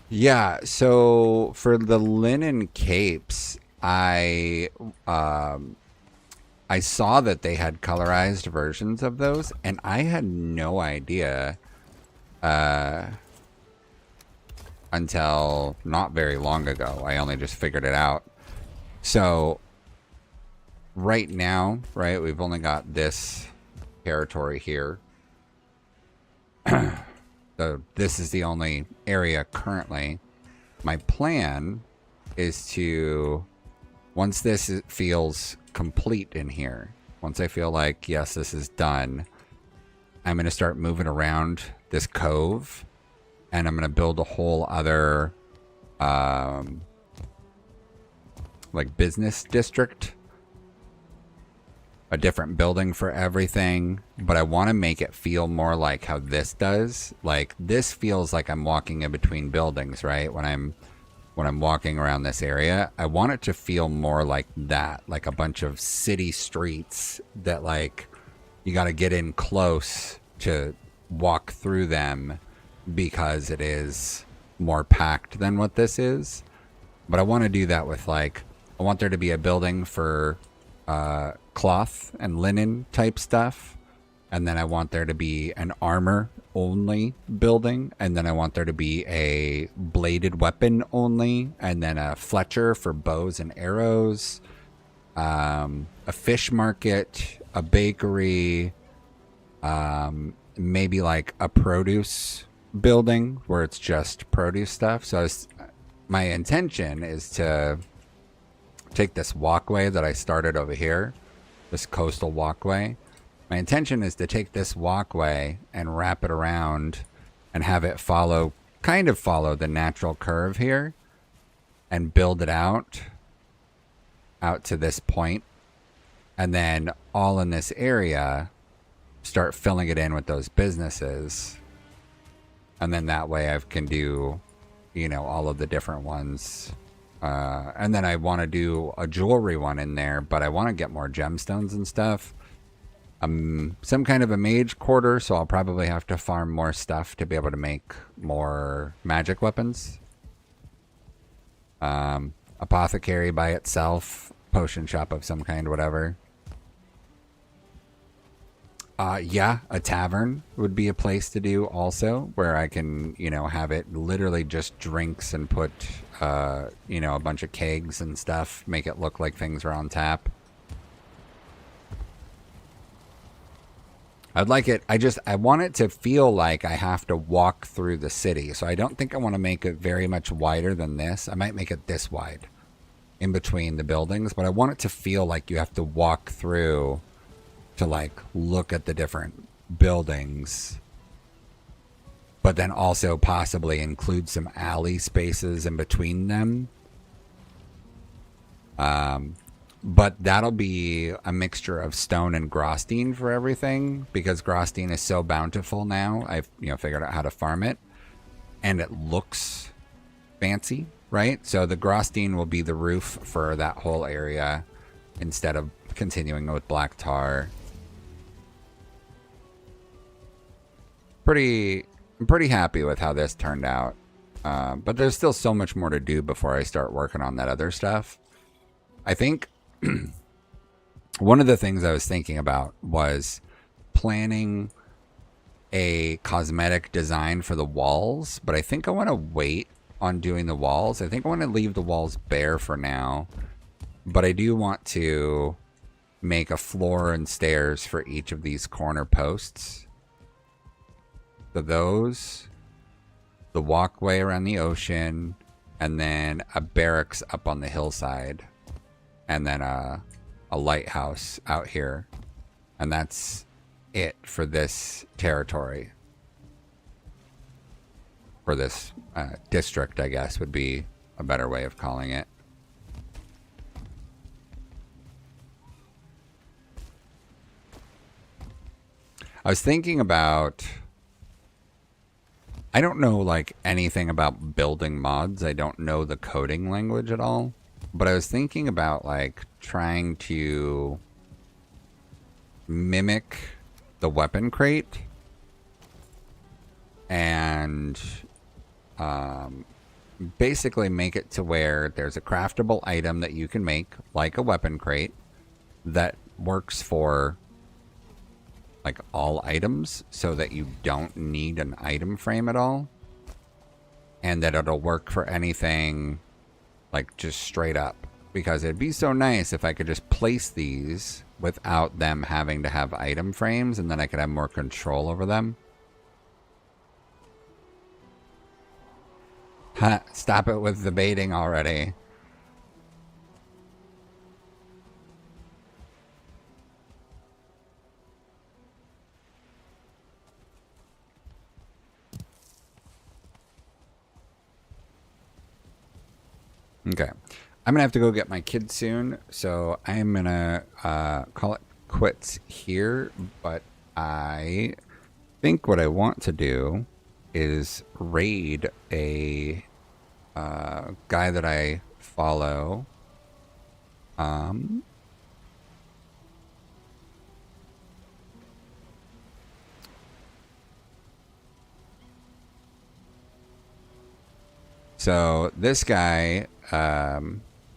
A: Yeah, so for the linen capes, I saw that they had colorized versions of those, and I had no idea until not very long ago. I only just figured it out. So right now, right, we've only got this territory here. So this is the only area currently. My plan is to, once this feels complete in here, once I feel like, yes, this is done, I'm going to start moving around this cove, and I'm going to build a whole other business district, a different building for everything, but I want to make it feel more like how this does. Like, this feels like I'm walking in between buildings, right? When I'm walking around this area, I want it to feel more like that, like a bunch of city streets that you got to get in close to walk through them because it is more packed than what this is. But I want to do that with I want there to be a building for cloth and linen type stuff, and then I want there to be an armor only building, and then I want there to be a bladed weapon only, and then a Fletcher for bows and arrows, a fish market, a bakery, maybe a produce building where it's just produce stuff. So my intention is to take this walkway that I started over here, this coastal walkway. My intention is to take this walkway and wrap it around and have it kind of follow the natural curve here, and build it out to this point, and then all in this area start filling it in with those businesses, and then that way I can do all of the different ones And then I want to do a jewelry one in there, but I want to get more gemstones and stuff. Some kind of a mage quarter, so I'll probably have to farm more stuff to be able to make more magic weapons. Apothecary by itself, potion shop of some kind, whatever. Yeah, a tavern would be a place to do also, where I can, you know, have it literally just drinks and put, you know, a bunch of kegs and stuff, make it look like things are on tap. I'd like it, I want it to feel like I have to walk through the city. So I don't think I want to make it very much wider than this. I might make it this wide in between the buildings, but I want it to feel like you have to walk through to like look at the different buildings, but then also possibly include some alley spaces in between them. But that'll be a mixture of stone and Grostine for everything, because Grostine is so bountiful now. I've, you know, figured out how to farm it, and it looks fancy, right? So the Grostine will be the roof for that whole area instead of continuing with black tar. I'm pretty happy with how this turned out. But there's still so much more to do before I start working on that other stuff. I think one of the things I was thinking about was planning a cosmetic design for the walls, but I think I want to wait on doing the walls. I think I want to leave the walls bare for now, but I do want to make a floor and stairs for each of these corner posts. So those, the walkway around the ocean, and then a barracks up on the hillside. And then a lighthouse out here. And that's it for this territory. For this district, I guess, would be a better way of calling it. I was thinking about... I don't know, like, anything about building mods. I don't know the coding language at all. But I was thinking about, like, trying to mimic the weapon crate and basically make it to where there's a craftable item that you can make, like a weapon crate, that works for, like, all items so that you don't need an item frame at all. And that it'll work for anything... like just straight up, because it'd be so nice if I could just place these without them having to have item frames, and then I could have more control over them. Ha, stop it with the baiting already. Okay. I'm going to have to go get my kids soon, so I'm going to call it quits here, but I think what I want to do is raid a guy that I follow. So this guy,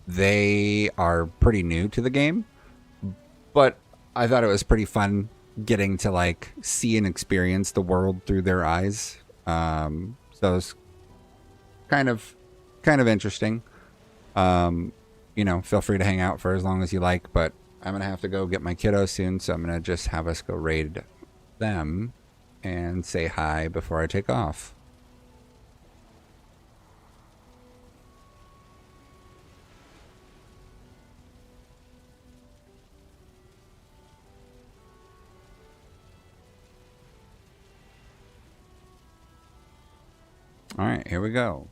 A: they are pretty new to the game, but I thought it was pretty fun getting to like see and experience the world through their eyes. So it's kind of interesting. You know, feel free to hang out for as long as you like, but I'm gonna have to go get my kiddo soon, so I'm gonna just have us go raid them and say hi before I take off. All right, here we go.